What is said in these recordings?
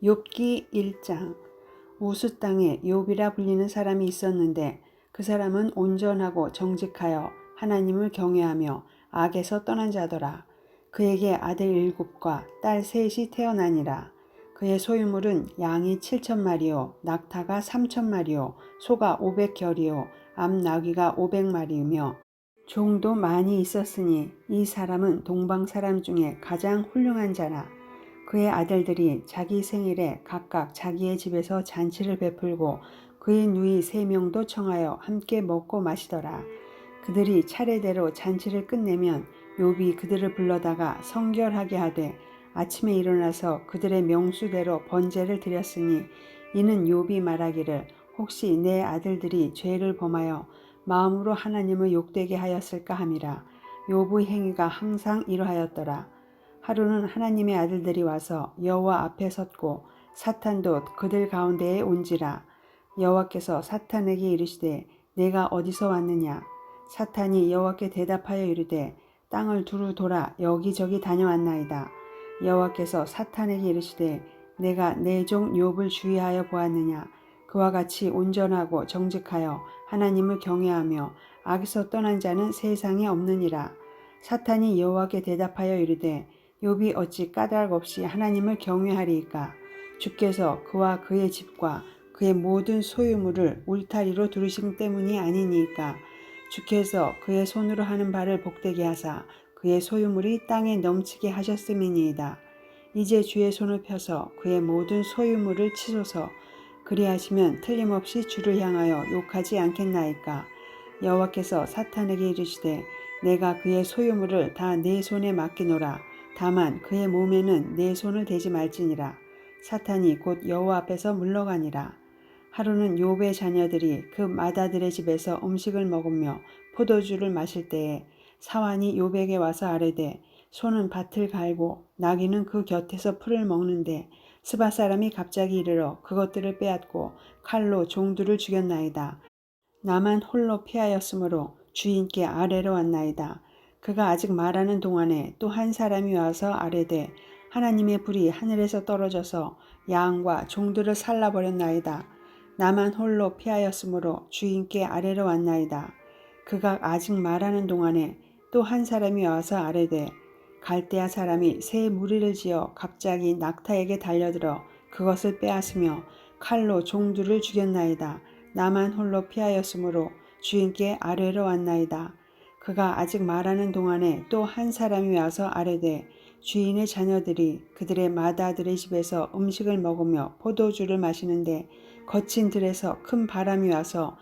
욥기 1장. 우스 땅에 욥이라 불리는 사람이 있었는데 그 사람은 온전하고 정직하여 하나님을 경외하며 악에서 떠난 자더라. 그에게 아들 7과 딸 3이 태어나니라. 그의 소유물은 양이 7,000마리요 낙타가 3,000마리요 소가 500결이요 암나귀가 500마리이며 종도 많이 있었으니 이 사람은 동방 사람 중에 가장 훌륭한 자라. 그의 아들들이 자기 생일에 각각 자기의 집에서 잔치를 베풀고 그의 누이 3명도 청하여 함께 먹고 마시더라. 그들이 차례대로 잔치를 끝내면 욥이 그들을 불러다가 성결하게 하되 아침에 일어나서 그들의 명수대로 번제를 드렸으니 이는 욥이 말하기를 혹시 내 아들들이 죄를 범하여 마음으로 하나님을 욕되게 하였을까 함이라. 욥의 행위가 항상 이러하였더라. 하루는 하나님의 아들들이 와서 여호와 앞에 섰고 사탄도 그들 가운데에 온지라. 여호와께서 사탄에게 이르시되 내가 어디서 왔느냐. 사탄이 여호와께 대답하여 이르되 땅을 두루 돌아 여기저기 다녀왔나이다. 여호와께서 사탄에게 이르시되 내가 내 종 욥을 주의하여 보았느냐. 그와 같이 온전하고 정직하여 하나님을 경외하며 악에서 떠난 자는 세상에 없느니라. 사탄이 여호와께 대답하여 이르되 욥이 어찌 까닭 없이 하나님을 경외하리이까. 주께서 그와 그의 집과 그의 모든 소유물을 울타리로 두르신 때문이 아니니이까. 주께서 그의 손으로 하는 바를 복되게 하사 그의 소유물이 땅에 넘치게 하셨음이니이다. 이제 주의 손을 펴서 그의 모든 소유물을 치소서. 그리하시면 틀림없이 주를 향하여 욕하지 않겠나이까. 여호와께서 사탄에게 이르시되 내가 그의 소유물을 다 내 손에 맡기노라. 다만 그의 몸에는 내 손을 대지 말지니라. 사탄이 곧 여호와 앞에서 물러가니라. 하루는 욥의 자녀들이 그 맏아들의 집에서 음식을 먹으며 포도주를 마실 때에 사환이 욥에게 와서 아뢰되 소는 밭을 갈고 나귀는 그 곁에서 풀을 먹는데 스바 사람이 갑자기 이르러 그것들을 빼앗고 칼로 종들을 죽였나이다. 나만 홀로 피하였으므로 주인께 아뢰러 왔나이다. 그가 아직 말하는 동안에 또 한 사람이 와서 아뢰되 하나님의 불이 하늘에서 떨어져서 양과 종들을 살라버렸나이다. 나만 홀로 피하였으므로 주인께 아뢰러 왔나이다. 그가 아직 말하는 동안에 또 한 사람이 와서 아뢰되 갈대아 사람이 새 무리를 지어 갑자기 낙타에게 달려들어 그것을 빼앗으며 칼로 종들을 죽였나이다. 나만 홀로 피하였으므로 주인께 아뢰러 왔나이다. 그가 아직 말하는 동안에 또 한 사람이 와서 아뢰되 주인의 자녀들이 그들의 맏아들의 집에서 음식을 먹으며 포도주를 마시는데 거친 들에서 큰 바람이 와서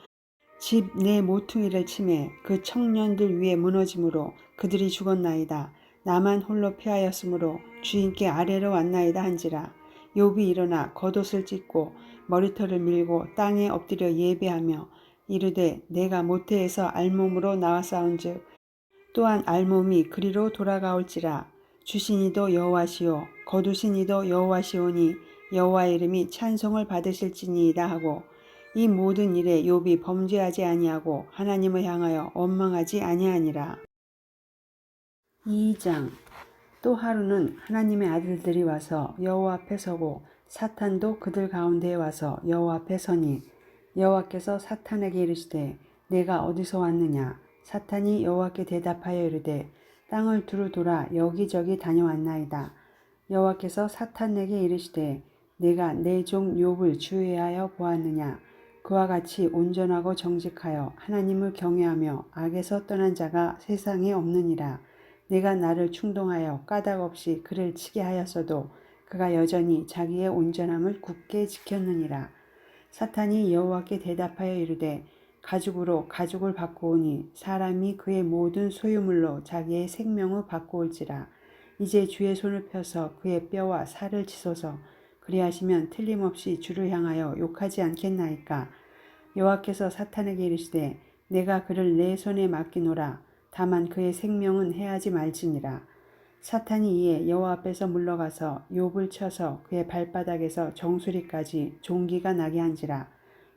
집 내 모퉁이를 치매 그 청년들 위에 무너짐으로 그들이 죽었나이다. 나만 홀로 피하였으므로 주인께 아뢰러 왔나이다 한지라. 욥이 일어나 겉옷을 찢고 머리털을 밀고 땅에 엎드려 예배하며 이르되 내가 모태에서 알몸으로 나왔사온즉 또한 알몸이 그리로 돌아가올지라. 주신 이도 여호와시요 거두신 이도 여호와시오니 여호와의 이름이 찬송을 받으실지니이다 하고 이 모든 일에 욥이 범죄하지 아니하고 하나님을 향하여 원망하지 아니하니라. 2장. 또 하루는 하나님의 아들들이 와서 여호와 앞에 서고 사탄도 그들 가운데에 와서 여호와 앞에 서니 여호와께서 사탄에게 이르시되 내가 어디서 왔느냐. 사탄이 여호와께 대답하여 이르되 땅을 두루 돌아 여기저기 다녀왔나이다. 여호와께서 사탄에게 이르시되 내가 내 종 욥을 주의하여 보았느냐. 그와 같이 온전하고 정직하여 하나님을 경외하며 악에서 떠난 자가 세상에 없느니라. 내가 나를 충동하여 까닭 없이 그를 치게 하였어도 그가 여전히 자기의 온전함을 굳게 지켰느니라. 사탄이 여호와께 대답하여 이르되 가죽으로 가죽을 바꾸오니 사람이 그의 모든 소유물로 자기의 생명을 바꾸올지라. 이제 주의 손을 펴서 그의 뼈와 살을 치소서. 그리하시면 틀림없이 주를 향하여 욕하지 않겠나이까. 여호와께서 사탄에게 이르시되 내가 그를 내 손에 맡기노라. 다만 그의 생명은 해하지 말지니라. 사탄이 이에 여호와 앞에서 물러가서 욥을 쳐서 그의 발바닥에서 정수리까지 종기가 나게 한지라.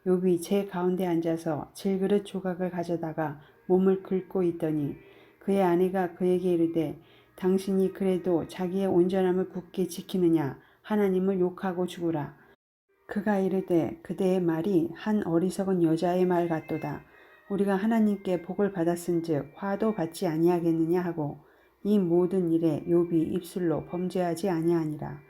욥이 제 가운데 앉아서 질그릇 조각을 가져다가 몸을 긁고 있더니 그의 아내가 그에게 이르되 당신이 그래도 자기의 온전함을 굳게 지키느냐. 하나님을 욕하고 죽으라. 그가 이르되 그대의 말이 한 어리석은 여자의 말 같도다. 우리가 하나님께 복을 받았은즉 화도 받지 아니하겠느냐 하고 이 모든 일에 욥이 입술로 범죄하지 아니하니라.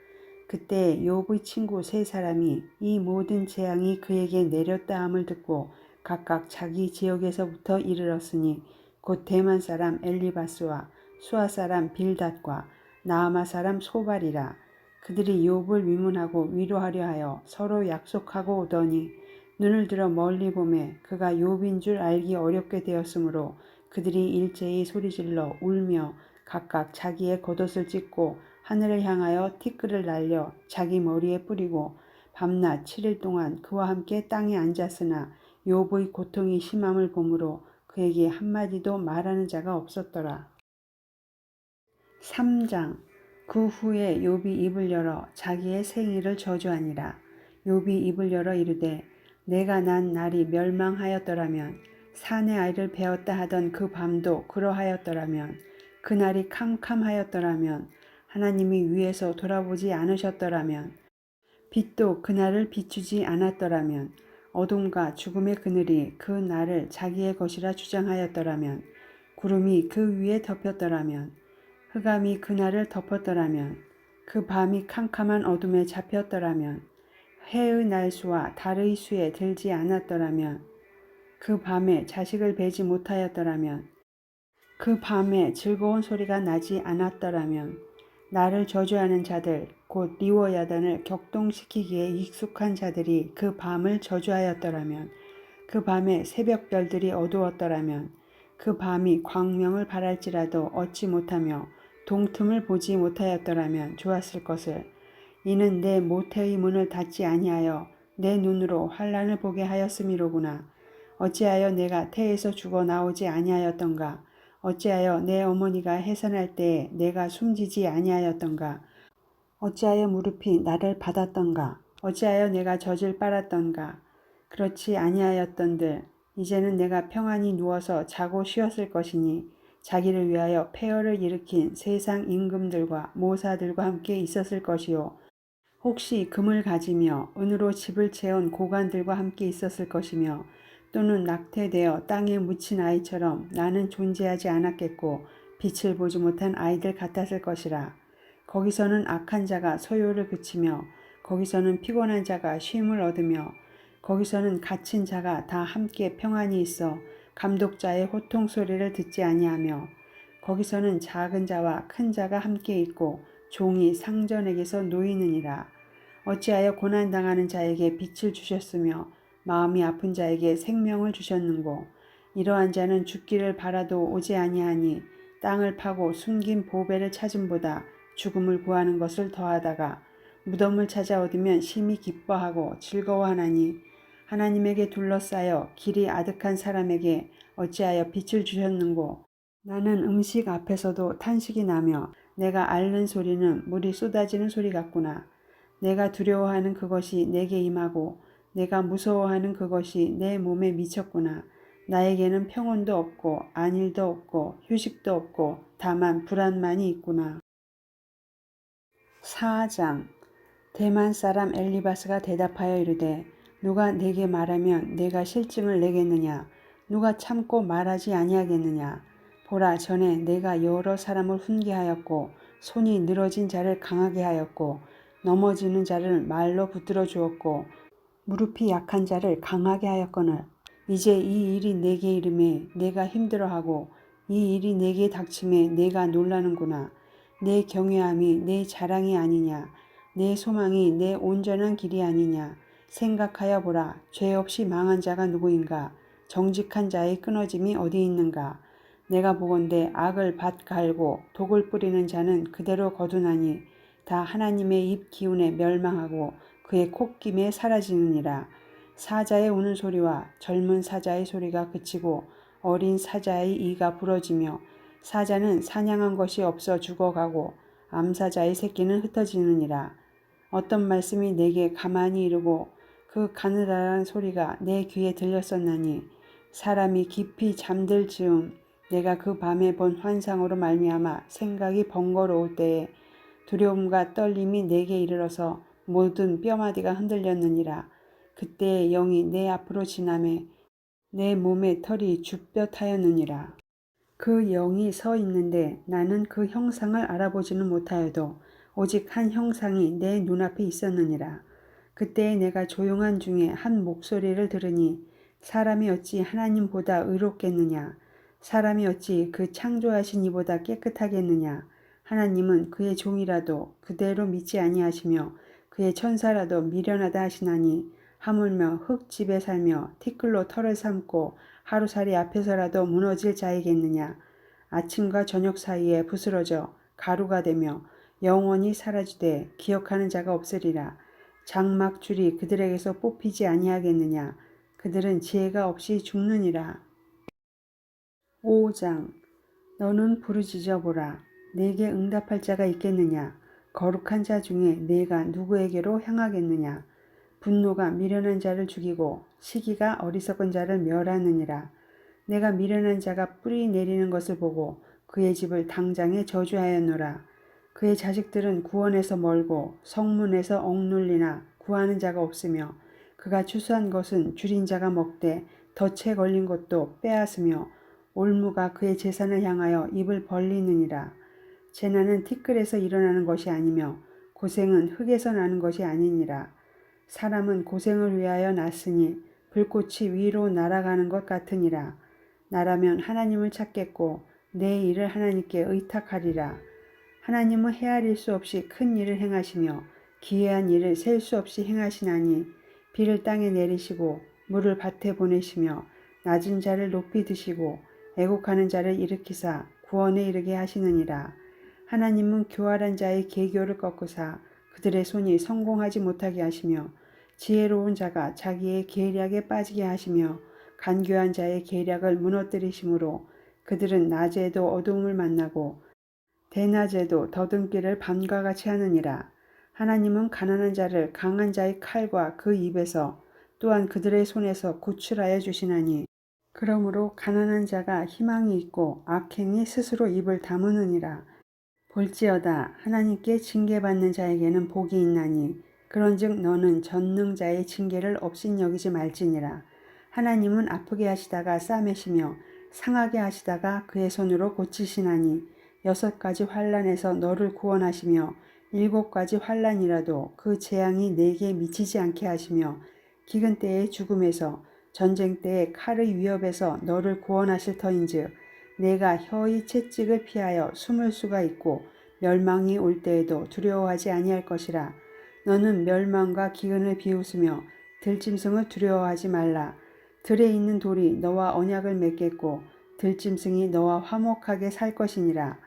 그때 욥의 친구 세 사람이 이 모든 재앙이 그에게 내렸다 함을 듣고 각각 자기 지역에서부터 이르렀으니 곧 대만 사람 엘리바스와 수아 사람 빌닷과 나아마 사람 소발이라. 그들이 욥을 위문하고 위로하려 하여 서로 약속하고 오더니 눈을 들어 멀리 보매 그가 욥인 줄 알기 어렵게 되었으므로 그들이 일제히 소리질러 울며 각각 자기의 겉옷을 찢고 하늘을 향하여 티끌을 날려 자기 머리에 뿌리고 밤낮 7일 동안 그와 함께 땅에 앉았으나 욥의 고통이 심함을 보므로 그에게 한마디도 말하는 자가 없었더라. 3장. 그 후에 욥이 입을 열어 자기의 생일을 저주하니라. 욥이 입을 열어 이르되 내가 난 날이 멸망하였더라면 사내 아이를 베었다 하던 그 밤도 그러하였더라면 그 날이 캄캄하였더라면 하나님이 위에서 돌아보지 않으셨더라면 빛도 그날을 비추지 않았더라면 어둠과 죽음의 그늘이 그 날을 자기의 것이라 주장하였더라면 구름이 그 위에 덮였더라면 흑암이 그날을 덮었더라면 그 밤이 캄캄한 어둠에 잡혔더라면 해의 날수와 달의 수에 들지 않았더라면 그 밤에 자식을 베지 못하였더라면 그 밤에 즐거운 소리가 나지 않았더라면 나를 저주하는 자들 곧 리워야단을 격동시키기에 익숙한 자들이 그 밤을 저주하였더라면 그 밤에 새벽별들이 어두웠더라면 그 밤이 광명을 발할지라도 얻지 못하며 동틈을 보지 못하였더라면 좋았을 것을. 이는 내 모태의 문을 닫지 아니하여 내 눈으로 환난을 보게 하였음이로구나. 어찌하여 내가 태에서 죽어 나오지 아니하였던가. 어찌하여 내 어머니가 해산할 때에 내가 숨지지 아니하였던가. 어찌하여 무릎이 나를 받았던가. 어찌하여 내가 젖을 빨았던가. 그렇지 아니하였던들 이제는 내가 평안히 누워서 자고 쉬었을 것이니 자기를 위하여 폐허를 일으킨 세상 임금들과 모사들과 함께 있었을 것이요 혹시 금을 가지며 은으로 집을 채운 고관들과 함께 있었을 것이며 또는 낙태되어 땅에 묻힌 아이처럼 나는 존재하지 않았겠고 빛을 보지 못한 아이들 같았을 것이라. 거기서는 악한 자가 소요를 그치며 거기서는 피곤한 자가 쉼을 얻으며 거기서는 갇힌 자가 다 함께 평안히 있어 감독자의 호통 소리를 듣지 아니하며 거기서는 작은 자와 큰 자가 함께 있고 종이 상전에게서 놓이느니라. 어찌하여 고난당하는 자에게 빛을 주셨으며 마음이 아픈 자에게 생명을 주셨는고. 이러한 자는 죽기를 바라도 오지 아니하니 땅을 파고 숨긴 보배를 찾음보다 죽음을 구하는 것을 더하다가 무덤을 찾아 얻으면 심히 기뻐하고 즐거워하나니 하나님에게 둘러싸여 길이 아득한 사람에게 어찌하여 빛을 주셨는고. 나는 음식 앞에서도 탄식이 나며 내가 앓는 소리는 물이 쏟아지는 소리 같구나. 내가 두려워하는 그것이 내게 임하고 내가 무서워하는 그것이 내 몸에 미쳤구나. 나에게는 평온도 없고 안일도 없고 휴식도 없고 다만 불안만이 있구나. 4장. 대만 사람 엘리바스가 대답하여 이르되 누가 내게 말하면 내가 실증을 내겠느냐. 누가 참고 말하지 아니하겠느냐. 보라, 전에 내가 여러 사람을 훈계하였고 손이 늘어진 자를 강하게 하였고 넘어지는 자를 말로 붙들어 주었고 무릎이 약한 자를 강하게 하였거늘 이제 이 일이 내게 이름에 내가 힘들어하고 이 일이 내게 닥침에 내가 놀라는구나. 내 경외함이 내 자랑이 아니냐. 내 소망이 내 온전한 길이 아니냐. 생각하여 보라. 죄 없이 망한 자가 누구인가. 정직한 자의 끊어짐이 어디 있는가. 내가 보건대 악을 밭 갈고 독을 뿌리는 자는 그대로 거두나니 다 하나님의 입 기운에 멸망하고 그의 콧김에 사라지느니라. 사자의 우는 소리와 젊은 사자의 소리가 그치고 어린 사자의 이가 부러지며 사자는 사냥한 것이 없어 죽어가고 암사자의 새끼는 흩어지느니라. 어떤 말씀이 내게 가만히 이르고 그 가느다란 소리가 내 귀에 들렸었나니 사람이 깊이 잠들 즈음 내가 그 밤에 본 환상으로 말미암아 생각이 번거로울 때에 두려움과 떨림이 내게 이르러서 모든 뼈마디가 흔들렸느니라. 그때의 영이 내 앞으로 지나매 내 몸의 털이 주뼛하였느니라. 그 영이 서 있는데 나는 그 형상을 알아보지는 못하여도 오직 한 형상이 내 눈앞에 있었느니라. 그때에 내가 조용한 중에 한 목소리를 들으니 사람이 어찌 하나님보다 의롭겠느냐? 사람이 어찌 그 창조하신 이보다 깨끗하겠느냐? 하나님은 그의 종이라도 그대로 믿지 아니하시며 그의 천사라도 미련하다 하시나니 하물며 흙집에 살며 티끌로 털을 삼고 하루살이 앞에서라도 무너질 자이겠느냐. 아침과 저녁 사이에 부스러져 가루가 되며 영원히 사라지되 기억하는 자가 없으리라. 장막줄이 그들에게서 뽑히지 아니하겠느냐. 그들은 지혜가 없이 죽느니라. 5장. 너는 부르짖어 보라. 내게 응답할 자가 있겠느냐. 거룩한 자 중에 내가 누구에게로 향하겠느냐. 분노가 미련한 자를 죽이고 시기가 어리석은 자를 멸하느니라. 내가 미련한 자가 뿌리 내리는 것을 보고 그의 집을 당장에 저주하였노라. 그의 자식들은 구원에서 멀고 성문에서 억눌리나 구하는 자가 없으며 그가 추수한 것은 줄인 자가 먹되 덫에 걸린 것도 빼앗으며 올무가 그의 재산을 향하여 입을 벌리느니라. 재난은 티끌에서 일어나는 것이 아니며 고생은 흙에서 나는 것이 아니니라. 사람은 고생을 위하여 났으니 불꽃이 위로 날아가는 것 같으니라. 나라면 하나님을 찾겠고 내 일을 하나님께 의탁하리라. 하나님은 헤아릴 수 없이 큰 일을 행하시며 기이한 일을 셀 수 없이 행하시나니 비를 땅에 내리시고 물을 밭에 보내시며 낮은 자를 높이 드시고 애곡하는 자를 일으키사 구원에 이르게 하시느니라. 하나님은 교활한 자의 계교를 꺾으사 그들의 손이 성공하지 못하게 하시며 지혜로운 자가 자기의 계략에 빠지게 하시며 간교한 자의 계략을 무너뜨리심으로 그들은 낮에도 어두움을 만나고 대낮에도 더듬기를 밤과 같이 하느니라. 하나님은 가난한 자를 강한 자의 칼과 그 입에서 또한 그들의 손에서 구출하여 주시나니 그러므로 가난한 자가 희망이 있고 악행이 스스로 입을 다무느니라. 볼지어다 하나님께 징계받는 자에게는 복이 있나니 그런즉 너는 전능자의 징계를 업신여기지 말지니라. 하나님은 아프게 하시다가 싸매시며 상하게 하시다가 그의 손으로 고치시나니 6가지 환난에서 너를 구원하시며 7가지 환난이라도 그 재앙이 내게 미치지 않게 하시며 기근 때의 죽음에서 전쟁 때의 칼의 위협에서 너를 구원하실 터인즉 내가 혀의 채찍을 피하여 숨을 수가 있고 멸망이 올 때에도 두려워하지 아니할 것이라. 너는 멸망과 기근을 비웃으며 들짐승을 두려워하지 말라. 들에 있는 돌이 너와 언약을 맺겠고 들짐승이 너와 화목하게 살 것이니라.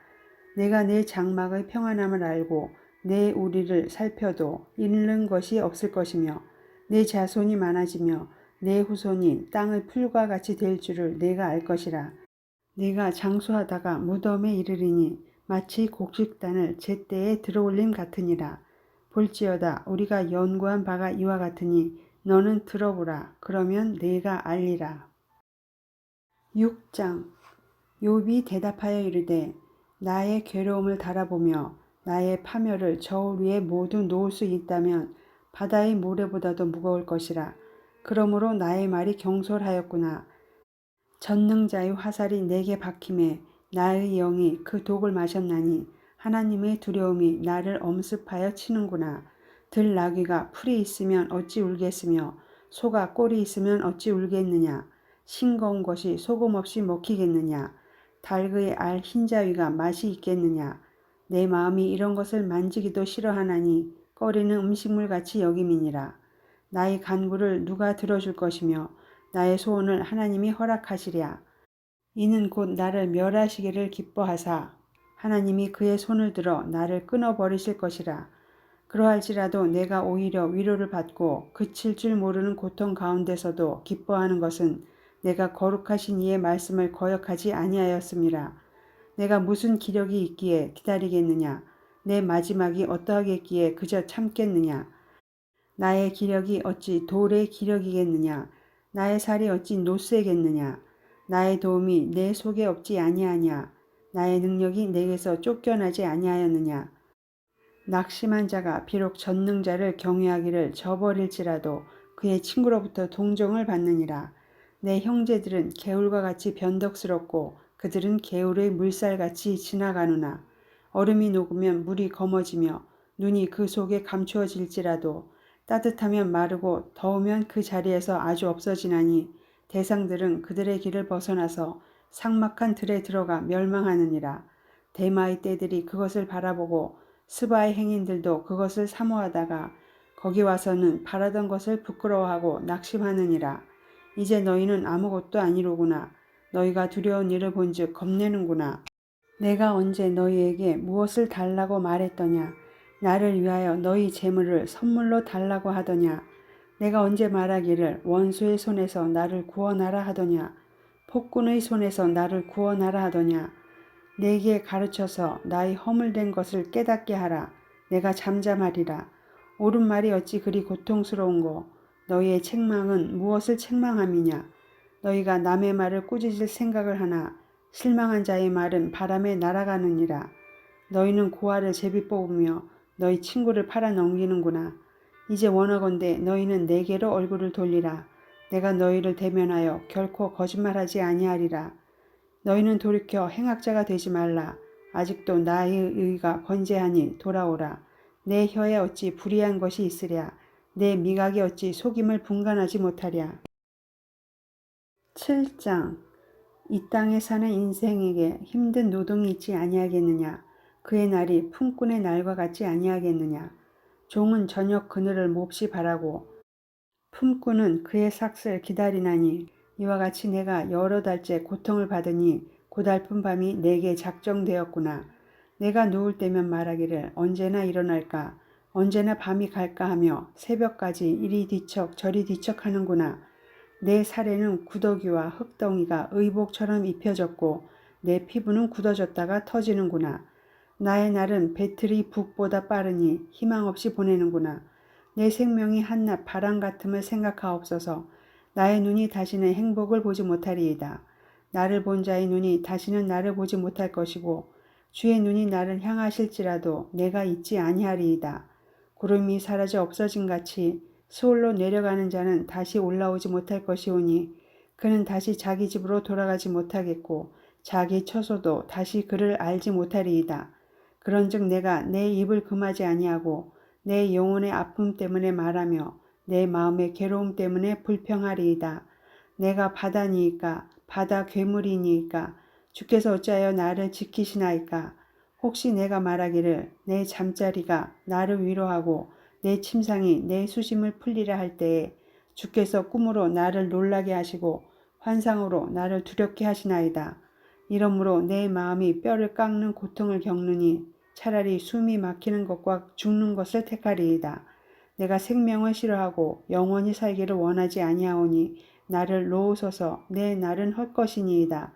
내가 내 장막의 평안함을 알고 내 우리를 살펴도 잃는 것이 없을 것이며 내 자손이 많아지며 내 후손이 땅의 풀과 같이 될 줄을 내가 알 것이라. 내가 장수하다가 무덤에 이르리니 마치 곡식단을 제때에 들어올림 같으니라. 볼지어다 우리가 연구한 바가 이와 같으니 너는 들어보라. 그러면 내가 알리라. 6장. 욥이 대답하여 이르되 나의 괴로움을 달아보며 나의 파멸을 저울 위에 모두 놓을 수 있다면 바다의 모래보다도 무거울 것이라. 그러므로 나의 말이 경솔하였구나. 전능자의 화살이 내게 박힘에 나의 영이 그 독을 마셨나니 하나님의 두려움이 나를 엄습하여 치는구나. 들나귀가 풀이 있으면 어찌 울겠으며 소가 꼴이 있으면 어찌 울겠느냐. 싱거운 것이 소금 없이 먹히겠느냐. 닭의 알 흰자위가 맛이 있겠느냐. 내 마음이 이런 것을 만지기도 싫어하나니 꺼리는 음식물같이 여김이니라. 나의 간구를 누가 들어줄 것이며 나의 소원을 하나님이 허락하시랴. 이는 곧 나를 멸하시기를 기뻐하사 하나님이 그의 손을 들어 나를 끊어버리실 것이라. 그러할지라도 내가 오히려 위로를 받고 그칠 줄 모르는 고통 가운데서도 기뻐하는 것은 내가 거룩하신 이의 말씀을 거역하지 아니하였음이라. 내가 무슨 기력이 있기에 기다리겠느냐. 내 마지막이 어떠하겠기에 그저 참겠느냐. 나의 기력이 어찌 돌의 기력이겠느냐. 나의 살이 어찌 노쇠겠느냐. 나의 도움이 내 속에 없지 아니하냐. 나의 능력이 내게서 쫓겨나지 아니하였느냐. 낙심한 자가 비록 전능자를 경외하기를 저버릴지라도 그의 친구로부터 동정을 받느니라. 내 형제들은 개울과 같이 변덕스럽고 그들은 개울의 물살같이 지나가누나 얼음이 녹으면 물이 검어지며 눈이 그 속에 감추어질지라도 따뜻하면 마르고 더우면 그 자리에서 아주 없어지나니 대상들은 그들의 길을 벗어나서 삭막한 들에 들어가 멸망하느니라. 대마의 떼들이 그것을 바라보고 스바의 행인들도 그것을 사모하다가 거기 와서는 바라던 것을 부끄러워하고 낙심하느니라. 이제 너희는 아무것도 아니로구나. 너희가 두려운 일을 본즉 겁내는구나. 내가 언제 너희에게 무엇을 달라고 말했더냐. 나를 위하여 너희 재물을 선물로 달라고 하더냐. 내가 언제 말하기를 원수의 손에서 나를 구원하라 하더냐. 폭군의 손에서 나를 구원하라 하더냐. 내게 가르쳐서 나의 허물된 것을 깨닫게 하라. 내가 잠잠하리라. 옳은 말이 어찌 그리 고통스러운고. 너희의 책망은 무엇을 책망함이냐. 너희가 남의 말을 꾸짖을 생각을 하나 실망한 자의 말은 바람에 날아가느니라. 너희는 고아를 제비 뽑으며 너희 친구를 팔아 넘기는구나. 이제 원하건대 너희는 내게로 얼굴을 돌리라. 내가 너희를 대면하여 결코 거짓말하지 아니하리라. 너희는 돌이켜 행악자가 되지 말라. 아직도 나의 의가 건재하니 돌아오라. 내 혀에 어찌 불의한 것이 있으랴. 내 미각이 어찌 속임을 분간하지 못하랴. 7장. 이 땅에 사는 인생에게 힘든 노동이 있지 아니하겠느냐. 그의 날이 품꾼의 날과 같지 아니하겠느냐. 종은 저녁 그늘을 몹시 바라고 품꾼은 그의 삭슬 기다리나니 이와 같이 내가 여러 달째 고통을 받으니 고달픈 밤이 내게 작정되었구나. 내가 누울 때면 말하기를 언제나 일어날까 언제나 밤이 갈까 하며 새벽까지 이리 뒤척 저리 뒤척 하는구나. 내 살에는 구더기와 흙덩이가 의복처럼 입혀졌고 내 피부는 굳어졌다가 터지는구나. 나의 날은 배틀이 북보다 빠르니 희망 없이 보내는구나. 내 생명이 한낱 바람 같음을 생각하옵소서. 나의 눈이 다시는 행복을 보지 못하리이다. 나를 본 자의 눈이 다시는 나를 보지 못할 것이고 주의 눈이 나를 향하실지라도 내가 있지 아니하리이다. 구름이 사라져 없어진 같이 스올로 내려가는 자는 다시 올라오지 못할 것이오니 그는 다시 자기 집으로 돌아가지 못하겠고 자기 처소도 다시 그를 알지 못하리이다. 그런즉 내가 내 입을 금하지 아니하고 내 영혼의 아픔 때문에 말하며 내 마음의 괴로움 때문에 불평하리이다. 내가 바다니이까 바다 괴물이니이까 주께서 어찌하여 나를 지키시나이까. 혹시 내가 말하기를 내 잠자리가 나를 위로하고 내 침상이 내 수심을 풀리라 할 때에 주께서 꿈으로 나를 놀라게 하시고 환상으로 나를 두렵게 하시나이다. 이러므로 내 마음이 뼈를 깎는 고통을 겪느니 차라리 숨이 막히는 것과 죽는 것을 택하리이다. 내가 생명을 싫어하고 영원히 살기를 원하지 아니하오니 나를 놓으소서. 내 날은 헛것이니이다.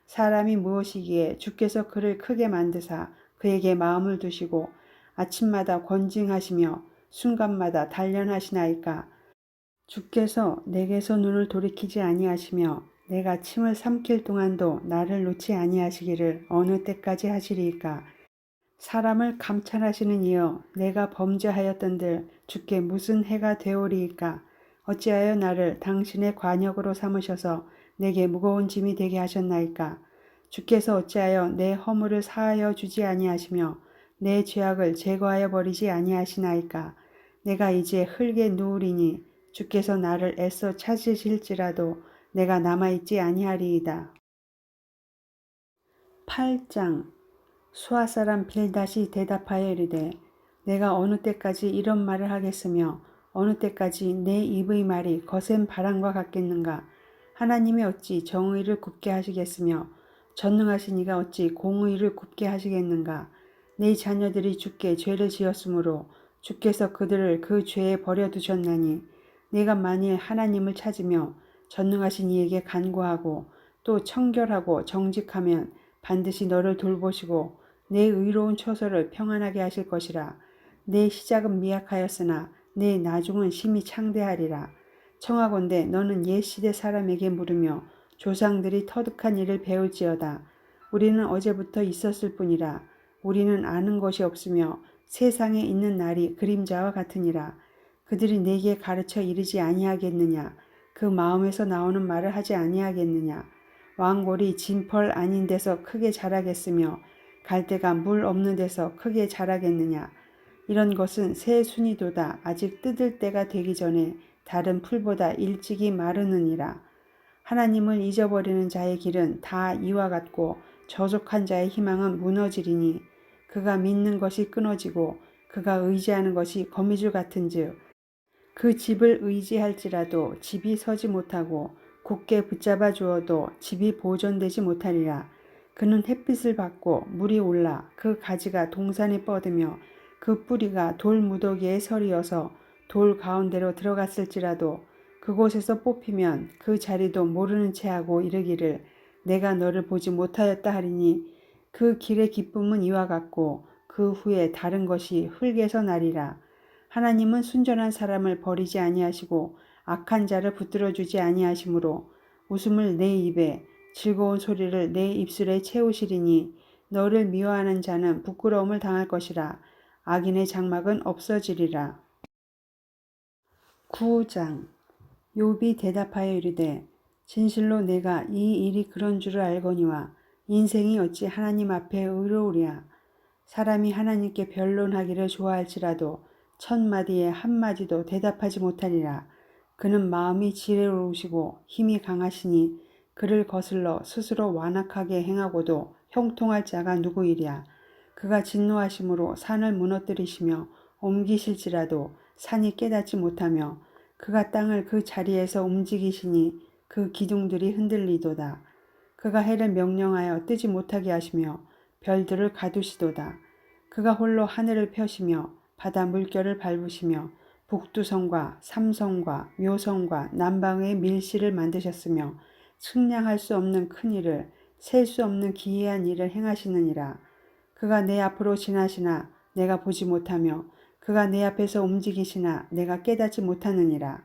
사람이 무엇이기에 주께서 그를 크게 만드사 그에게 마음을 두시고 아침마다 권징하시며 순간마다 단련하시나이까. 주께서 내게서 눈을 돌이키지 아니하시며 내가 침을 삼킬 동안도 나를 놓지 아니하시기를 어느 때까지 하시리이까. 사람을 감찰하시는 이여 내가 범죄하였던들 주께 무슨 해가 되오리이까. 어찌하여 나를 당신의 관역으로 삼으셔서 내게 무거운 짐이 되게 하셨나이까. 주께서 어찌하여 내 허물을 사하여 주지 아니하시며 내 죄악을 제거하여 버리지 아니하시나이까. 내가 이제 흙에 누우리니 주께서 나를 애써 찾으실지라도 내가 남아있지 아니하리이다. 8장. 수아 사람 빌닷이 대답하여 이르되 내가 어느 때까지 이런 말을 하겠으며 어느 때까지 내 입의 말이 거센 바람과 같겠는가. 하나님이 어찌 정의를 굽게 하시겠으며 전능하신 이가 어찌 공의를 굽게 하시겠는가. 내 자녀들이 주께 죄를 지었으므로 주께서 그들을 그 죄에 버려두셨나니 내가 만일 하나님을 찾으며 전능하신 이에게 간구하고 또 청결하고 정직하면 반드시 너를 돌보시고 내 의로운 처소를 평안하게 하실 것이라. 내 시작은 미약하였으나 내 나중은 심히 창대하리라. 청하건대 너는 옛 시대 사람에게 물으며 조상들이 터득한 일을 배울지어다. 우리는 어제부터 있었을 뿐이라. 우리는 아는 것이 없으며 세상에 있는 날이 그림자와 같으니라. 그들이 내게 가르쳐 이르지 아니하겠느냐. 그 마음에서 나오는 말을 하지 아니하겠느냐. 왕골이 진펄 아닌 데서 크게 자라겠으며 갈대가 물 없는 데서 크게 자라겠느냐. 이런 것은 새 순이도다. 아직 뜯을 때가 되기 전에 다른 풀보다 일찍이 마르느니라. 하나님을 잊어버리는 자의 길은 다 이와 같고 저속한 자의 희망은 무너지리니 그가 믿는 것이 끊어지고 그가 의지하는 것이 거미줄 같은즉 그 집을 의지할지라도 집이 서지 못하고 굳게 붙잡아 주어도 집이 보존되지 못하리라. 그는 햇빛을 받고 물이 올라 그 가지가 동산에 뻗으며 그 뿌리가 돌 무더기에 서리어서 돌 가운데로 들어갔을지라도 그곳에서 뽑히면 그 자리도 모르는 채 하고 이르기를 내가 너를 보지 못하였다 하리니 그 길의 기쁨은 이와 같고 그 후에 다른 것이 흙에서 나리라. 하나님은 순전한 사람을 버리지 아니하시고 악한 자를 붙들어 주지 아니하시므로 웃음을 내 입에 즐거운 소리를 내 입술에 채우시리니 너를 미워하는 자는 부끄러움을 당할 것이라. 악인의 장막은 없어지리라. 9장 욥이 대답하여 이르되 진실로 내가 이 일이 그런 줄을 알거니와 인생이 어찌 하나님 앞에 의로우랴. 사람이 하나님께 변론하기를 좋아할지라도 천마디에 한마디도 대답하지 못하리라. 그는 마음이 지혜로우시고 힘이 강하시니 그를 거슬러 스스로 완악하게 행하고도 형통할 자가 누구이랴. 그가 진노하심으로 산을 무너뜨리시며 옮기실지라도 산이 깨닫지 못하며 그가 땅을 그 자리에서 움직이시니 그 기둥들이 흔들리도다. 그가 해를 명령하여 뜨지 못하게 하시며 별들을 가두시도다. 그가 홀로 하늘을 펴시며 바다 물결을 밟으시며 북두성과 삼성과 묘성과 남방의 밀실을 만드셨으며 측량할 수 없는 큰 일을 셀 수 없는 기이한 일을 행하시느니라. 그가 내 앞으로 지나시나 내가 보지 못하며 그가 내 앞에서 움직이시나 내가 깨닫지 못하느니라.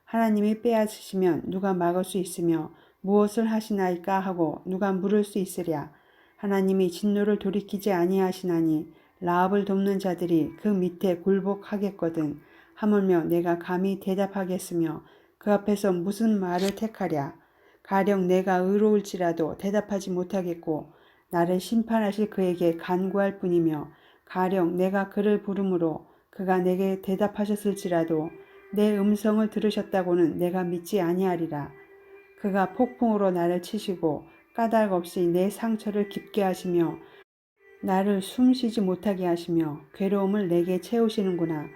하나님이 빼앗으시면 누가 막을 수 있으며 무엇을 하시나이까 하고 누가 물을 수 있으랴. 하나님이 진노를 돌이키지 아니하시나니 라합을 돕는 자들이 그 밑에 굴복하겠거든. 하물며 내가 감히 대답하겠으며 그 앞에서 무슨 말을 택하랴. 가령 내가 의로울지라도 대답하지 못하겠고 나를 심판하실 그에게 간구할 뿐이며 가령 내가 그를 부르므로 그가 내게 대답하셨을지라도 내 음성을 들으셨다고는 내가 믿지 아니하리라. 그가 폭풍으로 나를 치시고 까닭 없이 내 상처를 깊게 하시며 나를 숨쉬지 못하게 하시며 괴로움을 내게 채우시는구나.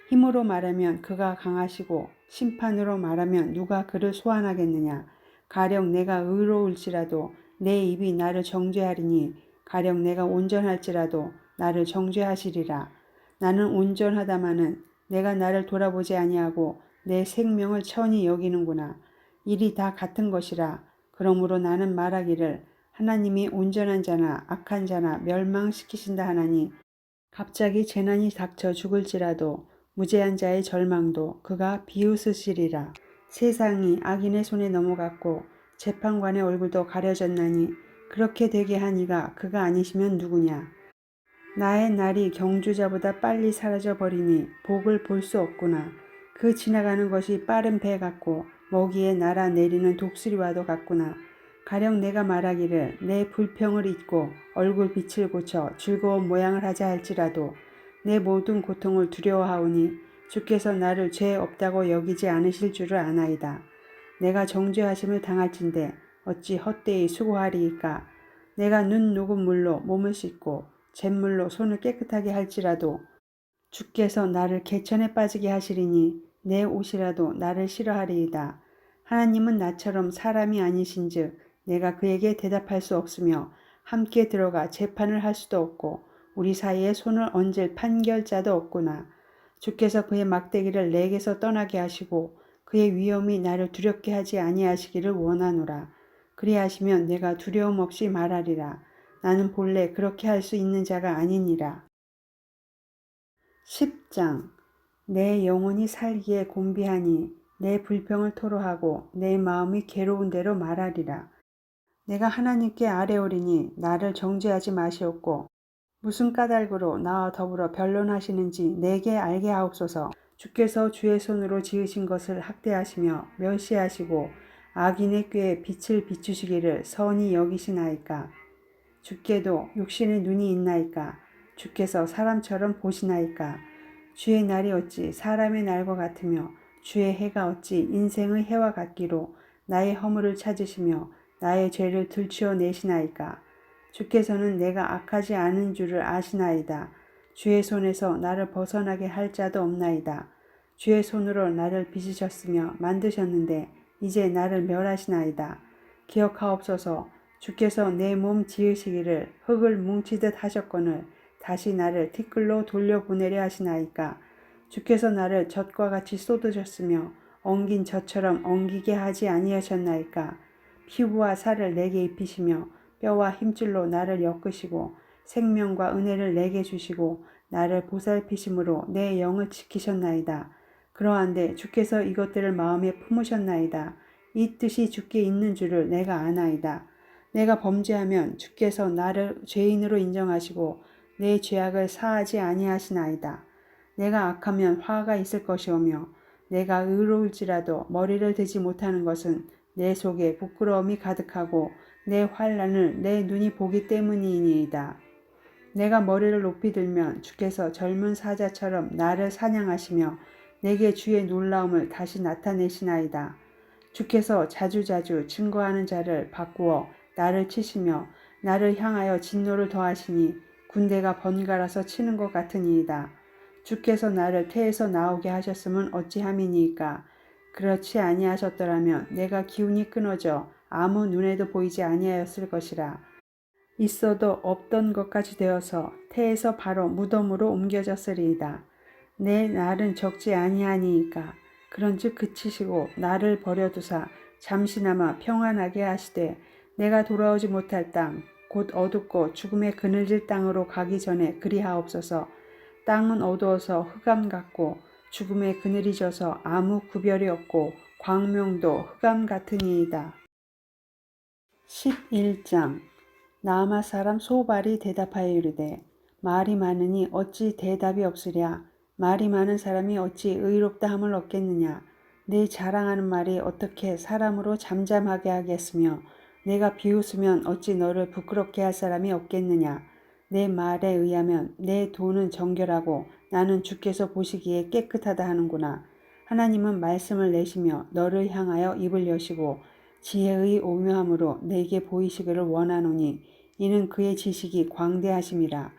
힘으로 말하면 그가 강하시고 심판으로 말하면 누가 그를 소환하겠느냐. 가령 내가 의로울지라도 내 입이 나를 정죄하리니 가령 내가 온전할지라도 나를 정죄하시리라. 나는 온전하다마는 내가 나를 돌아보지 아니하고 내 생명을 천히 여기는구나. 일이 다 같은 것이라. 그러므로 나는 말하기를 하나님이 온전한 자나 악한 자나 멸망시키신다 하나니 갑자기 재난이 닥쳐 죽을지라도 무죄한 자의 절망도 그가 비웃으시리라. 세상이 악인의 손에 넘어갔고 재판관의 얼굴도 가려졌나니 그렇게 되게 한 이가 그가 아니시면 누구냐. 나의 날이 경주자보다 빨리 사라져 버리니 복을 볼 수 없구나. 그 지나가는 것이 빠른 배 같고 먹이에 날아 내리는 독수리와도 같구나. 가령 내가 말하기를 내 불평을 잊고 얼굴 빛을 고쳐 즐거운 모양을 하자 할지라도 내 모든 고통을 두려워하오니 주께서 나를 죄 없다고 여기지 않으실 줄을 아나이다. 내가 정죄하심을 당할진대 어찌 헛되이 수고하리이까. 내가 눈 녹은 물로 몸을 씻고 잿물로 손을 깨끗하게 할지라도 주께서 나를 개천에 빠지게 하시리니 내 옷이라도 나를 싫어하리이다. 하나님은 나처럼 사람이 아니신즉 내가 그에게 대답할 수 없으며 함께 들어가 재판을 할 수도 없고 우리 사이에 손을 얹을 판결자도 없구나. 주께서 그의 막대기를 내게서 떠나게 하시고 그의 위엄이 나를 두렵게 하지 아니하시기를 원하노라. 그리하시면 내가 두려움 없이 말하리라. 나는 본래 그렇게 할 수 있는 자가 아니니라. 10장 내 영혼이 살기에 곤비하니 내 불평을 토로하고 내 마음이 괴로운 대로 말하리라. 내가 하나님께 아뢰오리니 나를 정죄하지 마시옵고 무슨 까닭으로 나와 더불어 변론하시는지 내게 알게 하옵소서. 주께서 주의 손으로 지으신 것을 학대하시며 멸시하시고 악인의 꾀에 빛을 비추시기를 선히 여기시나이까. 주께도 육신의 눈이 있나이까. 주께서 사람처럼 보시나이까. 주의 날이 어찌 사람의 날과 같으며 주의 해가 어찌 인생의 해와 같기로 나의 허물을 찾으시며 나의 죄를 들추어 내시나이까. 주께서는 내가 악하지 않은 줄을 아시나이다. 주의 손에서 나를 벗어나게 할 자도 없나이다. 주의 손으로 나를 빚으셨으며 만드셨는데 이제 나를 멸하시나이다. 기억하옵소서. 주께서 내 몸 지으시기를 흙을 뭉치듯 하셨거늘 다시 나를 티끌로 돌려보내려 하시나이까. 주께서 나를 젖과 같이 쏟으셨으며 엉긴 젖처럼 엉기게 하지 아니하셨나이까. 피부와 살을 내게 입히시며 뼈와 힘줄로 나를 엮으시고 생명과 은혜를 내게 주시고 나를 보살피심으로 내 영을 지키셨나이다. 그러한데 주께서 이것들을 마음에 품으셨나이다. 이 뜻이 주께 있는 줄을 내가 아나이다. 내가 범죄하면 주께서 나를 죄인으로 인정하시고 내 죄악을 사하지 아니하시나이다. 내가 악하면 화가 있을 것이오며 내가 의로울지라도 머리를 대지 못하는 것은 내 속에 부끄러움이 가득하고 내 환난을 내 눈이 보기 때문이니이다. 내가 머리를 높이 들면 주께서 젊은 사자처럼 나를 사냥하시며 내게 주의 놀라움을 다시 나타내시나이다. 주께서 자주자주 증거하는 자를 바꾸어 나를 치시며 나를 향하여 진노를 더하시니 군대가 번갈아서 치는 것 같으니이다. 주께서 나를 태에서 나오게 하셨음은 어찌함이니까. 그렇지 아니하셨더라면 내가 기운이 끊어져 아무 눈에도 보이지 아니하였을 것이라. 있어도 없던 것까지 되어서 태에서 바로 무덤으로 옮겨졌으리이다. 내 날은 적지 아니하니이까. 그런즉 그치시고 나를 버려두사 잠시나마 평안하게 하시되 내가 돌아오지 못할 땅 곧 어둡고 죽음에 그늘질 땅으로 가기 전에 그리하옵소서. 땅은 어두워서 흑암 같고 죽음에 그늘이 져서 아무 구별이 없고 광명도 흑암 같으니이다. 11장. 나아마 사람 소발이 대답하여 이르되 말이 많으니 어찌 대답이 없으랴. 말이 많은 사람이 어찌 의롭다 함을 얻겠느냐. 내 자랑하는 말이 어떻게 사람으로 잠잠하게 하겠으며 내가 비웃으면 어찌 너를 부끄럽게 할 사람이 없겠느냐. 내 말에 의하면 내 돈은 정결하고 나는 주께서 보시기에 깨끗하다 하는구나. 하나님은 말씀을 내시며 너를 향하여 입을 여시고 지혜의 오묘함으로 내게 보이시기를 원하노니 이는 그의 지식이 광대하심이라.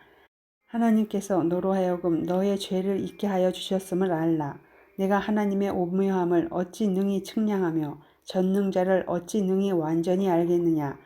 하나님께서 너로 하여금 너의 죄를 잊게 하여 주셨음을 알라. 내가 하나님의 오묘함을 어찌 능히 측량하며 전능자를 어찌 능히 완전히 알겠느냐.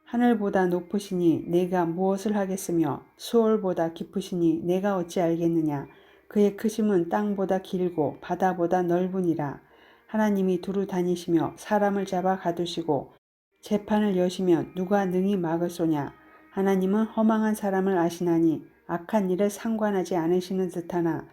하늘보다 높으시니 내가 무엇을 하겠으며 수월보다 깊으시니 내가 어찌 알겠느냐. 그의 크심은 땅보다 길고 바다보다 넓으니라. 하나님이 두루 다니시며 사람을 잡아 가두시고 재판을 여시면 누가 능히 막을소냐. 하나님은 허망한 사람을 아시나니 악한 일을 상관하지 않으시는 듯하나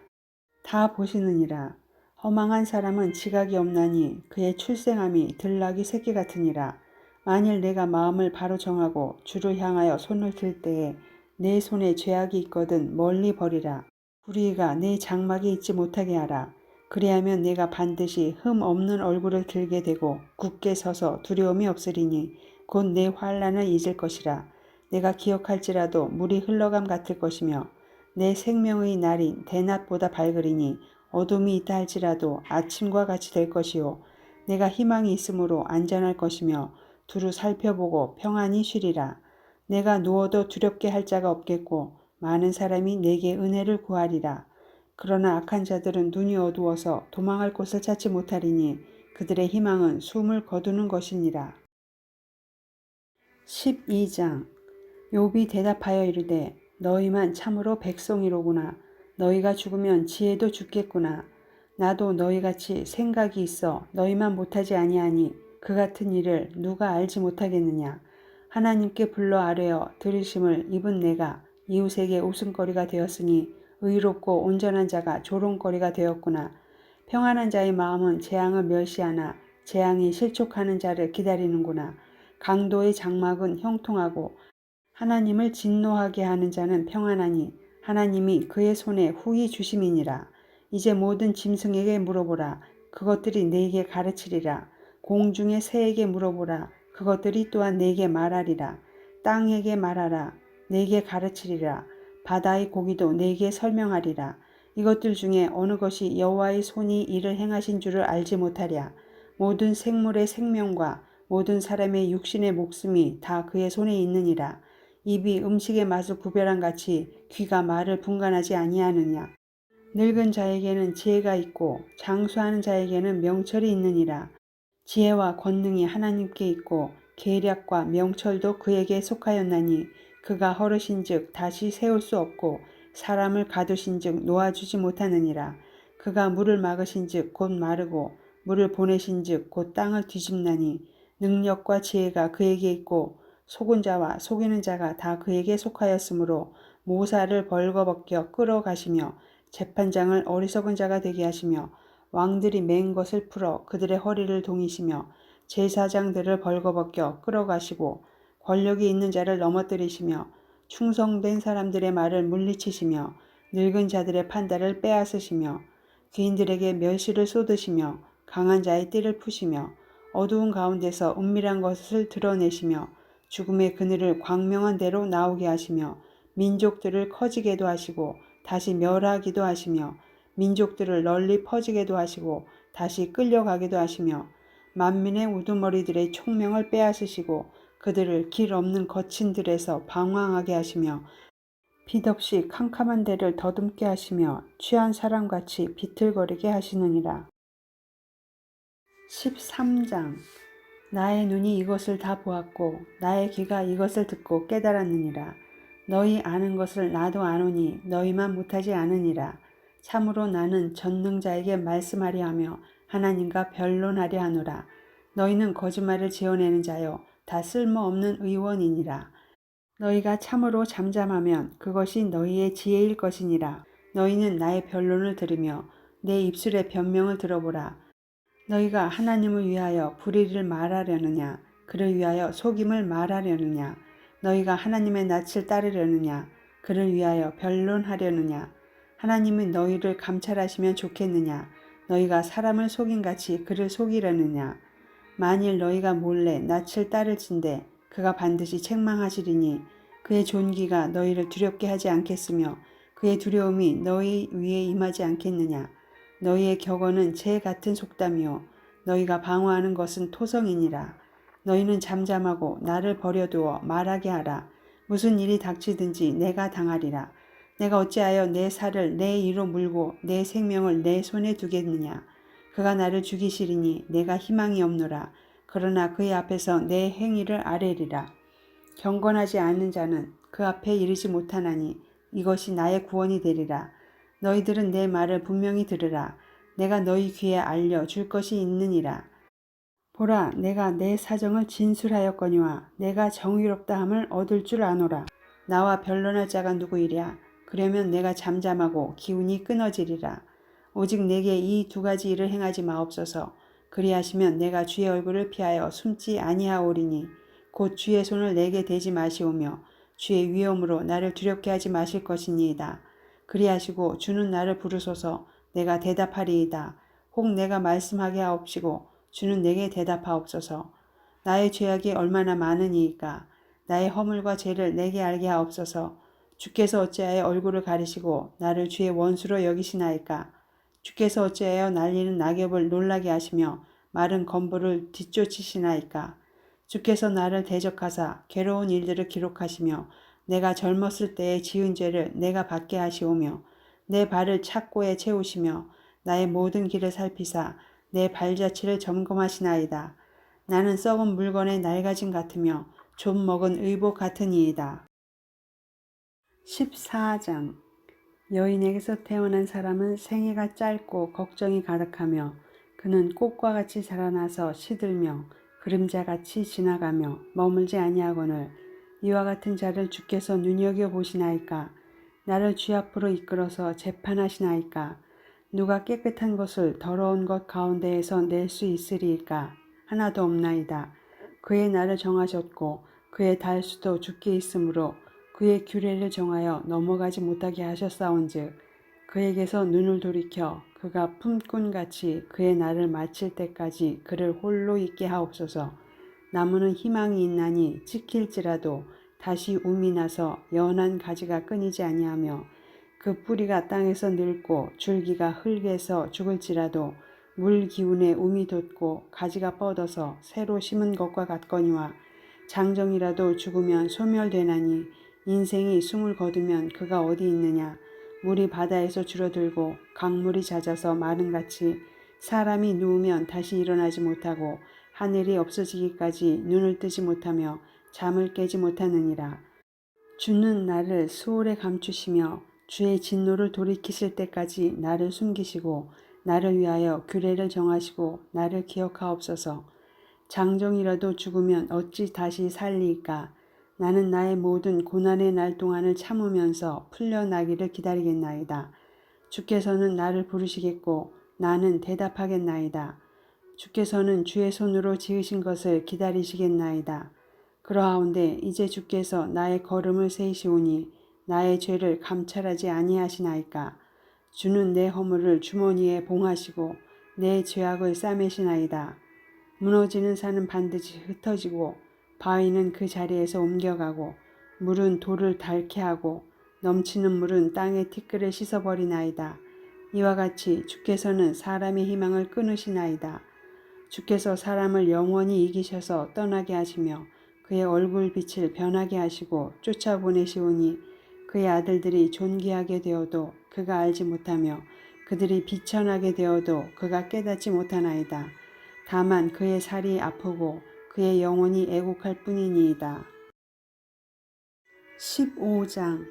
다 보시느니라. 허망한 사람은 지각이 없나니 그의 출생함이 들나귀 새끼 같으니라. 만일 내가 마음을 바로 정하고 주를 향하여 손을 들 때에 내 손에 죄악이 있거든 멀리 버리라. 불의가 내 장막에 있지 못하게 하라. 그리하면 내가 반드시 흠 없는 얼굴을 들게 되고 굳게 서서 두려움이 없으리니 곧 내 환난을 잊을 것이라. 내가 기억할지라도 물이 흘러감 같을 것이며 내 생명의 날인 대낮보다 밝으리니 어둠이 있다 할지라도 아침과 같이 될 것이요. 내가 희망이 있으므로 안전할 것이며 두루 살펴보고 평안히 쉬리라. 내가 누워도 두렵게 할 자가 없겠고 많은 사람이 내게 은혜를 구하리라. 그러나 악한 자들은 눈이 어두워서 도망할 곳을 찾지 못하리니 그들의 희망은 숨을 거두는 것이니라. 12장. 욥이 대답하여 이르되 너희만 참으로 백성이로구나. 너희가 죽으면 지혜도 죽겠구나. 나도 너희같이 생각이 있어 너희만 못하지 아니하니 그 같은 일을 누가 알지 못하겠느냐. 하나님께 불러 아뢰어 들으심을 입은 내가 이웃에게 웃음거리가 되었으니 의롭고 온전한 자가 조롱거리가 되었구나. 평안한 자의 마음은 재앙을 멸시하나 재앙이 실족하는 자를 기다리는구나. 강도의 장막은 형통하고 하나님을 진노하게 하는 자는 평안하니 하나님이 그의 손에 후히 주심이니라. 이제 모든 짐승에게 물어보라. 그것들이 네게 가르치리라. 공중의 새에게 물어보라. 그것들이 또한 네게 말하리라. 땅에게 말하라. 네게 가르치리라. 바다의 고기도 네게 설명하리라. 이것들 중에 어느 것이 여호와의 손이 이를 행하신 줄을 알지 못하랴. 모든 생물의 생명과 모든 사람의 육신의 목숨이 다 그의 손에 있느니라. 입이 음식의 맛을 구별한 같이 귀가 말을 분간하지 아니하느냐. 늙은 자에게는 지혜가 있고 장수하는 자에게는 명철이 있느니라. 지혜와 권능이 하나님께 있고 계략과 명철도 그에게 속하였나니 그가 허르신즉 다시 세울 수 없고 사람을 가두신즉 놓아주지 못하느니라. 그가 물을 막으신즉 곧 마르고 물을 보내신즉 곧 땅을 뒤집나니 능력과 지혜가 그에게 있고 속은 자와 속이는 자가 다 그에게 속하였으므로 모사를 벌거벗겨 끌어가시며 재판장을 어리석은 자가 되게 하시며 왕들이 맨 것을 풀어 그들의 허리를 동이시며 제사장들을 벌거벗겨 끌어가시고 권력이 있는 자를 넘어뜨리시며 충성된 사람들의 말을 물리치시며 늙은 자들의 판단을 빼앗으시며 귀인들에게 멸시를 쏟으시며 강한 자의 띠를 푸시며 어두운 가운데서 은밀한 것을 드러내시며 죽음의 그늘을 광명한 대로 나오게 하시며 민족들을 커지게도 하시고 다시 멸하기도 하시며 민족들을 널리 퍼지게도 하시고 다시 끌려가기도 하시며 만민의 우두머리들의 총명을 빼앗으시고 그들을 길 없는 거친 들에서 방황하게 하시며 빛 없이 캄캄한 데를 더듬게 하시며 취한 사람같이 비틀거리게 하시느니라. 13장. 나의 눈이 이것을 다 보았고 나의 귀가 이것을 듣고 깨달았느니라. 너희 아는 것을 나도 아노니 너희만 못하지 않으니라. 참으로 나는 전능자에게 말씀하려 하며 하나님과 변론하려 하노라. 너희는 거짓말을 지어내는 자여 다 쓸모없는 의원이니라. 너희가 참으로 잠잠하면 그것이 너희의 지혜일 것이니라. 너희는 나의 변론을 들으며 내 입술의 변명을 들어보라. 너희가 하나님을 위하여 불의를 말하려느냐? 그를 위하여 속임을 말하려느냐? 너희가 하나님의 낯을 따르려느냐? 그를 위하여 변론하려느냐? 하나님은 너희를 감찰하시면 좋겠느냐? 너희가 사람을 속임같이 그를 속이려느냐? 만일 너희가 몰래 낯을 따를진대 그가 반드시 책망하시리니 그의 존귀가 너희를 두렵게 하지 않겠으며 그의 두려움이 너희 위에 임하지 않겠느냐? 너희의 격언은 재 같은 속담이요 너희가 방어하는 것은 토성이니라. 너희는 잠잠하고 나를 버려두어 말하게 하라. 무슨 일이 닥치든지 내가 당하리라. 내가 어찌하여 내 살을 내 이로 물고 내 생명을 내 손에 두겠느냐. 그가 나를 죽이시리니 내가 희망이 없노라. 그러나 그의 앞에서 내 행위를 아뢰리라. 경건하지 않은 자는 그 앞에 이르지 못하나니 이것이 나의 구원이 되리라. 너희들은 내 말을 분명히 들으라. 내가 너희 귀에 알려 줄 것이 있느니라. 보라, 내가 내 사정을 진술하였거니와 내가 정의롭다함을 얻을 줄 아노라. 나와 변론할 자가 누구이랴. 그러면 내가 잠잠하고 기운이 끊어지리라. 오직 내게 이 두 가지 일을 행하지 마옵소서. 그리하시면 내가 주의 얼굴을 피하여 숨지 아니하오리니 곧 주의 손을 내게 대지 마시오며 주의 위엄으로 나를 두렵게 하지 마실 것이니이다. 그리하시고 주는 나를 부르소서. 내가 대답하리이다. 혹 내가 말씀하게 하옵시고 주는 내게 대답하옵소서. 나의 죄악이 얼마나 많으니이까. 나의 허물과 죄를 내게 알게 하옵소서. 주께서 어찌하여 얼굴을 가리시고 나를 주의 원수로 여기시나이까. 주께서 어찌하여 날리는 낙엽을 놀라게 하시며 마른 건부를 뒤쫓으시나이까. 주께서 나를 대적하사 괴로운 일들을 기록하시며 내가 젊었을 때에 지은 죄를 내가 받게 하시오며 내 발을 착고에 채우시며 나의 모든 길을 살피사 내 발자취를 점검하시나이다. 나는 썩은 물건의 낡아짐 같으며 좀 먹은 의복 같으니이다. 14장. 여인에게서 태어난 사람은 생애가 짧고 걱정이 가득하며 그는 꽃과 같이 자라나서 시들며 그림자같이 지나가며 머물지 아니하거늘 이와 같은 자를 주께서 눈여겨보시나이까. 나를 주 앞으로 이끌어서 재판하시나이까. 누가 깨끗한 것을 더러운 것 가운데에서 낼 수 있으리이까. 하나도 없나이다. 그의 나를 정하셨고 그의 달수도 죽게 있으므로 그의 규례를 정하여 넘어가지 못하게 하셨사온즉 그에게서 눈을 돌이켜 그가 품꾼같이 그의 날을 마칠 때까지 그를 홀로 있게 하옵소서. 나무는 희망이 있나니 찍힐지라도 다시 움이 나서 연한 가지가 끊이지 아니하며 그 뿌리가 땅에서 늙고 줄기가 흙에서 죽을지라도 물 기운에 움이 돋고 가지가 뻗어서 새로 심은 것과 같거니와 장정이라도 죽으면 소멸되나니 인생이 숨을 거두면 그가 어디 있느냐. 물이 바다에서 줄어들고 강물이 잦아서 마른같이 사람이 누우면 다시 일어나지 못하고 하늘이 없어지기까지 눈을 뜨지 못하며 잠을 깨지 못하느니라. 주는 나를 수월에 감추시며 주의 진노를 돌이키실 때까지 나를 숨기시고 나를 위하여 규례를 정하시고 나를 기억하옵소서. 장정이라도 죽으면 어찌 다시 살리이까. 나는 나의 모든 고난의 날 동안을 참으면서 풀려나기를 기다리겠나이다. 주께서는 나를 부르시겠고 나는 대답하겠나이다. 주께서는 주의 손으로 지으신 것을 기다리시겠나이다. 그러하온데 이제 주께서 나의 걸음을 세이시오니 나의 죄를 감찰하지 아니하시나이까. 주는 내 허물을 주머니에 봉하시고 내 죄악을 싸매시나이다. 무너지는 산은 반드시 흩어지고 바위는 그 자리에서 옮겨가고 물은 돌을 닳게 하고 넘치는 물은 땅의 티끌을 씻어버리나이다. 이와 같이 주께서는 사람의 희망을 끊으시나이다. 주께서 사람을 영원히 이기셔서 떠나게 하시며 그의 얼굴빛을 변하게 하시고 쫓아보내시오니 그의 아들들이 존귀하게 되어도 그가 알지 못하며 그들이 비천하게 되어도 그가 깨닫지 못하나이다. 다만 그의 살이 아프고 그의 영혼이 애곡할 뿐이니이다. 15장.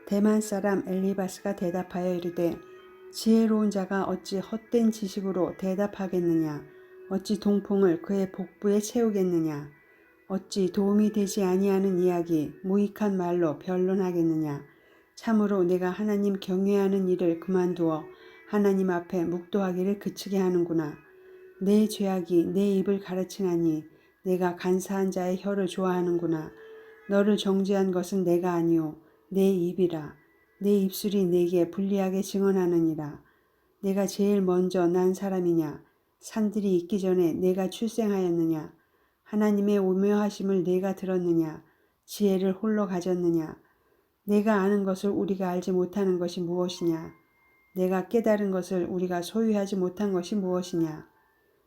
대만 사람 엘리바스가 대답하여 이르되 지혜로운 자가 어찌 헛된 지식으로 대답하겠느냐. 어찌 동풍을 그의 복부에 채우겠느냐. 어찌 도움이 되지 아니하는 이야기 무익한 말로 변론하겠느냐. 참으로 내가 하나님 경외하는 일을 그만두어 하나님 앞에 묵도하기를 그치게 하는구나. 내 죄악이 내 입을 가르치나니 내가 간사한 자의 혀를 좋아하는구나. 너를 정죄한 것은 내가 아니오 내 입이라. 내 입술이 내게 불리하게 증언하느니라. 내가 제일 먼저 난 사람이냐. 산들이 있기 전에 내가 출생하였느냐. 하나님의 오묘하심을 내가 들었느냐. 지혜를 홀로 가졌느냐. 내가 아는 것을 우리가 알지 못하는 것이 무엇이냐. 내가 깨달은 것을 우리가 소유하지 못한 것이 무엇이냐.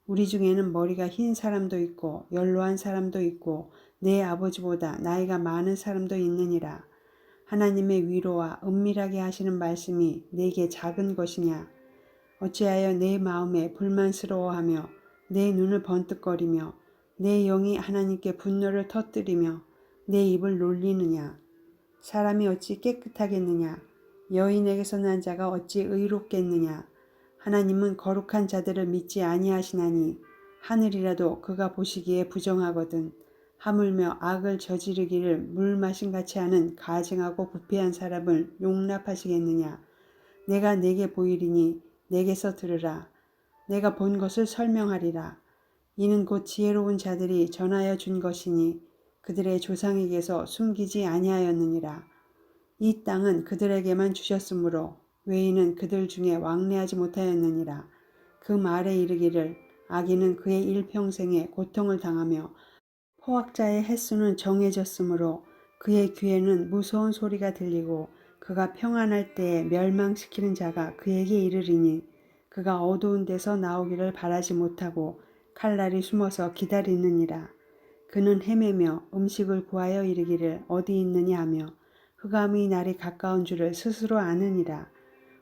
우리 중에는 머리가 흰 사람도 있고 연로한 사람도 있고 내 아버지보다 나이가 많은 사람도 있느니라. 하나님의 위로와 은밀하게 하시는 말씀이 내게 작은 것이냐. 어찌하여 내 마음에 불만스러워하며 내 눈을 번뜩거리며 내 영이 하나님께 분노를 터뜨리며 내 입을 놀리느냐. 사람이 어찌 깨끗하겠느냐. 여인에게서 난 자가 어찌 의롭겠느냐. 하나님은 거룩한 자들을 믿지 아니하시나니 하늘이라도 그가 보시기에 부정하거든. 하물며 악을 저지르기를 물 마심같이 하는 가증하고 부패한 사람을 용납하시겠느냐. 내가 내게 보이리니 내게서 들으라. 내가 본 것을 설명하리라. 이는 곧 지혜로운 자들이 전하여 준 것이니 그들의 조상에게서 숨기지 아니하였느니라. 이 땅은 그들에게만 주셨으므로 외인은 그들 중에 왕래하지 못하였느니라. 그 말에 이르기를 악인은 그의 일평생에 고통을 당하며 포악자의 횟수는 정해졌으므로 그의 귀에는 무서운 소리가 들리고 그가 평안할 때에 멸망시키는 자가 그에게 이르리니 그가 어두운 데서 나오기를 바라지 못하고 칼날이 숨어서 기다리느니라. 그는 헤매며 음식을 구하여 이르기를 어디 있느냐 하며 흑암의 날이 가까운 줄을 스스로 아느니라.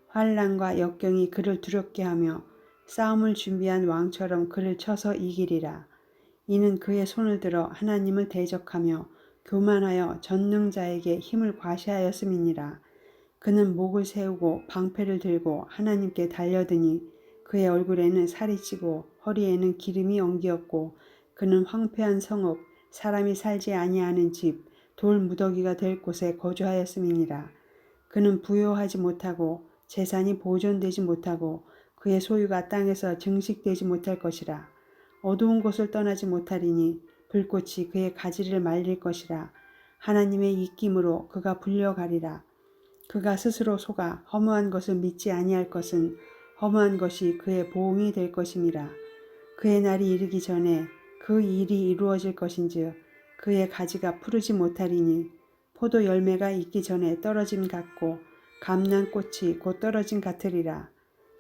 환난과 역경이 그를 두렵게 하며 싸움을 준비한 왕처럼 그를 쳐서 이기리라. 이는 그의 손을 들어 하나님을 대적하며 교만하여 전능자에게 힘을 과시하였음이니라. 그는 목을 세우고 방패를 들고 하나님께 달려드니 그의 얼굴에는 살이 찌고 허리에는 기름이 엉기었고 그는 황폐한 성읍 사람이 살지 아니하는 집 돌 무더기가 될 곳에 거주하였음이니라. 그는 부요하지 못하고 재산이 보존되지 못하고 그의 소유가 땅에서 증식되지 못할 것이라. 어두운 곳을 떠나지 못하리니 불꽃이 그의 가지를 말릴 것이라. 하나님의 입김으로 그가 불려가리라. 그가 스스로 속아 허무한 것을 믿지 아니할 것은 허무한 것이 그의 보응이 될 것임이라. 그의 날이 이르기 전에 그 일이 이루어질 것인즉 그의 가지가 푸르지 못하리니 포도 열매가 있기 전에 떨어짐 같고 감람꽃이 곧 떨어짐 같으리라.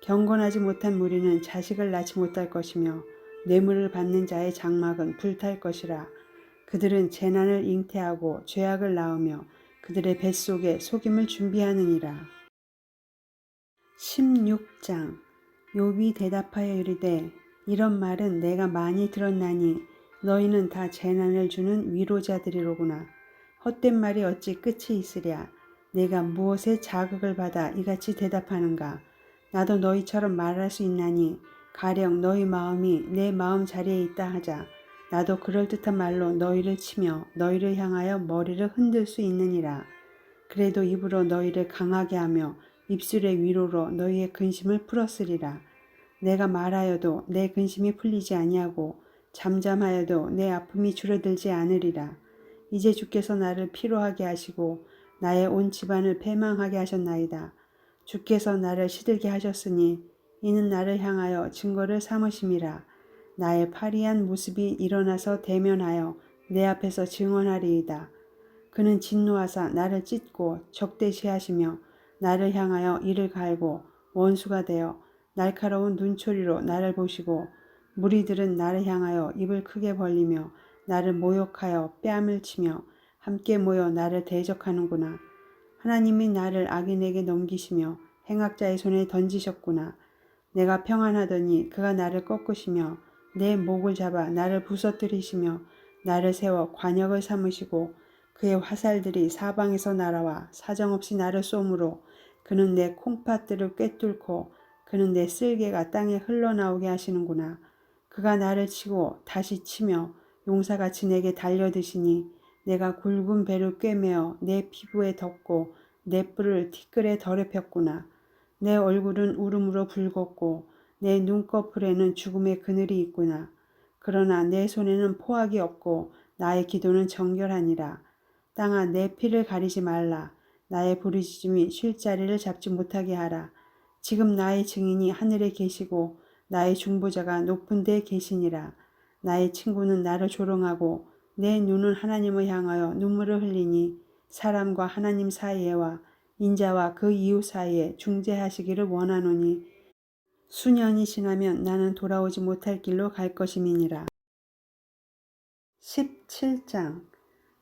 경건하지 못한 무리는 자식을 낳지 못할 것이며 뇌물을 받는 자의 장막은 불탈 것이라. 그들은 재난을 잉태하고 죄악을 낳으며 그들의 뱃속에 속임을 준비하느니라. 16장. 욥이 대답하여 이르되 이런 말은 내가 많이 들었나니 너희는 다 재난을 주는 위로자들이로구나. 헛된 말이 어찌 끝이 있으랴. 내가 무엇에 자극을 받아 이같이 대답하는가. 나도 너희처럼 말할 수 있나니 가령 너희 마음이 내 마음 자리에 있다 하자. 나도 그럴듯한 말로 너희를 치며 너희를 향하여 머리를 흔들 수 있느니라. 그래도 입으로 너희를 강하게 하며 입술의 위로로 너희의 근심을 풀었으리라. 내가 말하여도 내 근심이 풀리지 아니하고 잠잠하여도 내 아픔이 줄어들지 않으리라. 이제 주께서 나를 피로하게 하시고 나의 온 집안을 패망하게 하셨나이다. 주께서 나를 시들게 하셨으니 이는 나를 향하여 증거를 삼으심이라. 나의 파리한 모습이 일어나서 대면하여 내 앞에서 증언하리이다. 그는 진노하사 나를 찢고 적대시하시며 나를 향하여 이를 갈고 원수가 되어 날카로운 눈초리로 나를 보시고 무리들은 나를 향하여 입을 크게 벌리며 나를 모욕하여 뺨을 치며 함께 모여 나를 대적하는구나. 하나님이 나를 악인에게 넘기시며 행악자의 손에 던지셨구나. 내가 평안하더니 그가 나를 꺾으시며 내 목을 잡아 나를 부서뜨리시며 나를 세워 관역을 삼으시고 그의 화살들이 사방에서 날아와 사정없이 나를 쏘므로 그는 내 콩팥들을 꿰뚫고 그는 내 쓸개가 땅에 흘러나오게 하시는구나. 그가 나를 치고 다시 치며 용사같이 내게 달려드시니 내가 굵은 배를 꿰매어 내 피부에 덮고 내 뿔을 티끌에 더럽혔구나. 내 얼굴은 울음으로 붉었고 내 눈꺼풀에는 죽음의 그늘이 있구나. 그러나 내 손에는 포악이 없고 나의 기도는 정결하니라. 땅아 내 피를 가리지 말라. 나의 부르짖음이 쉴 자리를 잡지 못하게 하라. 지금 나의 증인이 하늘에 계시고 나의 중보자가 높은 데 계시니라. 나의 친구는 나를 조롱하고 내 눈은 하나님을 향하여 눈물을 흘리니 사람과 하나님 사이에와 인자와 그 이웃 사이에 중재하시기를 원하노니 수년이 지나면 나는 돌아오지 못할 길로 갈 것임이니라. 17장.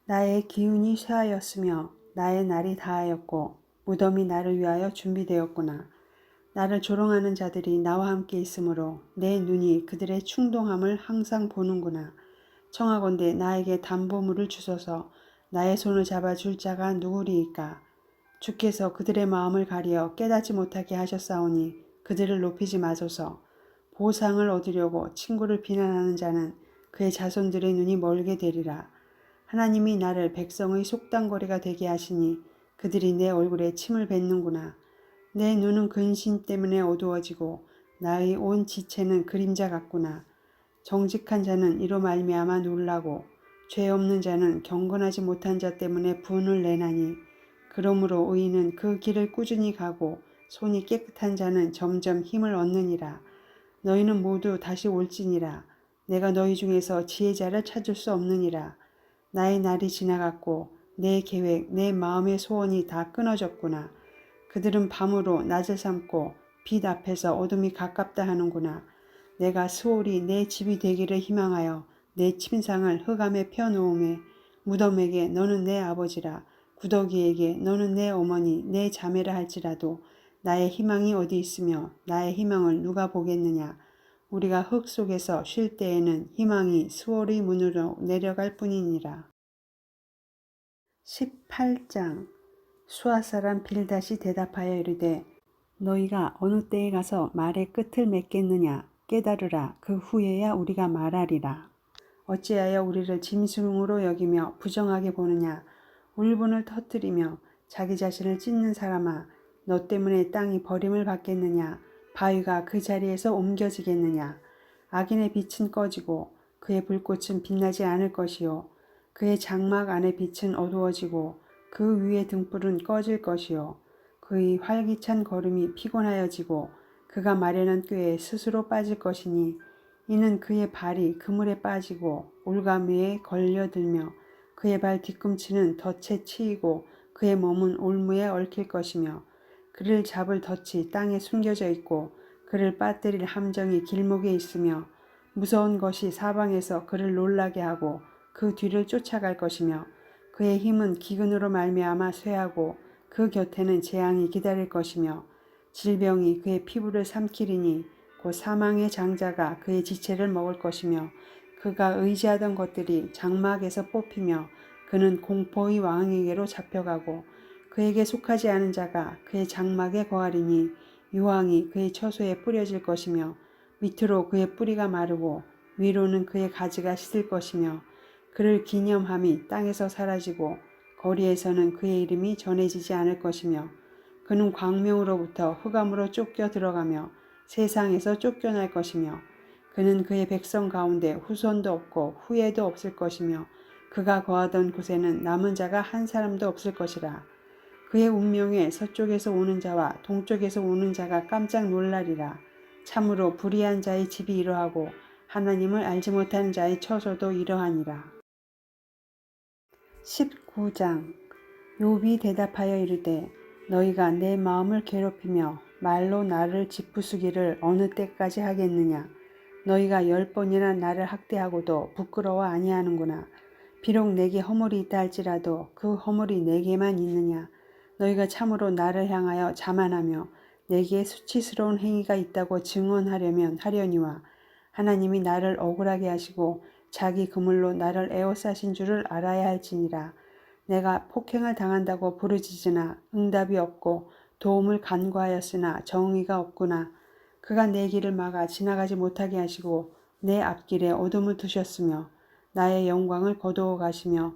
나의 기운이 쇠하였으며 나의 날이 다하였고 무덤이 나를 위하여 준비되었구나. 나를 조롱하는 자들이 나와 함께 있으므로 내 눈이 그들의 충동함을 항상 보는구나. 청하건대 나에게 담보물을 주소서. 나의 손을 잡아줄 자가 누구리이까. 주께서 그들의 마음을 가리어 깨닫지 못하게 하셨사오니 그들을 높이지 마소서. 보상을 얻으려고 친구를 비난하는 자는 그의 자손들의 눈이 멀게 되리라. 하나님이 나를 백성의 속당거리가 되게 하시니 그들이 내 얼굴에 침을 뱉는구나. 내 눈은 근심 때문에 어두워지고 나의 온 지체는 그림자 같구나. 정직한 자는 이로 말미암아 놀라고 죄 없는 자는 경건하지 못한 자 때문에 분을 내나니 그러므로 의인은 그 길을 꾸준히 가고 손이 깨끗한 자는 점점 힘을 얻느니라. 너희는 모두 다시 올지니라. 내가 너희 중에서 지혜자를 찾을 수 없느니라. 나의 날이 지나갔고 내 계획, 내 마음의 소원이 다 끊어졌구나. 그들은 밤으로 낮을 삼고 빛 앞에서 어둠이 가깝다 하는구나. 내가 수월이 내 집이 되기를 희망하여 내 침상을 흑암에 펴놓음에 무덤에게 너는 내 아버지라 구더기에게 너는 내 어머니 내 자매라 할지라도 나의 희망이 어디 있으며 나의 희망을 누가 보겠느냐. 우리가 흙 속에서 쉴 때에는 희망이 수월의 문으로 내려갈 뿐이니라. 18장. 수아 사람 빌닷이 대답하여 이르되 너희가 어느 때에 가서 말의 끝을 맺겠느냐. 깨달으라. 그 후에야 우리가 말하리라. 어찌하여 우리를 짐승으로 여기며 부정하게 보느냐. 울분을 터뜨리며 자기 자신을 찢는 사람아, 너 때문에 땅이 버림을 받겠느냐. 바위가 그 자리에서 옮겨지겠느냐. 악인의 빛은 꺼지고 그의 불꽃은 빛나지 않을 것이요 그의 장막 안의 빛은 어두워지고 그 위의 등불은 꺼질 것이요 그의 활기찬 걸음이 피곤하여지고 그가 마련한 꾀에 스스로 빠질 것이니 이는 그의 발이 그물에 빠지고 올가미에 걸려들며 그의 발 뒤꿈치는 덫에 치이고 그의 몸은 올무에 얽힐 것이며 그를 잡을 덫이 땅에 숨겨져 있고 그를 빠뜨릴 함정이 길목에 있으며 무서운 것이 사방에서 그를 놀라게 하고 그 뒤를 쫓아갈 것이며 그의 힘은 기근으로 말미암아 쇠하고 그 곁에는 재앙이 기다릴 것이며 질병이 그의 피부를 삼키리니 곧 사망의 장자가 그의 지체를 먹을 것이며 그가 의지하던 것들이 장막에서 뽑히며 그는 공포의 왕에게로 잡혀가고 그에게 속하지 않은 자가 그의 장막에 거하리니 유황이 그의 처소에 뿌려질 것이며 밑으로 그의 뿌리가 마르고 위로는 그의 가지가 시들 것이며 그를 기념함이 땅에서 사라지고 거리에서는 그의 이름이 전해지지 않을 것이며 그는 광명으로부터 흑암으로 쫓겨 들어가며 세상에서 쫓겨날 것이며 그는 그의 백성 가운데 후손도 없고 후예도 없을 것이며 그가 거하던 곳에는 남은 자가 한 사람도 없을 것이라. 그의 운명에 서쪽에서 오는 자와 동쪽에서 오는 자가 깜짝 놀라리라. 참으로 불의한 자의 집이 이러하고 하나님을 알지 못하는 자의 처소도 이러하니라. 19장 욥이 대답하여 이르되 너희가 내 마음을 괴롭히며 말로 나를 짓부수기를 어느 때까지 하겠느냐. 너희가 10번이나 나를 학대하고도 부끄러워 아니하는구나. 비록 내게 허물이 있다 할지라도 그 허물이 내게만 있느냐. 너희가 참으로 나를 향하여 자만하며 내게 수치스러운 행위가 있다고 증언하려면 하려니와 하나님이 나를 억울하게 하시고 자기 그물로 나를 에워싸신 줄을 알아야 할지니라. 내가 폭행을 당한다고 부르짖으나 응답이 없고 도움을 간구하였으나 정의가 없구나. 그가 내 길을 막아 지나가지 못하게 하시고 내 앞길에 어둠을 두셨으며 나의 영광을 거두어 가시며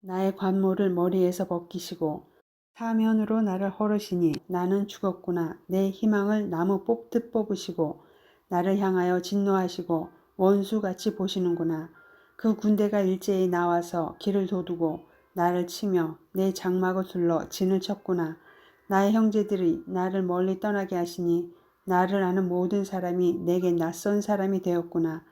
나의 관모를 머리에서 벗기시고 사면으로 나를 헐으시니 나는 죽었구나. 내 희망을 나무 뽑듯 뽑으시고 나를 향하여 진노하시고 원수같이 보시는구나. 그 군대가 일제히 나와서 길을 도두고 나를 치며 내 장막을 둘러 진을 쳤구나. 나의 형제들이 나를 멀리 떠나게 하시니 나를 아는 모든 사람이 내게 낯선 사람이 되었구나.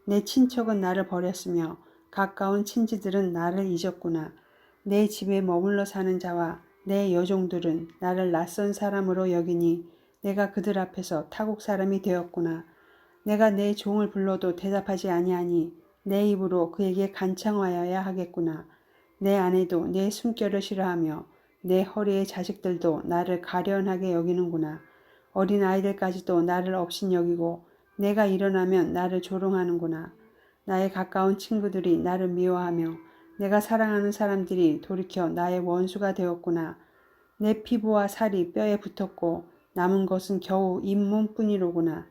내 친척은 나를 버렸으며 가까운 친지들은 나를 잊었구나. 내 집에 머물러 사는 자와 내 여종들은 나를 낯선 사람으로 여기니 내가 그들 앞에서 타국 사람이 되었구나. 내가 내 종을 불러도 대답하지 아니하니 내 입으로 그에게 간청하여야 하겠구나. 내 아내도 내 숨결을 싫어하며 내 허리의 자식들도 나를 가련하게 여기는구나. 어린 아이들까지도 나를 업신여기고 내가 일어나면 나를 조롱하는구나. 나의 가까운 친구들이 나를 미워하며 내가 사랑하는 사람들이 돌이켜 나의 원수가 되었구나. 내 피부와 살이 뼈에 붙었고 남은 것은 겨우 잇몸뿐이로구나.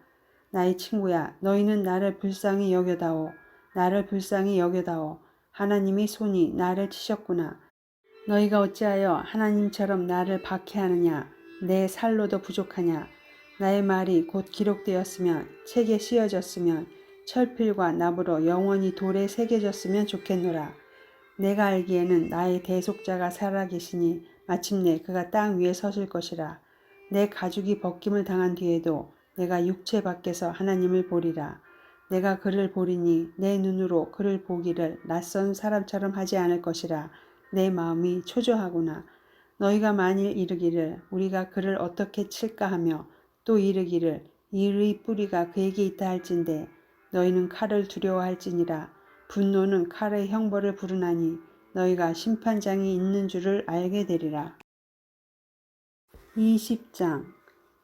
나의 친구야, 너희는 나를 불쌍히 여겨다오. 나를 불쌍히 여겨다오. 하나님의 손이 나를 치셨구나. 너희가 어찌하여 하나님처럼 나를 박해하느냐. 내 살로도 부족하냐. 나의 말이 곧 기록되었으면 책에 씌어졌으면 철필과 납으로 영원히 돌에 새겨졌으면 좋겠노라. 내가 알기에는 나의 대속자가 살아계시니 마침내 그가 땅 위에 서실 것이라. 내 가죽이 벗김을 당한 뒤에도 내가 육체 밖에서 하나님을 보리라. 내가 그를 보리니 내 눈으로 그를 보기를 낯선 사람처럼 하지 않을 것이라. 내 마음이 초조하구나. 너희가 만일 이르기를 우리가 그를 어떻게 칠까 하며 또 이르기를 이의 뿌리가 그에게 있다 할진대 너희는 칼을 두려워할지니라. 분노는 칼의 형벌을 부르나니 너희가 심판장이 있는 줄을 알게 되리라. 20장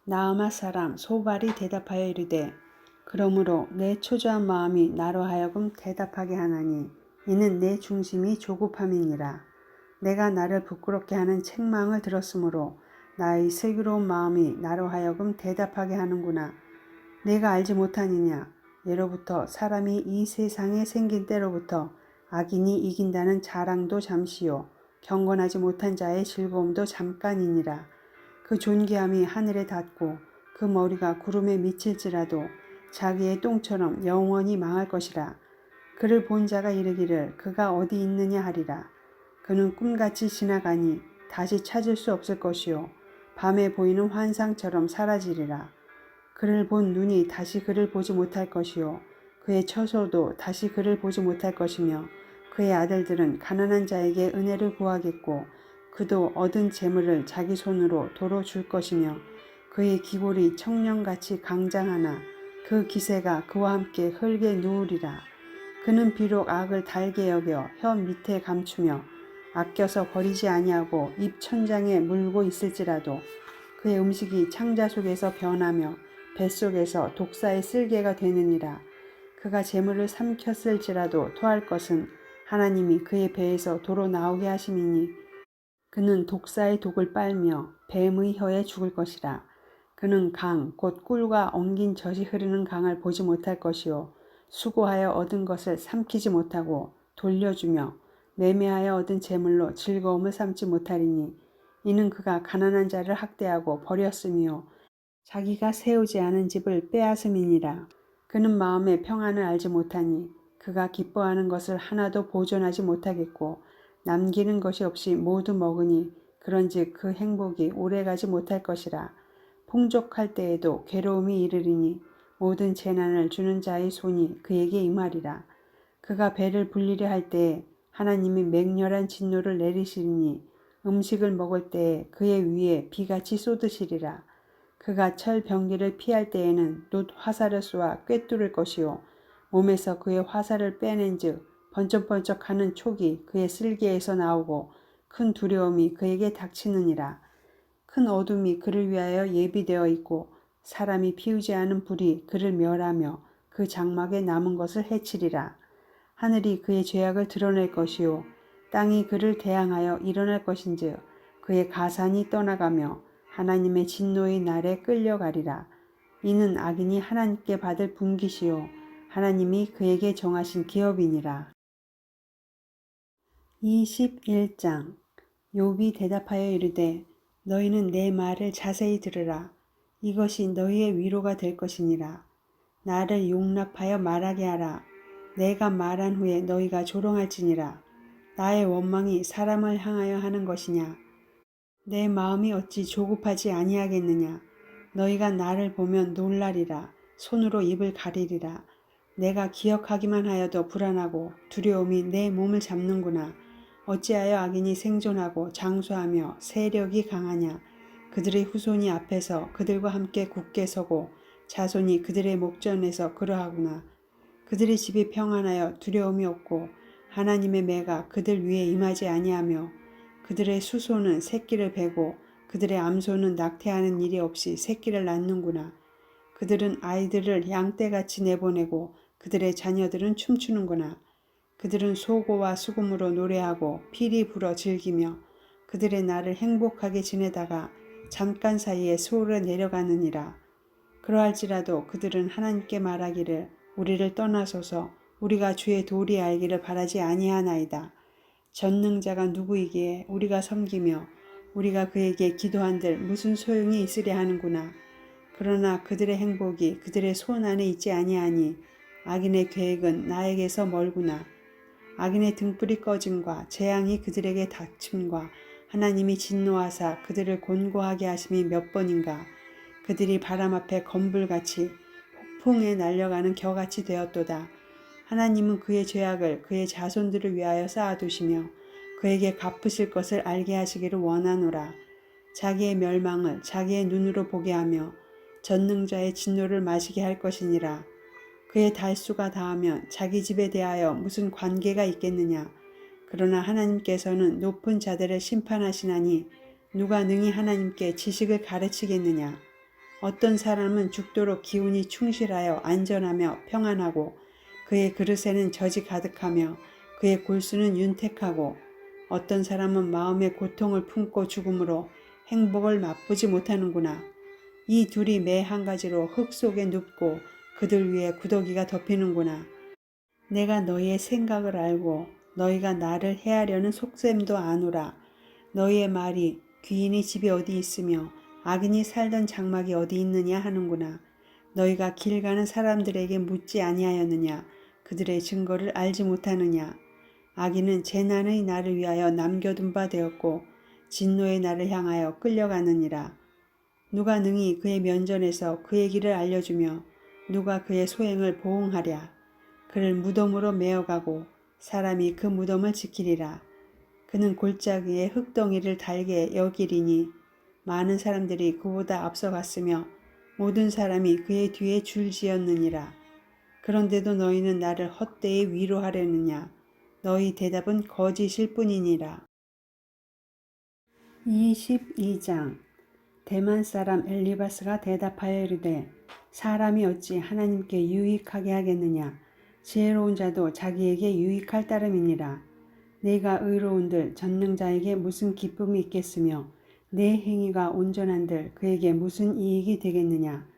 나아마 사람 소발이 대답하여 이르되 그러므로 내 초조한 마음이 나로 하여금 대답하게 하나니 이는 내 중심이 조급함이니라. 내가 나를 부끄럽게 하는 책망을 들었으므로 나의 슬기로운 마음이 나로 하여금 대답하게 하는구나. 내가 알지 못하느냐. 예로부터 사람이 이 세상에 생긴 때로부터 악인이 이긴다는 자랑도 잠시요 경건하지 못한 자의 즐거움도 잠깐이니라. 그 존귀함이 하늘에 닿고 그 머리가 구름에 미칠지라도 자기의 똥처럼 영원히 망할 것이라. 그를 본 자가 이르기를 그가 어디 있느냐 하리라. 그는 꿈같이 지나가니 다시 찾을 수 없을 것이요 밤에 보이는 환상처럼 사라지리라. 그를 본 눈이 다시 그를 보지 못할 것이요 그의 처소도 다시 그를 보지 못할 것이며 그의 아들들은 가난한 자에게 은혜를 구하겠고 그도 얻은 재물을 자기 손으로 도로 줄 것이며 그의 기골이 청년같이 강장하나 그 기세가 그와 함께 흙에 누우리라. 그는 비록 악을 달게 여겨 혀 밑에 감추며 아껴서 버리지 아니하고 입 천장에 물고 있을지라도 그의 음식이 창자 속에서 변하며 뱃속에서 독사의 쓸개가 되느니라. 그가 재물을 삼켰을지라도 토할 것은 하나님이 그의 배에서 도로 나오게 하심이니 그는 독사의 독을 빨며 뱀의 혀에 죽을 것이라. 그는 강, 곧 꿀과 엉긴 젖이 흐르는 강을 보지 못할 것이요 수고하여 얻은 것을 삼키지 못하고 돌려주며 매매하여 얻은 재물로 즐거움을 삼지 못하리니 이는 그가 가난한 자를 학대하고 버렸으며 자기가 세우지 않은 집을 빼앗음이니라. 그는 마음의 평안을 알지 못하니 그가 기뻐하는 것을 하나도 보존하지 못하겠고 남기는 것이 없이 모두 먹으니 그런즉 그 행복이 오래가지 못할 것이라. 풍족할 때에도 괴로움이 이르리니 모든 재난을 주는 자의 손이 그에게 임하리라. 그가 배를 불리려 할 때에 하나님이 맹렬한 진노를 내리시리니 음식을 먹을 때에 그의 위에 비같이 쏟으시리라. 그가 철 병기를 피할 때에는 놋 화살을 쏘아 꿰뚫을 것이요 몸에서 그의 화살을 빼낸즉 번쩍번쩍하는 촉이 그의 쓸개에서 나오고 큰 두려움이 그에게 닥치느니라. 큰 어둠이 그를 위하여 예비되어 있고 사람이 피우지 않은 불이 그를 멸하며 그 장막에 남은 것을 해치리라. 하늘이 그의 죄악을 드러낼 것이요 땅이 그를 대항하여 일어날 것인즉 그의 가산이 떠나가며 하나님의 진노의 날에 끌려가리라. 이는 악인이 하나님께 받을 분깃이요 하나님이 그에게 정하신 기업이니라. 21장. 욥이 대답하여 이르되 너희는 내 말을 자세히 들으라. 이것이 너희의 위로가 될 것이니라. 나를 용납하여 말하게 하라. 내가 말한 후에 너희가 조롱할지니라. 나의 원망이 사람을 향하여 하는 것이냐. 내 마음이 어찌 조급하지 아니하겠느냐. 너희가 나를 보면 놀라리라. 손으로 입을 가리리라. 내가 기억하기만 하여도 불안하고 두려움이 내 몸을 잡는구나. 어찌하여 악인이 생존하고 장수하며 세력이 강하냐. 그들의 후손이 앞에서 그들과 함께 굳게 서고 자손이 그들의 목전에서 그러하구나. 그들의 집이 평안하여 두려움이 없고 하나님의 매가 그들 위에 임하지 아니하며 그들의 수소는 새끼를 베고 그들의 암소는 낙태하는 일이 없이 새끼를 낳는구나. 그들은 아이들을 양떼같이 내보내고 그들의 자녀들은 춤추는구나. 그들은 소고와 수금으로 노래하고 피리 불어 즐기며 그들의 날을 행복하게 지내다가 잠깐 사이에 소홀에 내려가느니라. 그러할지라도 그들은 하나님께 말하기를 우리를 떠나소서 우리가 주의 도리 알기를 바라지 아니하나이다. 전능자가 누구이기에 우리가 섬기며 우리가 그에게 기도한들 무슨 소용이 있으랴 하는구나. 그러나 그들의 행복이 그들의 손 안에 있지 아니하니 악인의 계획은 나에게서 멀구나. 악인의 등불이 꺼짐과 재앙이 그들에게 닥침과 하나님이 진노하사 그들을 곤고하게 하심이 몇 번인가. 그들이 바람 앞에 검불같이 폭풍에 날려가는 겨같이 되었도다. 하나님은 그의 죄악을 그의 자손들을 위하여 쌓아두시며 그에게 갚으실 것을 알게 하시기를 원하노라. 자기의 멸망을 자기의 눈으로 보게 하며 전능자의 진노를 마시게 할 것이니라. 그의 달수가 다하면 자기 집에 대하여 무슨 관계가 있겠느냐. 그러나 하나님께서는 높은 자들을 심판하시나니 누가 능히 하나님께 지식을 가르치겠느냐. 어떤 사람은 죽도록 기운이 충실하여 안전하며 평안하고 그의 그릇에는 젖이 가득하며 그의 골수는 윤택하고 어떤 사람은 마음의 고통을 품고 죽음으로 행복을 맛보지 못하는구나. 이 둘이 매 한 가지로 흙 속에 눕고 그들 위에 구더기가 덮이는구나. 내가 너희의 생각을 알고 너희가 나를 해하려는 속셈도 아노라. 너희의 말이 귀인의 집이 어디 있으며 악인이 살던 장막이 어디 있느냐 하는구나. 너희가 길 가는 사람들에게 묻지 아니하였느냐. 그들의 증거를 알지 못하느냐. 악인은 재난의 날을 위하여 남겨둔 바 되었고 진노의 날을 향하여 끌려가느니라. 누가 능히 그의 면전에서 그의 길을 알려주며 누가 그의 소행을 보응하랴. 그를 무덤으로 메어가고 사람이 그 무덤을 지키리라. 그는 골짜기에 흙덩이를 달게 여기리니 많은 사람들이 그보다 앞서갔으며 모든 사람이 그의 뒤에 줄지었느니라. 그런데도 너희는 나를 헛되이 위로하려느냐. 너희 대답은 거짓일 뿐이니라. 22장. 대만 사람 엘리바스가 대답하여 이르되 사람이 어찌 하나님께 유익하게 하겠느냐. 지혜로운 자도 자기에게 유익할 따름이니라. 내가 의로운들 전능자에게 무슨 기쁨이 있겠으며 내 행위가 온전한들 그에게 무슨 이익이 되겠느냐.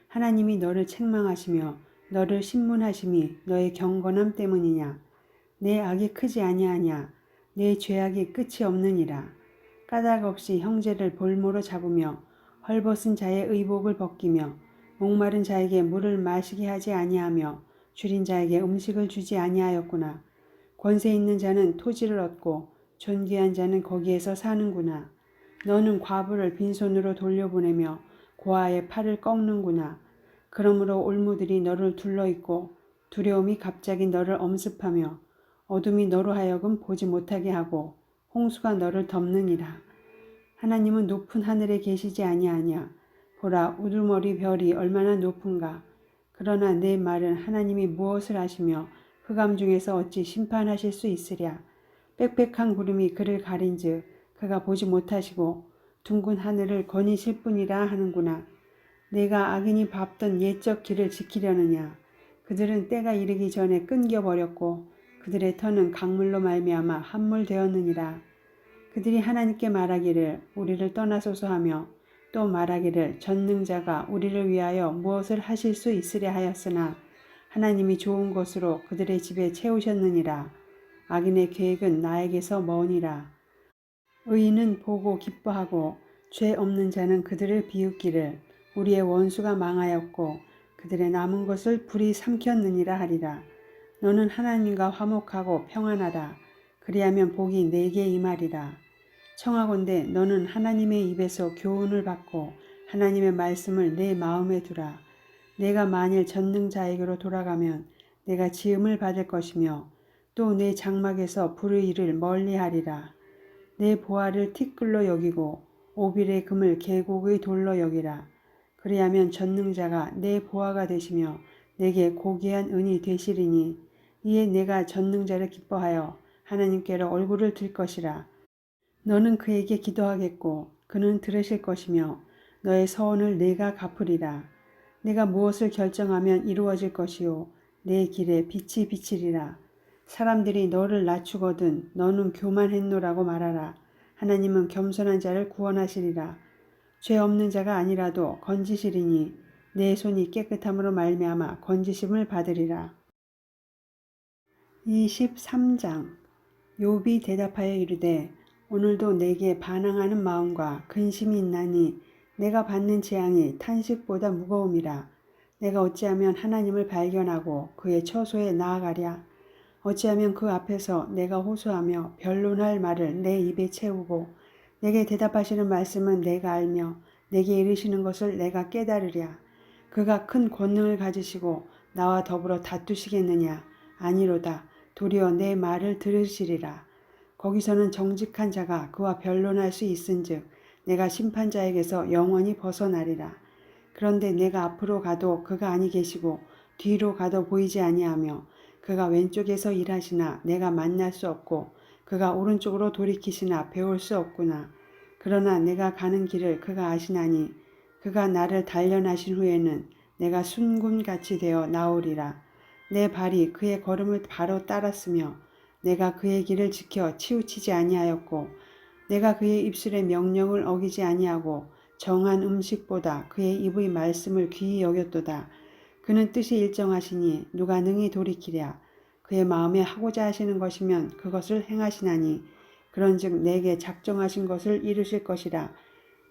하나님이 너를 책망하시며 너를 신문하심이 너의 경건함 때문이냐. 내 악이 크지 아니하냐. 내 죄악이 끝이 없느니라. 까닭 없이 형제를 볼모로 잡으며 헐벗은 자의 의복을 벗기며 목마른 자에게 물을 마시게 하지 아니하며 줄인 자에게 음식을 주지 아니하였구나. 권세 있는 자는 토지를 얻고 존귀한 자는 거기에서 사는구나. 너는 과부를 빈손으로 돌려보내며 고아의 팔을 꺾는구나. 그러므로 올무들이 너를 둘러있고 두려움이 갑자기 너를 엄습하며 어둠이 너로 하여금 보지 못하게 하고 홍수가 너를 덮느니라. 하나님은 높은 하늘에 계시지 아니하냐. 보라, 우두머리 별이 얼마나 높은가. 그러나 내 말은 하나님이 무엇을 하시며 흑암 중에서 어찌 심판하실 수 있으랴. 빽빽한 구름이 그를 가린즉 그가 보지 못하시고 둥근 하늘을 거니실 뿐이라 하는구나. 내가 악인이 밟던 옛적 길을 지키려느냐. 그들은 때가 이르기 전에 끊겨버렸고 그들의 터는 강물로 말미암아 함몰되었느니라. 그들이 하나님께 말하기를 우리를 떠나소서 하며 또 말하기를 전능자가 우리를 위하여 무엇을 하실 수 있으랴 하였으나 하나님이 좋은 것으로 그들의 집에 채우셨느니라. 악인의 계획은 나에게서 머니라. 의인은 보고 기뻐하고 죄 없는 자는 그들을 비웃기를 우리의 원수가 망하였고 그들의 남은 것을 불이 삼켰느니라 하리라. 너는 하나님과 화목하고 평안하라. 그리하면 복이 내게 임하리라. 청하건대 너는 하나님의 입에서 교훈을 받고 하나님의 말씀을 내 마음에 두라. 내가 만일 전능자에게로 돌아가면 내가 지음을 받을 것이며 또 내 장막에서 불의 일을 멀리하리라. 내 보화를 티끌로 여기고 오빌의 금을 계곡의 돌로 여기라. 그리하면 전능자가 내 보화가 되시며 내게 고귀한 은이 되시리니 이에 내가 전능자를 기뻐하여 하나님께로 얼굴을 들 것이라. 너는 그에게 기도하겠고 그는 들으실 것이며 너의 서원을 내가 갚으리라. 내가 무엇을 결정하면 이루어질 것이요 내 길에 빛이 비치리라. 사람들이 너를 낮추거든 너는 교만했노라고 말하라. 하나님은 겸손한 자를 구원하시리라. 죄 없는 자가 아니라도 건지시리니 내 손이 깨끗함으로 말미암아 건지심을 받으리라. 23장. 욥이 대답하여 이르되 오늘도 내게 반항하는 마음과 근심이 있나니 내가 받는 재앙이 탄식보다 무거움이라. 내가 어찌하면 하나님을 발견하고 그의 처소에 나아가랴. 어찌하면 그 앞에서 내가 호소하며 변론할 말을 내 입에 채우고 내게 대답하시는 말씀은 내가 알며 내게 이르시는 것을 내가 깨달으랴. 그가 큰 권능을 가지시고 나와 더불어 다투시겠느냐. 아니로다. 도리어 내 말을 들으시리라. 거기서는 정직한 자가 그와 변론할 수 있은즉 내가 심판자에게서 영원히 벗어나리라. 그런데 내가 앞으로 가도 그가 아니 계시고 뒤로 가도 보이지 아니하며 그가 왼쪽에서 일하시나 내가 만날 수 없고 그가 오른쪽으로 돌이키시나 배울 수 없구나. 그러나 내가 가는 길을 그가 아시나니 그가 나를 단련하신 후에는 내가 순금같이 되어 나오리라. 내 발이 그의 걸음을 바로 따랐으며 내가 그의 길을 지켜 치우치지 아니하였고 내가 그의 입술의 명령을 어기지 아니하고 정한 음식보다 그의 입의 말씀을 귀히 여겼도다. 그는 뜻이 일정하시니 누가 능히 돌이키랴. 그의 마음에 하고자 하시는 것이면 그것을 행하시나니 그런즉 내게 작정하신 것을 이루실 것이라.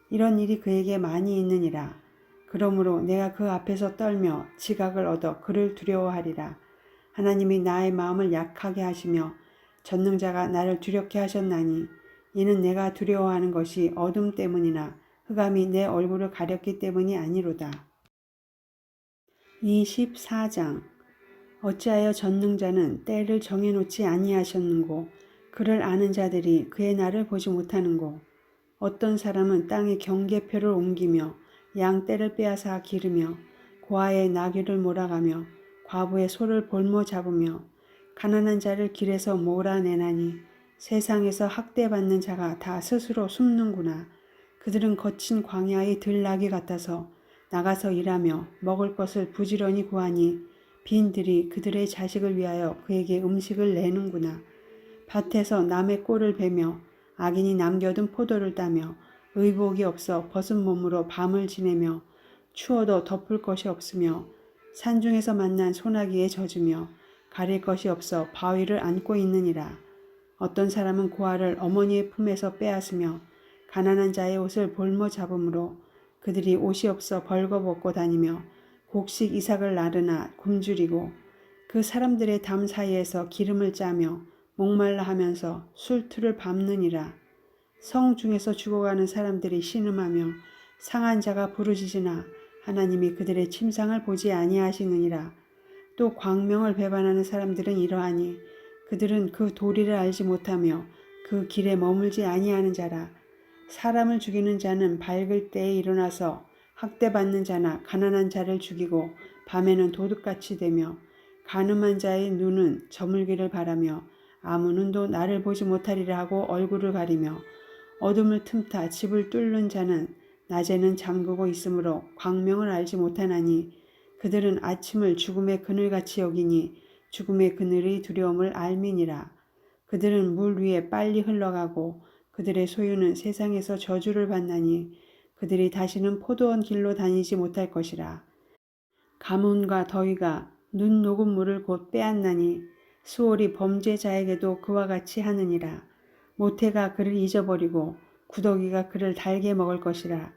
이런 일이 그에게 많이 있느니라. 그러므로 내가 그 앞에서 떨며 지각을 얻어 그를 두려워하리라. 하나님이 나의 마음을 약하게 하시며 전능자가 나를 두렵게 하셨나니 이는 내가 두려워하는 것이 어둠 때문이나 흑암이 내 얼굴을 가렸기 때문이 아니로다. 24장 어찌하여 전능자는 때를 정해놓지 아니하셨는고 그를 아는 자들이 그의 날을 보지 못하는고 어떤 사람은 땅에 경계표를 옮기며 양 떼를 빼앗아 기르며 고아의 나귀를 몰아가며 과부의 소를 볼모 잡으며 가난한 자를 길에서 몰아내나니 세상에서 학대받는 자가 다 스스로 숨는구나. 그들은 거친 광야의 들나귀 같아서 나가서 일하며 먹을 것을 부지런히 구하니 빈들이 그들의 자식을 위하여 그에게 음식을 내는구나. 밭에서 남의 꼴을 베며 악인이 남겨둔 포도를 따며 의복이 없어 벗은 몸으로 밤을 지내며 추워도 덮을 것이 없으며 산중에서 만난 소나기에 젖으며 가릴 것이 없어 바위를 안고 있느니라. 어떤 사람은 고아를 어머니의 품에서 빼앗으며 가난한 자의 옷을 볼모 잡음으로 그들이 옷이 없어 벌거벗고 다니며 곡식 이삭을 나르나 굶주리고 그 사람들의 담 사이에서 기름을 짜며 목말라 하면서 술투를 밟느니라. 성 중에서 죽어가는 사람들이 신음하며 상한 자가 부르짖으나 하나님이 그들의 침상을 보지 아니하시느니라. 또 광명을 배반하는 사람들은 이러하니 그들은 그 도리를 알지 못하며 그 길에 머물지 아니하는 자라. 사람을 죽이는 자는 밝을 때에 일어나서 학대받는 자나 가난한 자를 죽이고 밤에는 도둑같이 되며 간음한 자의 눈은 저물기를 바라며 아무 눈도 나를 보지 못하리라 하고 얼굴을 가리며 어둠을 틈타 집을 뚫는 자는 낮에는 잠그고 있으므로 광명을 알지 못하나니 그들은 아침을 죽음의 그늘같이 여기니 죽음의 그늘의 두려움을 알미니라. 그들은 물 위에 빨리 흘러가고 그들의 소유는 세상에서 저주를 받나니 그들이 다시는 포도원 길로 다니지 못할 것이라. 가뭄과 더위가 눈 녹은 물을 곧 빼앗나니 수월이 범죄자에게도 그와 같이 하느니라. 모태가 그를 잊어버리고 구더기가 그를 달게 먹을 것이라.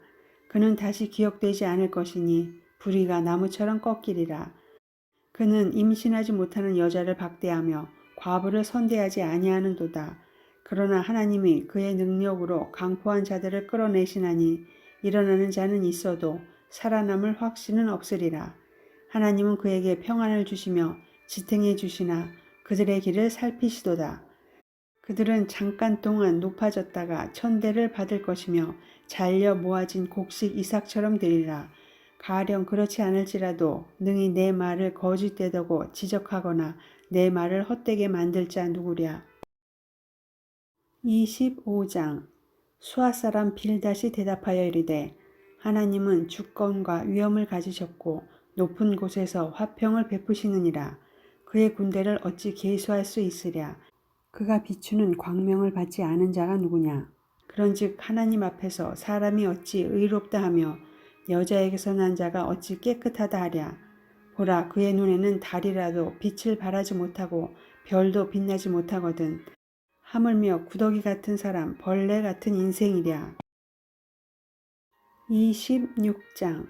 그는 다시 기억되지 않을 것이니 부리가 나무처럼 꺾이리라. 그는 임신하지 못하는 여자를 박대하며 과부를 선대하지 아니하는도다. 그러나 하나님이 그의 능력으로 강포한 자들을 끌어내시나니 일어나는 자는 있어도 살아남을 확신은 없으리라. 하나님은 그에게 평안을 주시며 지탱해 주시나 그들의 길을 살피시도다. 그들은 잠깐 동안 높아졌다가 천대를 받을 것이며 잘려 모아진 곡식 이삭처럼 되리라. 가령 그렇지 않을지라도 능히 내 말을 거짓되다고 지적하거나 내 말을 헛되게 만들 자 누구랴. 25장 수아 사람 빌닷이 대답하여 이르되 하나님은 주권과 위엄을 가지셨고 높은 곳에서 화평을 베푸시느니라. 그의 군대를 어찌 계수할 수 있으랴. 그가 비추는 광명을 받지 않은 자가 누구냐. 그런즉 하나님 앞에서 사람이 어찌 의롭다 하며 여자에게서 난 자가 어찌 깨끗하다 하랴. 보라, 그의 눈에는 달이라도 빛을 발하지 못하고 별도 빛나지 못하거든. 하물며 구더기 같은 사람, 벌레 같은 인생이랴. 26장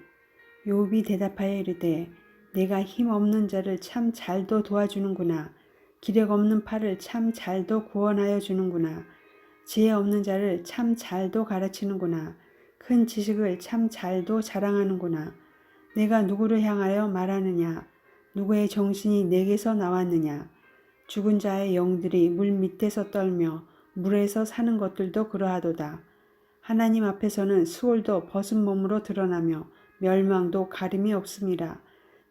욥이 대답하여 이르되 내가 힘없는 자를 참 잘도 도와주는구나. 기력 없는 팔을 참 잘도 구원하여 주는구나. 지혜 없는 자를 참 잘도 가르치는구나. 큰 지식을 참 잘도 자랑하는구나. 내가 누구를 향하여 말하느냐. 누구의 정신이 내게서 나왔느냐. 죽은 자의 영들이 물 밑에서 떨며 물에서 사는 것들도 그러하도다. 하나님 앞에서는 수월도 벗은 몸으로 드러나며 멸망도 가림이 없음이라.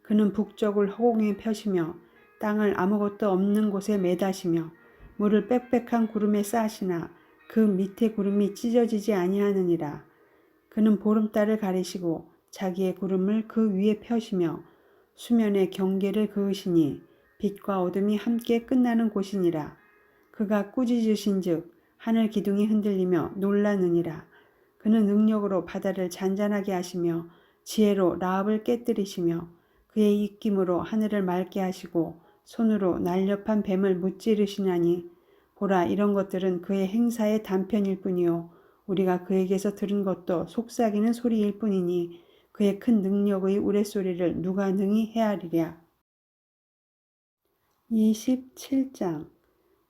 그는 북쪽을 허공에 펴시며 땅을 아무것도 없는 곳에 매다시며 물을 빽빽한 구름에 싸시나 그 밑에 구름이 찢어지지 아니하느니라. 그는 보름달을 가리시고 자기의 구름을 그 위에 펴시며 수면의 경계를 그으시니 빛과 어둠이 함께 끝나는 곳이니라. 그가 꾸짖으신즉 하늘 기둥이 흔들리며 놀라느니라. 그는 능력으로 바다를 잔잔하게 하시며 지혜로 라합을 깨뜨리시며 그의 입김으로 하늘을 맑게 하시고 손으로 날렵한 뱀을 무찌르시나니 보라, 이런 것들은 그의 행사의 단편일 뿐이요 우리가 그에게서 들은 것도 속삭이는 소리일 뿐이니 그의 큰 능력의 우레소리를 누가 능히 헤아리랴. 27장.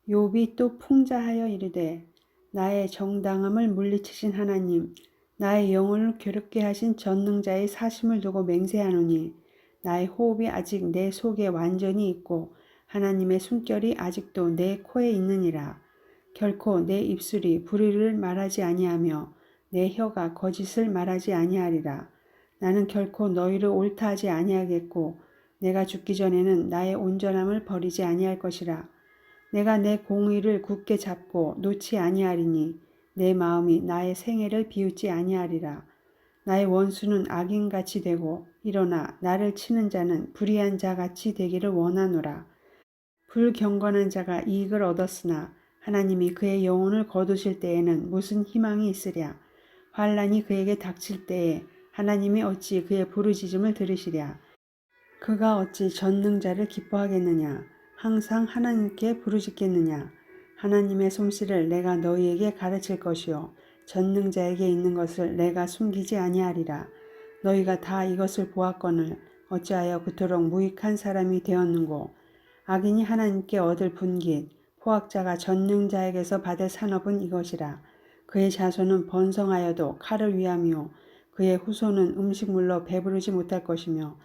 욥이 또 풍자하여 이르되 나의 정당함을 물리치신 하나님, 나의 영혼을 괴롭게 하신 전능자의 사심을 두고 맹세하노니 나의 호흡이 아직 내 속에 완전히 있고 하나님의 숨결이 아직도 내 코에 있느니라. 결코 내 입술이 불의를 말하지 아니하며 내 혀가 거짓을 말하지 아니하리라. 나는 결코 너희를 옳다하지 아니하겠고 내가 죽기 전에는 나의 온전함을 버리지 아니할 것이라. 내가 내 공의를 굳게 잡고 놓지 아니하리니 내 마음이 나의 생애를 비웃지 아니하리라. 나의 원수는 악인같이 되고 일어나 나를 치는 자는 불의한 자같이 되기를 원하노라. 불경건한 자가 이익을 얻었으나 하나님이 그의 영혼을 거두실 때에는 무슨 희망이 있으랴. 환난이 그에게 닥칠 때에 하나님이 어찌 그의 부르짖음을 들으시랴. 그가 어찌 전능자를 기뻐하겠느냐. 항상 하나님께 부르짖겠느냐. 하나님의 솜씨를 내가 너희에게 가르칠 것이요 전능자에게 있는 것을 내가 숨기지 아니하리라. 너희가 다 이것을 보았거늘 어찌하여 그토록 무익한 사람이 되었는고. 악인이 하나님께 얻을 분깃, 포악자가 전능자에게서 받을 산업은 이것이라. 그의 자손은 번성하여도 칼을 위하며 그의 후손은 음식물로 배부르지 못할 것이며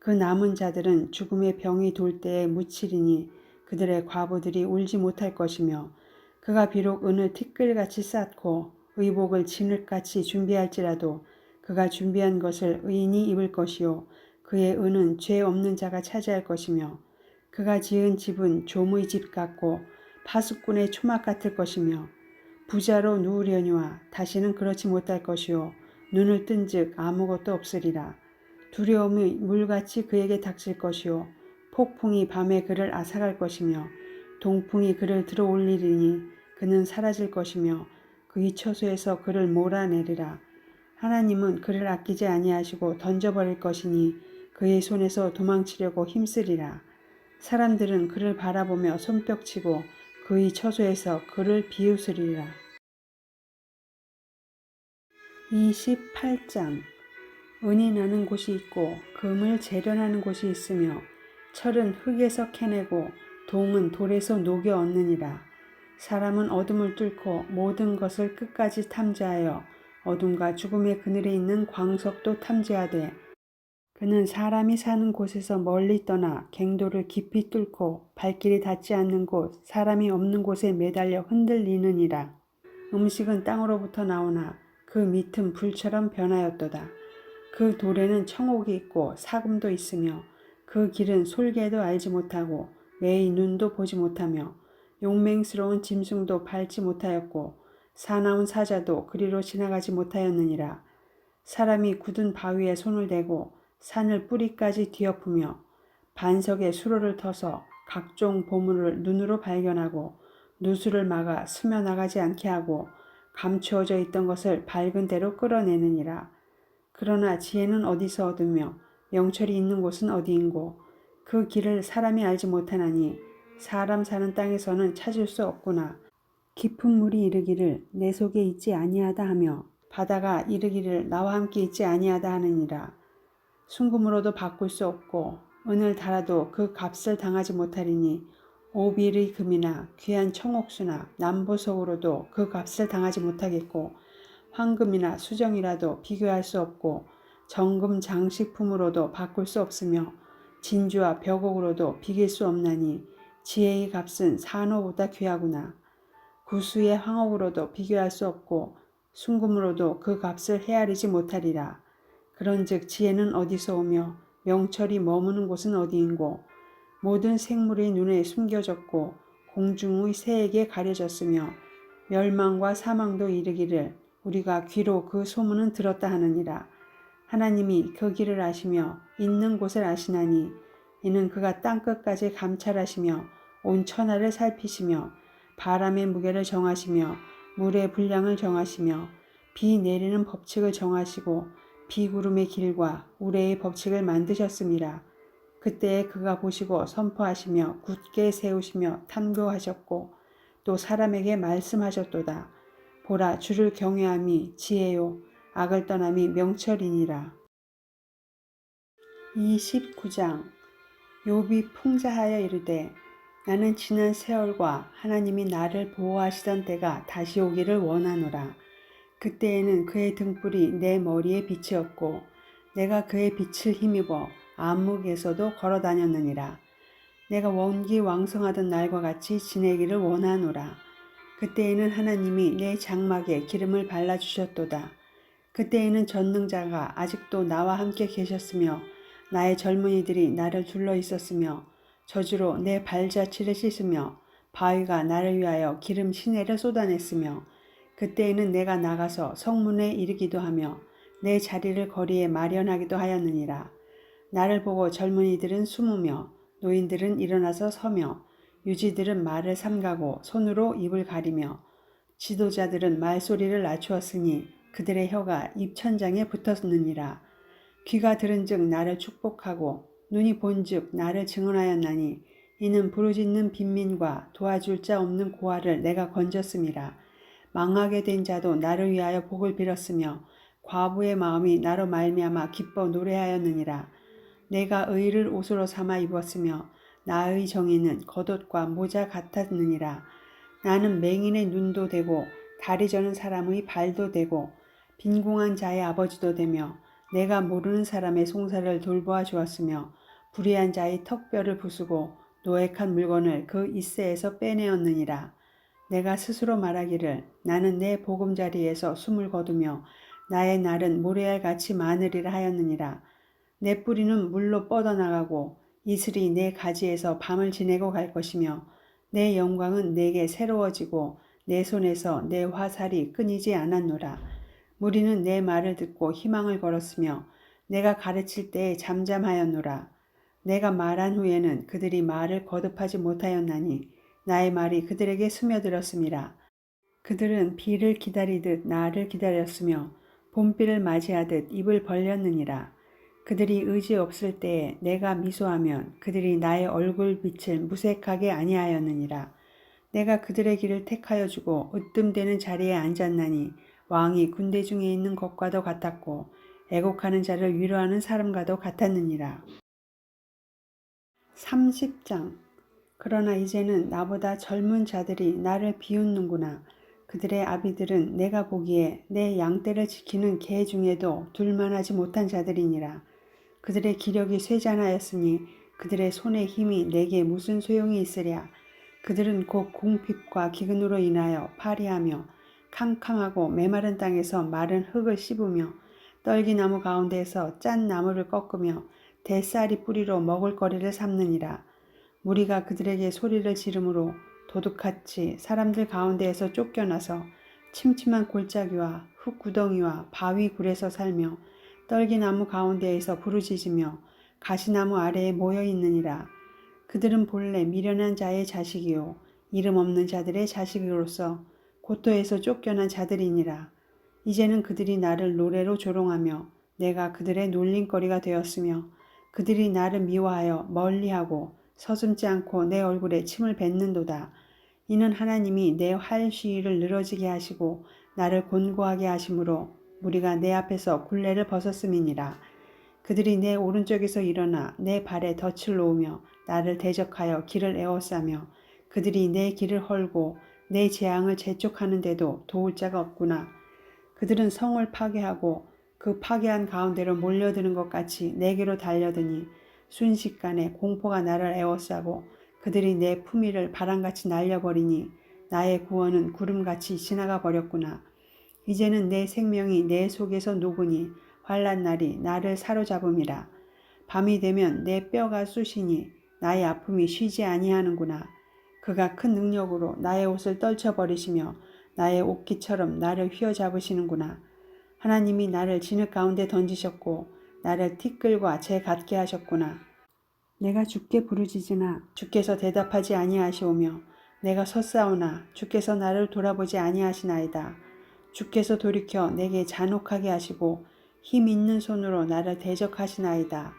그 남은 자들은 죽음의 병이 돌 때에 묻히리니 그들의 과부들이 울지 못할 것이며 그가 비록 은을 티끌같이 쌓고 의복을 진흙같이 준비할지라도 그가 준비한 것을 의인이 입을 것이요 그의 은은 죄 없는 자가 차지할 것이며 그가 지은 집은 조무의 집 같고 파수꾼의 초막 같을 것이며 부자로 누우려니와 다시는 그렇지 못할 것이요 눈을 뜬즉 아무것도 없으리라. 두려움이 물같이 그에게 닥칠 것이요 폭풍이 밤에 그를 앗아갈 것이며 동풍이 그를 들어올리리니 그는 사라질 것이며 그의 처소에서 그를 몰아내리라. 하나님은 그를 아끼지 아니하시고 던져버릴 것이니 그의 손에서 도망치려고 힘쓰리라. 사람들은 그를 바라보며 손뼉치고 그의 처소에서 그를 비웃으리라. 28장. 은이 나는 곳이 있고 금을 재련하는 곳이 있으며 철은 흙에서 캐내고 동은 돌에서 녹여 얻느니라. 사람은 어둠을 뚫고 모든 것을 끝까지 탐지하여 어둠과 죽음의 그늘에 있는 광석도 탐지하되 그는 사람이 사는 곳에서 멀리 떠나 갱도를 깊이 뚫고 발길이 닿지 않는 곳, 사람이 없는 곳에 매달려 흔들리느니라. 음식은 땅으로부터 나오나 그 밑은 불처럼 변하였도다. 그 돌에는 청옥이 있고 사금도 있으며 그 길은 솔개도 알지 못하고 매의 눈도 보지 못하며 용맹스러운 짐승도 밟지 못하였고 사나운 사자도 그리로 지나가지 못하였느니라. 사람이 굳은 바위에 손을 대고 산을 뿌리까지 뒤엎으며 반석에 수로를 터서 각종 보물을 눈으로 발견하고 누수를 막아 스며나가지 않게 하고 감추어져 있던 것을 밝은 대로 끌어내느니라. 그러나 지혜는 어디서 얻으며 명철이 있는 곳은 어디인고. 그 길을 사람이 알지 못하나니 사람 사는 땅에서는 찾을 수 없구나. 깊은 물이 이르기를 내 속에 있지 아니하다 하며 바다가 이르기를 나와 함께 있지 아니하다 하느니라. 순금으로도 바꿀 수 없고 은을 달아도 그 값을 당하지 못하리니 오빌의 금이나 귀한 청옥수나 남보석으로도 그 값을 당하지 못하겠고 황금이나 수정이라도 비교할 수 없고 정금 장식품으로도 바꿀 수 없으며 진주와 벽옥으로도 비길 수 없나니 지혜의 값은 산호보다 귀하구나. 구수의 황옥으로도 비교할 수 없고 순금으로도 그 값을 헤아리지 못하리라. 그런즉 지혜는 어디서 오며 명철이 머무는 곳은 어디인고. 모든 생물의 눈에 숨겨졌고 공중의 새에게 가려졌으며 멸망과 사망도 이르기를 우리가 귀로 그 소문은 들었다 하느니라. 하나님이 그 길을 아시며 있는 곳을 아시나니 이는 그가 땅끝까지 감찰하시며 온 천하를 살피시며 바람의 무게를 정하시며 물의 분량을 정하시며 비 내리는 법칙을 정하시고 비구름의 길과 우레의 법칙을 만드셨음이라. 그때에 그가 보시고 선포하시며 굳게 세우시며 탐구하셨고 또 사람에게 말씀하셨도다. 보라, 주를 경외함이 지혜요 악을 떠남이 명철이니라. 29장. 욥이 풍자하여 이르되 나는 지난 세월과 하나님이 나를 보호하시던 때가 다시 오기를 원하노라. 그때에는 그의 등불이 내 머리에 빛이었고 내가 그의 빛을 힘입어 안목에서도 걸어 다녔느니라. 내가 원기왕성하던 날과 같이 지내기를 원하노라. 그때에는 하나님이 내 장막에 기름을 발라주셨도다. 그때에는 전능자가 아직도 나와 함께 계셨으며 나의 젊은이들이 나를 둘러 있었으며 저주로 내 발자취를 씻으며 바위가 나를 위하여 기름 시내를 쏟아냈으며 그때에는 내가 나가서 성문에 이르기도 하며 내 자리를 거리에 마련하기도 하였느니라. 나를 보고 젊은이들은 숨으며 노인들은 일어나서 서며 유지들은 말을 삼가고 손으로 입을 가리며 지도자들은 말소리를 낮추었으니 그들의 혀가 입천장에 붙었느니라. 귀가 들은즉 나를 축복하고 눈이 본즉 나를 증언하였나니 이는 부르짖는 빈민과 도와줄 자 없는 고아를 내가 건졌음이라. 망하게 된 자도 나를 위하여 복을 빌었으며 과부의 마음이 나로 말미암아 기뻐 노래하였느니라. 내가 의를 옷으로 삼아 입었으며 나의 정의는 겉옷과 모자 같았느니라. 나는 맹인의 눈도 되고 다리 저는 사람의 발도 되고 빈궁한 자의 아버지도 되며 내가 모르는 사람의 송사를 돌보아 주었으며 불의한 자의 턱뼈를 부수고 노획한 물건을 그 이새에서 빼내었느니라. 내가 스스로 말하기를 나는 내 보금자리에서 숨을 거두며 나의 날은 모래알같이 많으리라 하였느니라. 내 뿌리는 물로 뻗어나가고 이슬이 내 가지에서 밤을 지내고 갈 것이며 내 영광은 내게 새로워지고 내 손에서 내 화살이 끊이지 않았노라. 무리는 내 말을 듣고 희망을 걸었으며 내가 가르칠 때에 잠잠하였노라. 내가 말한 후에는 그들이 말을 거듭하지 못하였나니 나의 말이 그들에게 스며들었음이라. 그들은 비를 기다리듯 나를 기다렸으며 봄비를 맞이하듯 입을 벌렸느니라. 그들이 의지 없을 때에 내가 미소하면 그들이 나의 얼굴 빛을 무색하게 아니하였느니라. 내가 그들의 길을 택하여 주고 으뜸되는 자리에 앉았나니 왕이 군대 중에 있는 것과도 같았고 애곡하는 자를 위로하는 사람과도 같았느니라. 30장. 그러나 이제는 나보다 젊은 자들이 나를 비웃는구나. 그들의 아비들은 내가 보기에 내 양떼를 지키는 개 중에도 둘만하지 못한 자들이니라. 그들의 기력이 쇠잔하였으니 그들의 손의 힘이 내게 무슨 소용이 있으랴. 그들은 곧 궁핍과 기근으로 인하여 파리하며 캄캄하고 메마른 땅에서 마른 흙을 씹으며 떨기나무 가운데에서 짠 나무를 꺾으며 대쌀이 뿌리로 먹을거리를 삼느니라. 무리가 그들에게 소리를 지르므로 도둑같이 사람들 가운데에서 쫓겨나서 침침한 골짜기와 흙구덩이와 바위 굴에서 살며 떨기나무 가운데에서 부르짖으며 가시나무 아래에 모여 있느니라. 그들은 본래 미련한 자의 자식이요 이름 없는 자들의 자식으로서 고토에서 쫓겨난 자들이니라. 이제는 그들이 나를 노래로 조롱하며 내가 그들의 놀림거리가 되었으며 그들이 나를 미워하여 멀리하고 서슴지 않고 내 얼굴에 침을 뱉는도다. 이는 하나님이 내 활 시위를 늘어지게 하시고 나를 곤고하게 하심으로 무리가 내 앞에서 굴레를 벗었음이니라. 그들이 내 오른쪽에서 일어나 내 발에 덫을 놓으며 나를 대적하여 길을 에워싸며 그들이 내 길을 헐고 내 재앙을 재촉하는데도 도울 자가 없구나. 그들은 성을 파괴하고 그 파괴한 가운데로 몰려드는 것 같이 내게로 달려드니 순식간에 공포가 나를 에워싸고 그들이 내 품위를 바람같이 날려버리니 나의 구원은 구름같이 지나가 버렸구나. 이제는 내 생명이 내 속에서 녹으니 환난 날이 나를 사로잡음이라. 밤이 되면 내 뼈가 쑤시니 나의 아픔이 쉬지 아니하는구나. 그가 큰 능력으로 나의 옷을 떨쳐버리시며 나의 옥기처럼 나를 휘어잡으시는구나. 하나님이 나를 진흙 가운데 던지셨고 나를 티끌과 재 같게 하셨구나. 내가 주께 부르짖으나 주께서 대답하지 아니하시오며 내가 섰사오나 주께서 나를 돌아보지 아니하시나이다. 주께서 돌이켜 내게 잔혹하게 하시고 힘 있는 손으로 나를 대적하시나이다.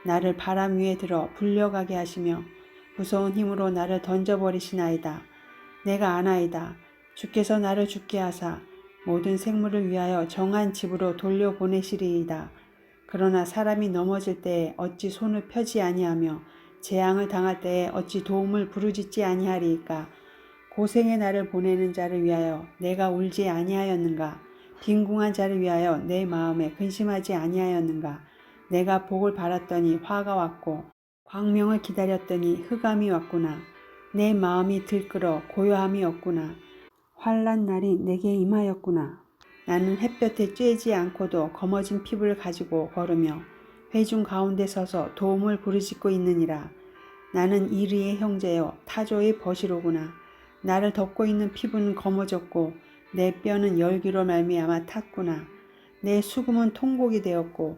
나를 바람 위에 들어 불려가게 하시며 무서운 힘으로 나를 던져버리시나이다. 내가 아나이다. 주께서 나를 죽게 하사 모든 생물을 위하여 정한 집으로 돌려보내시리이다. 그러나 사람이 넘어질 때에 어찌 손을 펴지 아니하며 재앙을 당할 때에 어찌 도움을 부르짖지 아니하리이까. 고생의 날을 보내는 자를 위하여 내가 울지 아니하였는가. 빈궁한 자를 위하여 내 마음에 근심하지 아니하였는가. 내가 복을 바랐더니 화가 왔고 광명을 기다렸더니 흑암이 왔구나. 내 마음이 들끓어 고요함이 없구나. 환난 날이 내게 임하였구나. 나는 햇볕에 쬐지 않고도 검어진 피부를 가지고 걸으며 회중 가운데 서서 도움을 부르짖고 있느니라. 나는 이르의 형제여 타조의 버시로구나. 나를 덮고 있는 피부는 검어졌고 내 뼈는 열기로 말미암아 탔구나. 내 수금은 통곡이 되었고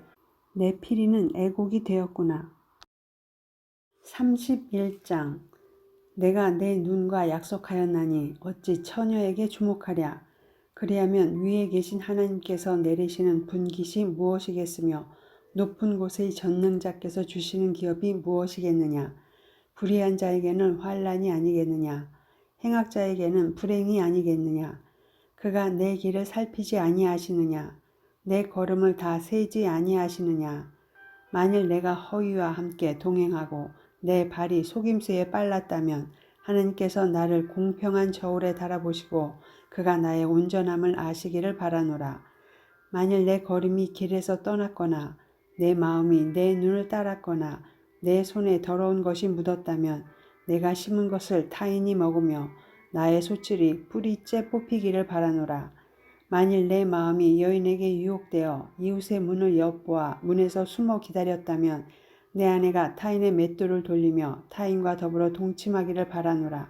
내 피리는 애곡이 되었구나. 31장. 내가 내 눈과 약속하였나니 어찌 처녀에게 주목하랴. 그리하면 위에 계신 하나님께서 내리시는 분깃이 무엇이겠으며 높은 곳의 전능자께서 주시는 기업이 무엇이겠느냐. 불의한 자에게는 환난이 아니겠느냐. 행악자에게는 불행이 아니겠느냐. 그가 내 길을 살피지 아니하시느냐. 내 걸음을 다 세지 아니하시느냐. 만일 내가 허위와 함께 동행하고 내 발이 속임수에 빨랐다면 하나님께서 나를 공평한 저울에 달아보시고 그가 나의 온전함을 아시기를 바라노라. 만일 내 걸음이 길에서 떠났거나 내 마음이 내 눈을 따랐거나 내 손에 더러운 것이 묻었다면 내가 심은 것을 타인이 먹으며 나의 소출이 뿌리째 뽑히기를 바라노라. 만일 내 마음이 여인에게 유혹되어 이웃의 문을 엿보아 문에서 숨어 기다렸다면 내 아내가 타인의 맷돌을 돌리며 타인과 더불어 동침하기를 바라노라.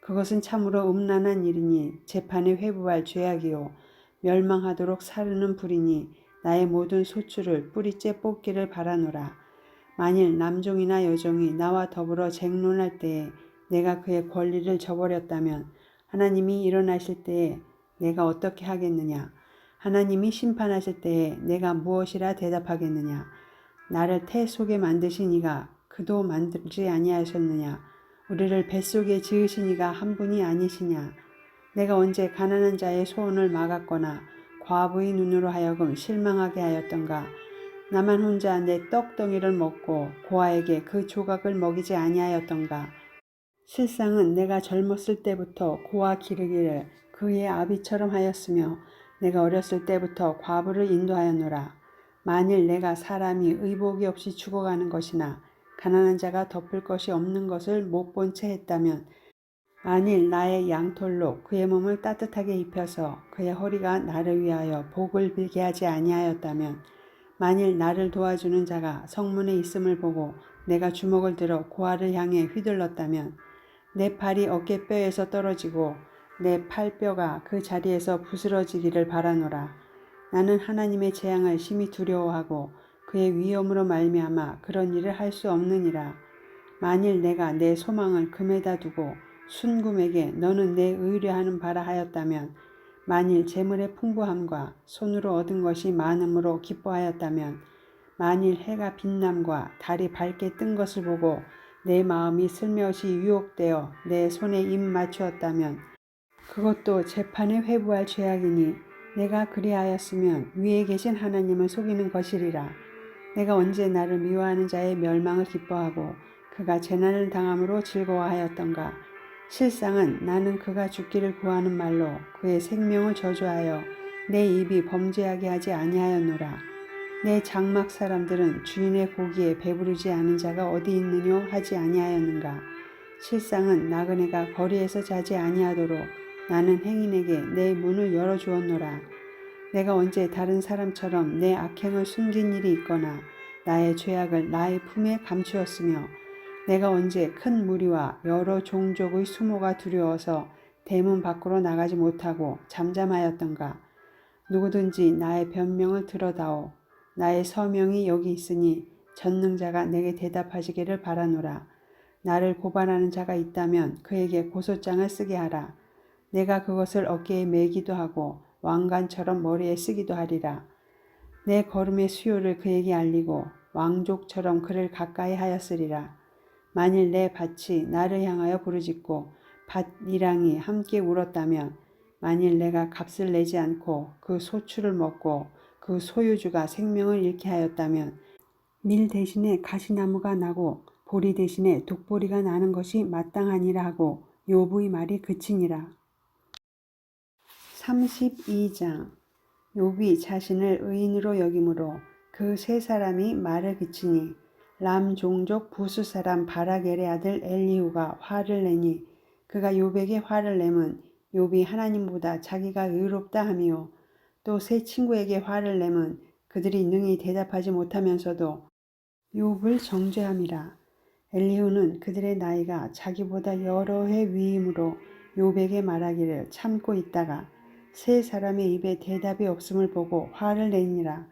그것은 참으로 음란한 일이니 재판에 회부할 죄악이요 멸망하도록 사르는 불이니 나의 모든 소출을 뿌리째 뽑기를 바라노라. 만일 남종이나 여종이 나와 더불어 쟁론할 때에 내가 그의 권리를 저버렸다면 하나님이 일어나실 때에 내가 어떻게 하겠느냐. 하나님이 심판하실 때에 내가 무엇이라 대답하겠느냐. 나를 태 속에 만드신 이가 그도 만들지 아니하셨느냐. 우리를 뱃속에 지으신 이가 한 분이 아니시냐. 내가 언제 가난한 자의 소원을 막았거나 과부의 눈으로 하여금 실망하게 하였던가. 나만 혼자 내 떡덩이를 먹고 고아에게 그 조각을 먹이지 아니하였던가. 실상은 내가 젊었을 때부터 고아 기르기를 그의 아비처럼 하였으며 내가 어렸을 때부터 과부를 인도하였노라. 만일 내가 사람이 의복이 없이 죽어가는 것이나 가난한 자가 덮을 것이 없는 것을 못 본 채 했다면 만일 나의 양털로 그의 몸을 따뜻하게 입혀서 그의 허리가 나를 위하여 복을 빌게 하지 아니하였다면 만일 나를 도와주는 자가 성문에 있음을 보고 내가 주먹을 들어 고아를 향해 휘둘렀다면 내 팔이 어깨뼈에서 떨어지고 내 팔뼈가 그 자리에서 부스러지기를 바라노라. 나는 하나님의 재앙을 심히 두려워하고 그의 위엄으로 말미암아 그런 일을 할 수 없느니라. 만일 내가 내 소망을 금에다 두고 순금에게 너는 내 의뢰하는 바라 하였다면 만일 재물의 풍부함과 손으로 얻은 것이 많음으로 기뻐하였다면 만일 해가 빛남과 달이 밝게 뜬 것을 보고 내 마음이 슬며시 유혹되어 내 손에 입 맞추었다면 그것도 재판에 회부할 죄악이니 내가 그리하였으면 위에 계신 하나님을 속이는 것이리라. 내가 언제 나를 미워하는 자의 멸망을 기뻐하고 그가 재난을 당함으로 즐거워하였던가. 실상은 나는 그가 죽기를 구하는 말로 그의 생명을 저주하여 내 입이 범죄하게 하지 아니하였노라. 내 장막 사람들은 주인의 고기에 배부르지 않은 자가 어디 있느뇨 하지 아니하였는가. 실상은 나그네가 거리에서 자지 아니하도록 나는 행인에게 내 문을 열어주었노라. 내가 언제 다른 사람처럼 내 악행을 숨긴 일이 있거나 나의 죄악을 나의 품에 감추었으며 내가 언제 큰 무리와 여러 종족의 수모가 두려워서 대문 밖으로 나가지 못하고 잠잠하였던가. 누구든지 나의 변명을 들어다오. 나의 서명이 여기 있으니 전능자가 내게 대답하시기를 바라노라. 나를 고발하는 자가 있다면 그에게 고소장을 쓰게 하라. 내가 그것을 어깨에 매기도 하고 왕관처럼 머리에 쓰기도 하리라. 내 걸음의 수요를 그에게 알리고 왕족처럼 그를 가까이 하였으리라. 만일 내 밭이 나를 향하여 부르짖고 밭 이랑이 함께 울었다면 만일 내가 값을 내지 않고 그 소출을 먹고 그 소유주가 생명을 잃게 하였다면 밀 대신에 가시나무가 나고 보리 대신에 독보리가 나는 것이 마땅하니라 하고 욥의 말이 그치니라. 32장. 욥이 자신을 의인으로 여김으로 그 세 사람이 말을 그치니 람 종족 부수 사람 바라겔의 아들 엘리후가 화를 내니 그가 욥에게 화를 내면 욥이 하나님보다 자기가 의롭다 하며 또 세 친구에게 화를 내면 그들이 능히 대답하지 못하면서도 욥을 정죄함이라. 엘리후는 그들의 나이가 자기보다 여러 해 위이므로 욥에게 말하기를 참고 있다가 세 사람의 입에 대답이 없음을 보고 화를 내니라.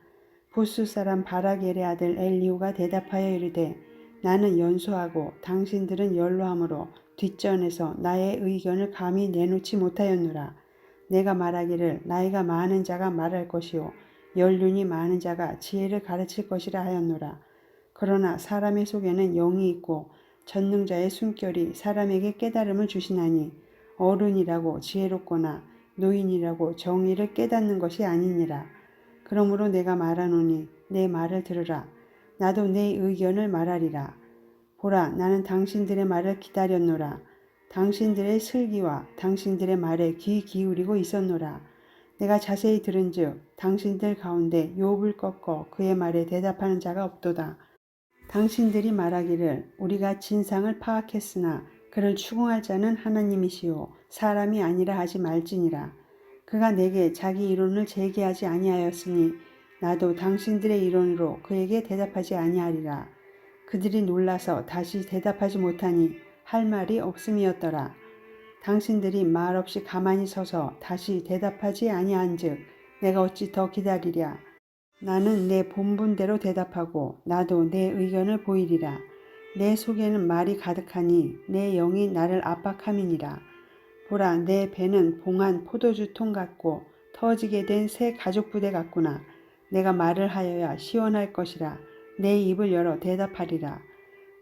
부수 사람 바라겔의 아들 엘리후가 대답하여 이르되 나는 연소하고 당신들은 연로하므로 뒷전에서 나의 의견을 감히 내놓지 못하였노라. 내가 말하기를 나이가 많은 자가 말할 것이요 연륜이 많은 자가 지혜를 가르칠 것이라 하였노라. 그러나 사람의 속에는 영이 있고 전능자의 숨결이 사람에게 깨달음을 주시나니 어른이라고 지혜롭거나 노인이라고 정의를 깨닫는 것이 아니니라. 그러므로 내가 말하노니 내 말을 들으라. 나도 내 의견을 말하리라. 보라, 나는 당신들의 말을 기다렸노라. 당신들의 슬기와 당신들의 말에 귀 기울이고 있었노라. 내가 자세히 들은즉 당신들 가운데 욥을 꺾어 그의 말에 대답하는 자가 없도다. 당신들이 말하기를 우리가 진상을 파악했으나 그를 추궁할 자는 하나님이시요 사람이 아니라 하지 말지니라. 그가 내게 자기 이론을 제기하지 아니하였으니 나도 당신들의 이론으로 그에게 대답하지 아니하리라. 그들이 놀라서 다시 대답하지 못하니 할 말이 없음이었더라. 당신들이 말없이 가만히 서서 다시 대답하지 아니한즉 내가 어찌 더 기다리랴. 나는 내 본분대로 대답하고 나도 내 의견을 보이리라. 내 속에는 말이 가득하니 내 영이 나를 압박함이니라. 보라, 내 배는 봉한 포도주 통 같고 터지게 된 새 가죽부대 같구나. 내가 말을 하여야 시원할 것이라. 내 입을 열어 대답하리라.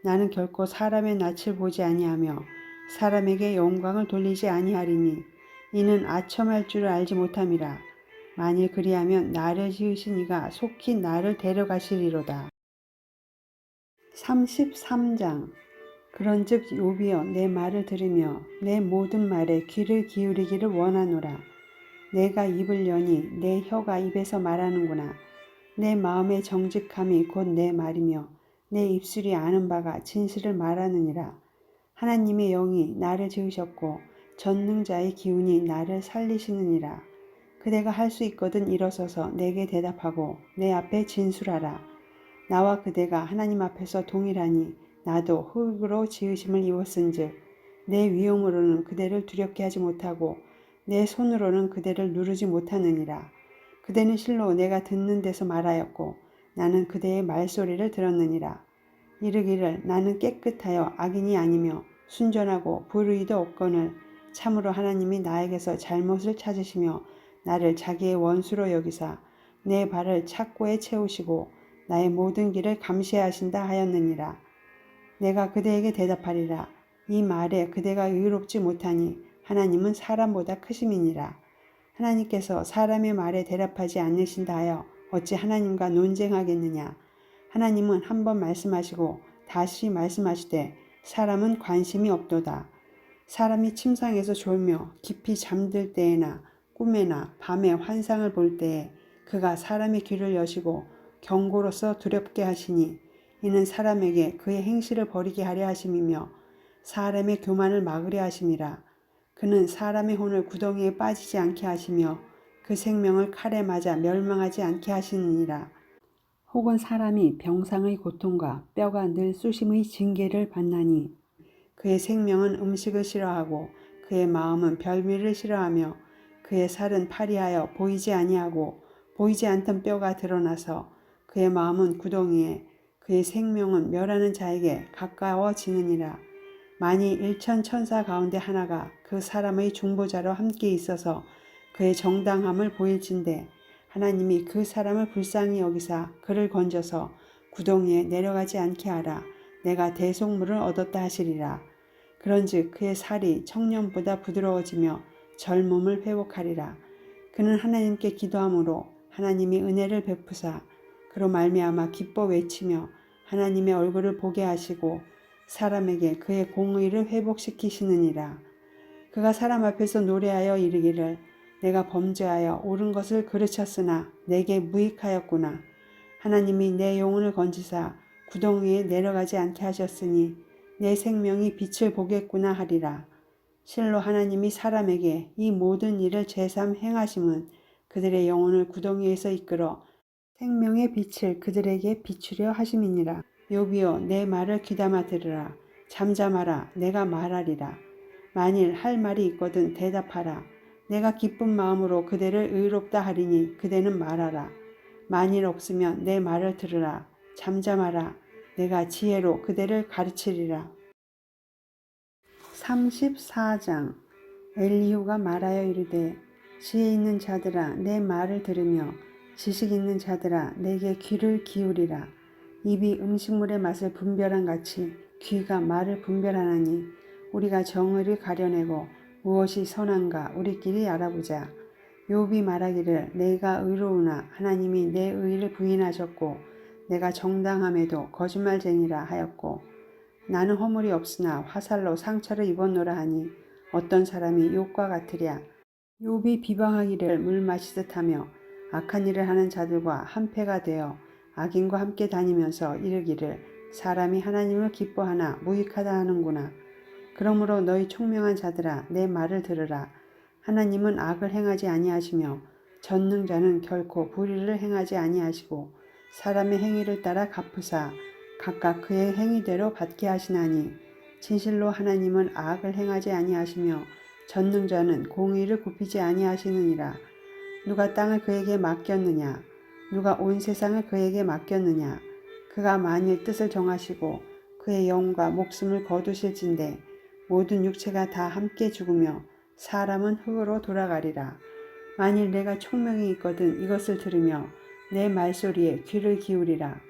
나는 결코 사람의 낯을 보지 아니하며 사람에게 영광을 돌리지 아니하리니 이는 아첨할 줄을 알지 못함이라. 만일 그리하면 나를 지으신 이가 속히 나를 데려가시리로다. 33장. 그런즉 욥이여 내 말을 들으며 내 모든 말에 귀를 기울이기를 원하노라. 내가 입을 여니 내 혀가 입에서 말하는구나. 내 마음의 정직함이 곧 내 말이며 내 입술이 아는 바가 진실을 말하느니라. 하나님의 영이 나를 지으셨고 전능자의 기운이 나를 살리시느니라. 그대가 할 수 있거든 일어서서 내게 대답하고 내 앞에 진술하라. 나와 그대가 하나님 앞에서 동일하니 나도 흙으로 지으심을 입었은즉 내 위엄으로는 그대를 두렵게 하지 못하고 내 손으로는 그대를 누르지 못하느니라. 그대는 실로 내가 듣는 데서 말하였고 나는 그대의 말소리를 들었느니라. 이르기를 나는 깨끗하여 악인이 아니며 순전하고 불의도 없거늘 참으로 하나님이 나에게서 잘못을 찾으시며 나를 자기의 원수로 여기사 내 발을 착고에 채우시고 나의 모든 길을 감시하신다 하였느니라. 내가 그대에게 대답하리라. 이 말에 그대가 의롭지 못하니 하나님은 사람보다 크심이니라. 하나님께서 사람의 말에 대답하지 않으신다 하여 어찌 하나님과 논쟁하겠느냐. 하나님은 한 번 말씀하시고 다시 말씀하시되 사람은 관심이 없도다. 사람이 침상에서 졸며 깊이 잠들 때에나 꿈에나 밤에 환상을 볼 때에 그가 사람의 귀를 여시고 경고로서 두렵게 하시니 이는 사람에게 그의 행실을 버리게 하려 하심이며 사람의 교만을 막으려 하심이라. 그는 사람의 혼을 구덩이에 빠지지 않게 하시며 그 생명을 칼에 맞아 멸망하지 않게 하시느니라. 혹은 사람이 병상의 고통과 뼈가 늘 쑤심의 징계를 받나니 그의 생명은 음식을 싫어하고 그의 마음은 별미를 싫어하며 그의 살은 파리하여 보이지 아니하고 보이지 않던 뼈가 드러나서 그의 마음은 구덩이에 그의 생명은 멸하는 자에게 가까워지느니라. 만일 1천 천사 가운데 하나가 그 사람의 중보자로 함께 있어서 그의 정당함을 보일진대 하나님이 그 사람을 불쌍히 여기사 그를 건져서 구덩이에 내려가지 않게 하라. 내가 대속물을 얻었다 하시리라. 그런즉 그의 살이 청년보다 부드러워지며 젊음을 회복하리라. 그는 하나님께 기도함으로 하나님이 은혜를 베푸사 그로 말미암아 기뻐 외치며 하나님의 얼굴을 보게 하시고 사람에게 그의 공의를 회복시키시느니라. 그가 사람 앞에서 노래하여 이르기를 내가 범죄하여 옳은 것을 그르쳤으나 내게 무익하였구나. 하나님이 내 영혼을 건지사 구덩 위에 내려가지 않게 하셨으니 내 생명이 빛을 보겠구나 하리라. 실로 하나님이 사람에게 이 모든 일을 제삼 행하심은 그들의 영혼을 구덩이에서 이끌어 생명의 빛을 그들에게 비추려 하심이니라. 욥이여 내 말을 귀담아 들으라. 잠잠하라 내가 말하리라. 만일 할 말이 있거든 대답하라. 내가 기쁜 마음으로 그대를 의롭다 하리니 그대는 말하라. 만일 없으면 내 말을 들으라. 잠잠하라. 내가 지혜로 그대를 가르치리라. 34장 엘리후가 말하여 이르되 지혜 있는 자들아 내 말을 들으며 지식 있는 자들아 내게 귀를 기울이라. 입이 음식물의 맛을 분별한 같이 귀가 말을 분별하나니 우리가 정의를 가려내고 무엇이 선한가 우리끼리 알아보자. 욥이 말하기를 내가 의로우나 하나님이 내 의를 부인하셨고 내가 정당함에도 거짓말쟁이라 하였고 나는 허물이 없으나 화살로 상처를 입었노라 하니 어떤 사람이 욥과 같으랴. 욥이 비방하기를 물 마시듯 하며 악한 일을 하는 자들과 한패가 되어 악인과 함께 다니면서 이르기를 사람이 하나님을 기뻐하나 무익하다 하는구나. 그러므로 너희 총명한 자들아 내 말을 들으라. 하나님은 악을 행하지 아니하시며 전능자는 결코 불의를 행하지 아니하시고 사람의 행위를 따라 갚으사 각각 그의 행위대로 받게 하시나니 진실로 하나님은 악을 행하지 아니하시며 전능자는 공의를 굽히지 아니하시느니라. 누가 땅을 그에게 맡겼느냐? 누가 온 세상을 그에게 맡겼느냐? 그가 만일 뜻을 정하시고 그의 영과 목숨을 거두실진대 모든 육체가 다 함께 죽으며 사람은 흙으로 돌아가리라. 만일 내가 총명이 있거든 이것을 들으며 내 말소리에 귀를 기울이라.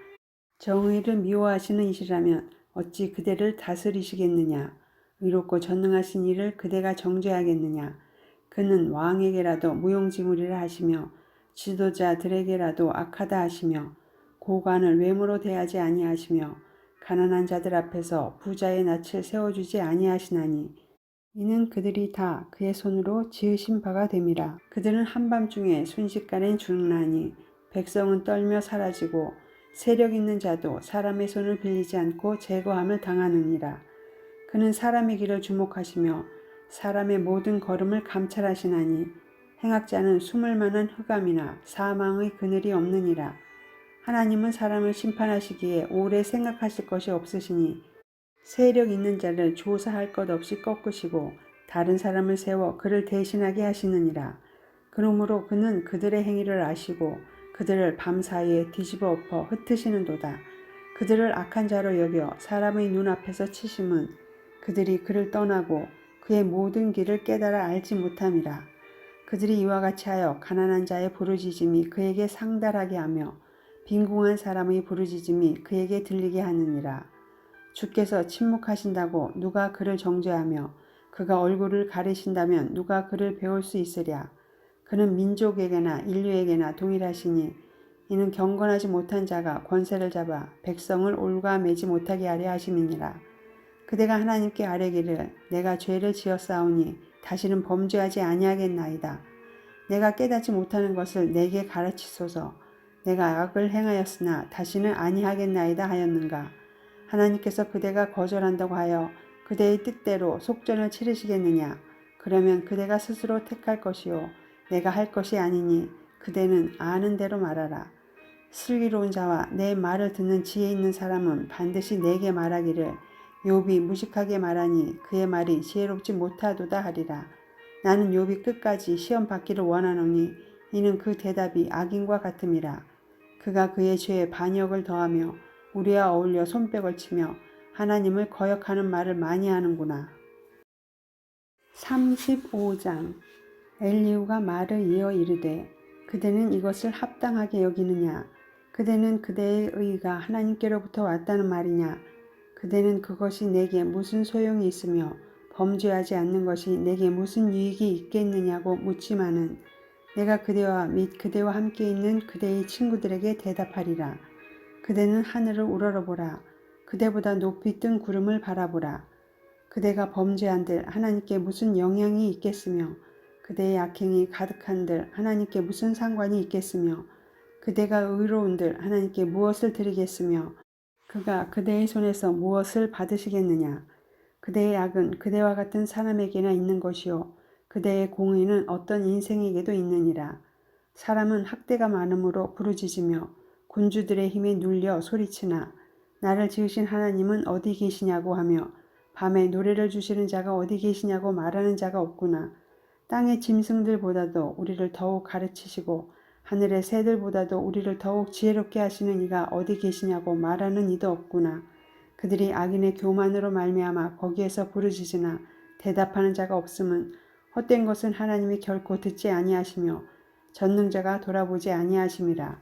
정의를 미워하시는 이시라면 어찌 그대를 다스리시겠느냐? 의롭고 전능하신 이를 그대가 정죄하겠느냐? 그는 왕에게라도 무용지물이라 하시며 지도자들에게라도 악하다 하시며 고관을 외모로 대하지 아니하시며 가난한 자들 앞에서 부자의 낯을 세워주지 아니하시나니 이는 그들이 다 그의 손으로 지으신 바가 됨이라. 그들은 한밤중에 순식간에 죽나니 백성은 떨며 사라지고 세력 있는 자도 사람의 손을 빌리지 않고 제거함을 당하느니라. 그는 사람의 길을 주목하시며 사람의 모든 걸음을 감찰하시나니 행악자는 숨을 만한 흑암이나 사망의 그늘이 없느니라. 하나님은 사람을 심판하시기에 오래 생각하실 것이 없으시니 세력 있는 자를 조사할 것 없이 꺾으시고 다른 사람을 세워 그를 대신하게 하시느니라. 그러므로 그는 그들의 행위를 아시고 그들을 밤사이에 뒤집어 엎어 흩으시는도다. 그들을 악한 자로 여겨 사람의 눈앞에서 치심은 그들이 그를 떠나고 그의 모든 길을 깨달아 알지 못함이라. 그들이 이와 같이 하여 가난한 자의 부르짖음이 그에게 상달하게 하며 빈궁한 사람의 부르짖음이 그에게 들리게 하느니라. 주께서 침묵하신다고 누가 그를 정죄하며 그가 얼굴을 가리신다면 누가 그를 배울 수 있으랴. 그는 민족에게나 인류에게나 동일하시니 이는 경건하지 못한 자가 권세를 잡아 백성을 올가매지 못하게 하려 하심이니라. 그대가 하나님께 아뢰기를 내가 죄를 지었사오니 다시는 범죄하지 아니하겠나이다. 내가 깨닫지 못하는 것을 내게 가르치소서. 내가 악을 행하였으나 다시는 아니하겠나이다 하였는가. 하나님께서 그대가 거절한다고 하여 그대의 뜻대로 속전을 치르시겠느냐. 그러면 그대가 스스로 택할 것이요 내가 할 것이 아니니 그대는 아는 대로 말하라. 슬기로운 자와 내 말을 듣는 지혜 있는 사람은 반드시 내게 말하기를 욥이 무식하게 말하니 그의 말이 지혜롭지 못하도다 하리라. 나는 욥이 끝까지 시험 받기를 원하노니 이는 그 대답이 악인과 같음이라. 그가 그의 죄에 반역을 더하며 우리와 어울려 손뼉을 치며 하나님을 거역하는 말을 많이 하는구나. 35장 엘리후가 말을 이어 이르되 그대는 이것을 합당하게 여기느냐? 그대는 그대의 의가 하나님께로부터 왔다는 말이냐? 그대는 그것이 내게 무슨 소용이 있으며 범죄하지 않는 것이 내게 무슨 유익이 있겠느냐고 묻지만은 내가 그대와 및 그대와 함께 있는 그대의 친구들에게 대답하리라. 그대는 하늘을 우러러보라. 그대보다 높이 뜬 구름을 바라보라. 그대가 범죄한들 하나님께 무슨 영향이 있겠으며 그대의 악행이 가득한들 하나님께 무슨 상관이 있겠으며 그대가 의로운들 하나님께 무엇을 드리겠으며 그가 그대의 손에서 무엇을 받으시겠느냐. 그대의 악은 그대와 같은 사람에게나 있는 것이요 그대의 공의는 어떤 인생에게도 있느니라. 사람은 학대가 많음으로 부르짖으며 군주들의 힘에 눌려 소리치나 나를 지으신 하나님은 어디 계시냐고 하며 밤에 노래를 주시는 자가 어디 계시냐고 말하는 자가 없구나. 땅의 짐승들보다도 우리를 더욱 가르치시고 하늘의 새들보다도 우리를 더욱 지혜롭게 하시는 이가 어디 계시냐고 말하는 이도 없구나. 그들이 악인의 교만으로 말미암아 거기에서 부르짖으나 대답하는 자가 없음은 헛된 것은 하나님이 결코 듣지 아니하시며 전능자가 돌아보지 아니하심이라.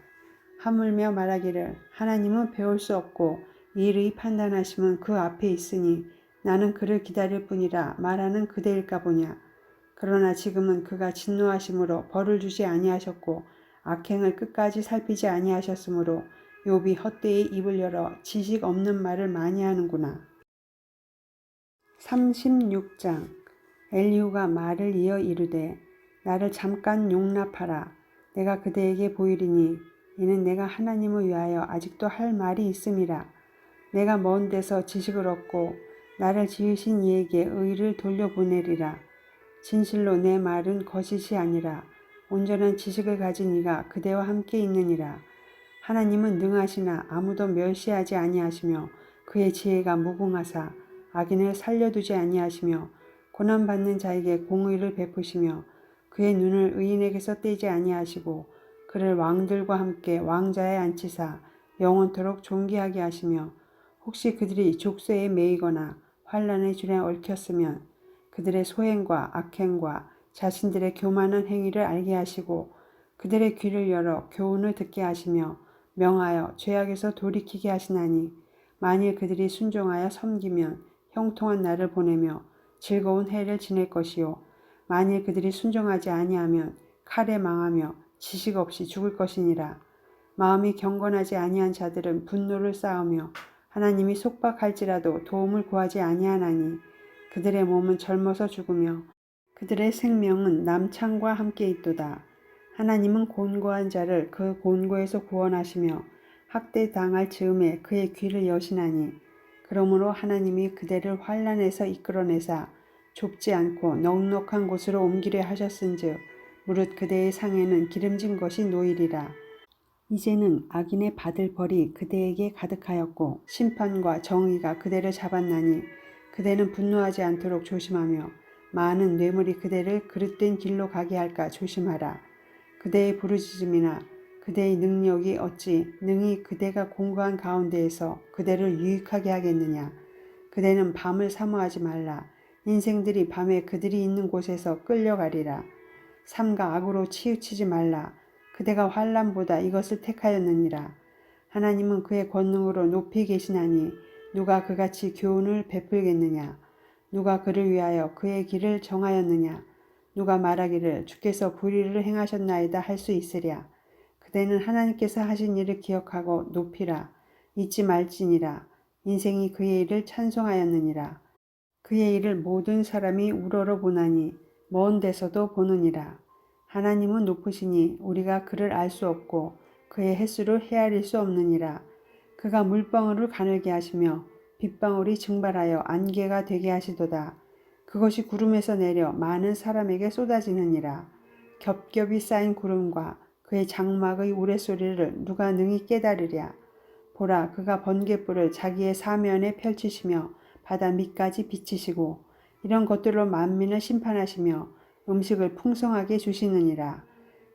하물며 말하기를 하나님은 배울 수 없고 일의 판단하심은 그 앞에 있으니 나는 그를 기다릴 뿐이라 말하는 그대일까 보냐. 그러나 지금은 그가 진노하심으로 벌을 주지 아니하셨고 악행을 끝까지 살피지 아니하셨으므로 욥이 헛되이 입을 열어 지식 없는 말을 많이 하는구나. 36장 엘리후가 말을 이어 이르되 나를 잠깐 용납하라. 내가 그대에게 보이리니 이는 내가 하나님을 위하여 아직도 할 말이 있음이라. 내가 먼 데서 지식을 얻고 나를 지으신 이에게 의를 돌려보내리라. 진실로 내 말은 거짓이 아니라 온전한 지식을 가진 이가 그대와 함께 있느니라. 하나님은 능하시나 아무도 멸시하지 아니하시며 그의 지혜가 무궁하사 악인을 살려두지 아니하시며 고난받는 자에게 공의를 베푸시며 그의 눈을 의인에게서 떼지 아니하시고 그를 왕들과 함께 왕자에 앉히사 영원토록 존귀하게 하시며 혹시 그들이 족쇄에 매이거나 환난의 줄에 얽혔으면 그들의 소행과 악행과 자신들의 교만한 행위를 알게 하시고 그들의 귀를 열어 교훈을 듣게 하시며 명하여 죄악에서 돌이키게 하시나니 만일 그들이 순종하여 섬기면 형통한 날을 보내며 즐거운 해를 지낼 것이요 만일 그들이 순종하지 아니하면 칼에 망하며 지식 없이 죽을 것이니라. 마음이 경건하지 아니한 자들은 분노를 쌓으며 하나님이 속박할지라도 도움을 구하지 아니하나니 그들의 몸은 젊어서 죽으며 그들의 생명은 남창과 함께 있도다. 하나님은 곤고한 자를 그 곤고에서 구원하시며 학대당할 즈음에 그의 귀를 여시나니 그러므로 하나님이 그대를 환난에서 이끌어내사 좁지 않고 넉넉한 곳으로 옮기려 하셨은즉 무릇 그대의 상에는 기름진 것이 놓이리라. 이제는 악인의 받을 벌이 그대에게 가득하였고 심판과 정의가 그대를 잡았나니 그대는 분노하지 않도록 조심하며 많은 뇌물이 그대를 그릇된 길로 가게 할까 조심하라. 그대의 부르짖음이나 그대의 능력이 어찌 능히 그대가 공고한 가운데에서 그대를 유익하게 하겠느냐. 그대는 밤을 사모하지 말라. 인생들이 밤에 그들이 있는 곳에서 끌려가리라. 삼가 악으로 치우치지 말라. 그대가 환난보다 이것을 택하였느니라. 하나님은 그의 권능으로 높이 계시나니 누가 그같이 교훈을 베풀겠느냐. 누가 그를 위하여 그의 길을 정하였느냐. 누가 말하기를 주께서 불의를 행하셨나이다 할 수 있으랴. 그대는 하나님께서 하신 일을 기억하고 높이라. 잊지 말지니라. 인생이 그의 일을 찬송하였느니라. 그의 일을 모든 사람이 우러러 보나니 먼 데서도 보느니라. 하나님은 높으시니 우리가 그를 알 수 없고 그의 횟수를 헤아릴 수 없느니라. 그가 물방울을 가늘게 하시며 빗방울이 증발하여 안개가 되게 하시도다. 그것이 구름에서 내려 많은 사람에게 쏟아지느니라. 겹겹이 쌓인 구름과 그의 장막의 우레소리를 누가 능히 깨달으랴. 보라, 그가 번갯불을 자기의 사면에 펼치시며 바다 밑까지 비치시고 이런 것들로 만민을 심판하시며 음식을 풍성하게 주시느니라.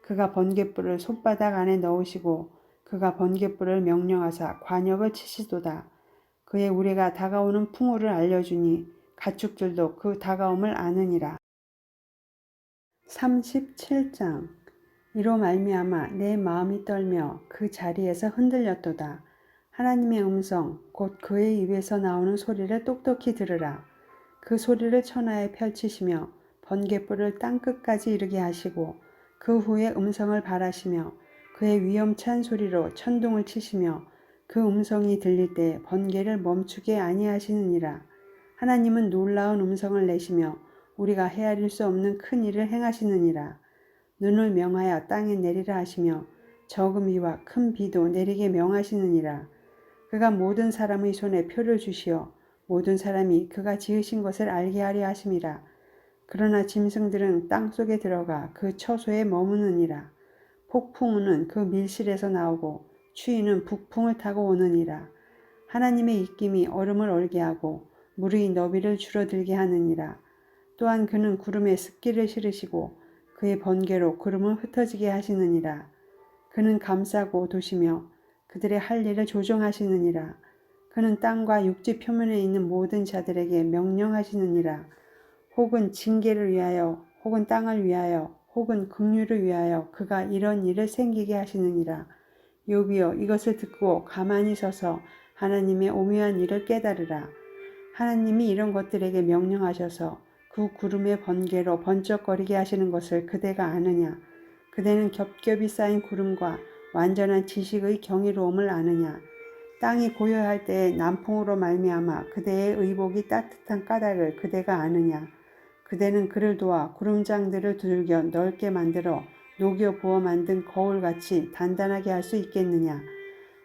그가 번갯불을 솥바닥 안에 넣으시고 그가 번갯불을 명령하사 관역을 치시도다. 그의 우레가 다가오는 풍우를 알려주니 가축들도 그 다가옴을 아느니라. 37장 이로 말미암아 내 마음이 떨며 그 자리에서 흔들렸도다. 하나님의 음성 곧 그의 입에서 나오는 소리를 똑똑히 들으라. 그 소리를 천하에 펼치시며 번갯불을 땅끝까지 이르게 하시고 그 후에 음성을 발하시며 그의 위엄찬 소리로 천둥을 치시며 그 음성이 들릴 때 번개를 멈추게 아니하시느니라. 하나님은 놀라운 음성을 내시며 우리가 헤아릴 수 없는 큰 일을 행하시느니라. 눈을 명하여 땅에 내리라 하시며 적은 비와 큰 비도 내리게 명하시느니라. 그가 모든 사람의 손에 표를 주시어 모든 사람이 그가 지으신 것을 알게 하려 하심이라. 그러나 짐승들은 땅속에 들어가 그 처소에 머무느니라. 폭풍우는 그 밀실에서 나오고 추위는 북풍을 타고 오느니라. 하나님의 입김이 얼음을 얼게 하고 물의 너비를 줄어들게 하느니라. 또한 그는 구름에 습기를 실으시고 그의 번개로 구름을 흩어지게 하시느니라. 그는 감싸고 도시며 그들의 할 일을 조정하시느니라. 그는 땅과 육지 표면에 있는 모든 자들에게 명령하시느니라. 혹은 징계를 위하여 혹은 땅을 위하여 혹은 긍휼을 위하여 그가 이런 일을 생기게 하시느니라. 욥이여 이것을 듣고 가만히 서서 하나님의 오묘한 일을 깨달으라. 하나님이 이런 것들에게 명령하셔서 그 구름의 번개로 번쩍거리게 하시는 것을 그대가 아느냐. 그대는 겹겹이 쌓인 구름과 완전한 지식의 경이로움을 아느냐. 땅이 고요할 때에 남풍으로 말미암아 그대의 의복이 따뜻한 까닭을 그대가 아느냐. 그대는 그를 도와 구름장들을 두들겨 넓게 만들어 녹여 부어 만든 거울같이 단단하게 할 수 있겠느냐.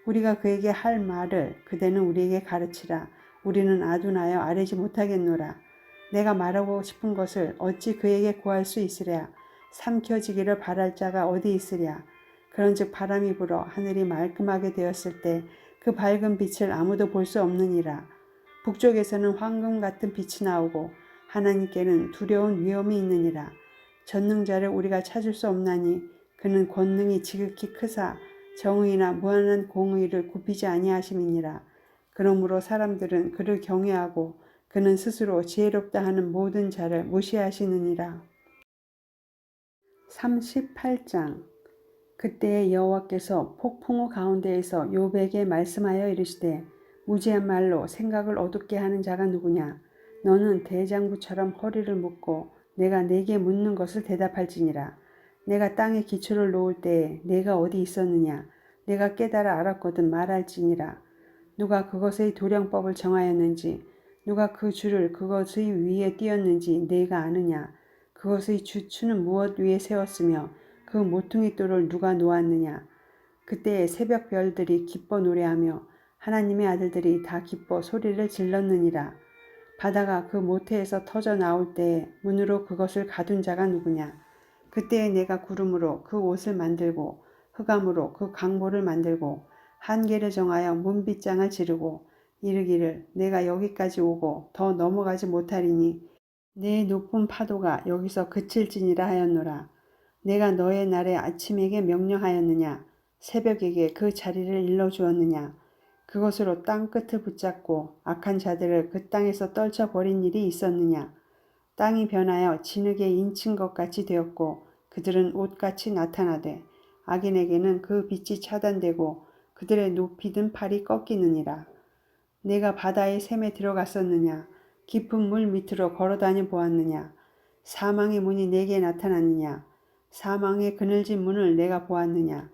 우리가 그에게 할 말을 그대는 우리에게 가르치라. 우리는 아둔하여 아뢰지 못하겠노라. 내가 말하고 싶은 것을 어찌 그에게 구할 수 있으랴. 삼켜지기를 바랄 자가 어디 있으랴. 그런즉 바람이 불어 하늘이 말끔하게 되었을 때 그 밝은 빛을 아무도 볼 수 없느니라. 북쪽에서는 황금 같은 빛이 나오고 하나님께는 두려운 위험이 있느니라. 전능자를 우리가 찾을 수 없나니 그는 권능이 지극히 크사 정의나 무한한 공의를 굽히지 아니하심이니라. 그러므로 사람들은 그를 경외하고 그는 스스로 지혜롭다 하는 모든 자를 무시하시느니라. 38장. 그때에 여호와께서 폭풍우 가운데에서 욥에게 말씀하여 이르시되 무지한 말로 생각을 어둡게 하는 자가 누구냐. 너는 대장부처럼 허리를 묶고 내가 네게 묻는 것을 대답할지니라. 내가 땅에 기초를 놓을 때에 내가 어디 있었느냐. 내가 깨달아 알았거든 말할지니라. 누가 그것의 도량법을 정하였는지 누가 그 줄을 그것의 위에 띄었는지 내가 아느냐. 그것의 주추는 무엇 위에 세웠으며 그 모퉁이 돌을 누가 놓았느냐. 그때에 새벽 별들이 기뻐 노래하며 하나님의 아들들이 다 기뻐 소리를 질렀느니라. 바다가 그 모태에서 터져 나올 때에 문으로 그것을 가둔 자가 누구냐. 그때에 내가 구름으로 그 옷을 만들고 흑암으로 그 강보를 만들고 한계를 정하여 문빗장을 지르고 이르기를 내가 여기까지 오고 더 넘어가지 못하리니 내 높은 파도가 여기서 그칠지니라 하였노라. 내가 너의 날에 아침에게 명령하였느냐. 새벽에게 그 자리를 일러주었느냐. 그것으로 땅 끝을 붙잡고 악한 자들을 그 땅에서 떨쳐버린 일이 있었느냐. 땅이 변하여 진흙에 인친 것 같이 되었고 그들은 옷같이 나타나되 악인에게는 그 빛이 차단되고 그들의 높이 든 팔이 꺾이느니라. 내가 바다의 샘에 들어갔었느냐. 깊은 물 밑으로 걸어다녀 보았느냐. 사망의 문이 내게 나타났느냐. 사망의 그늘진 문을 내가 보았느냐.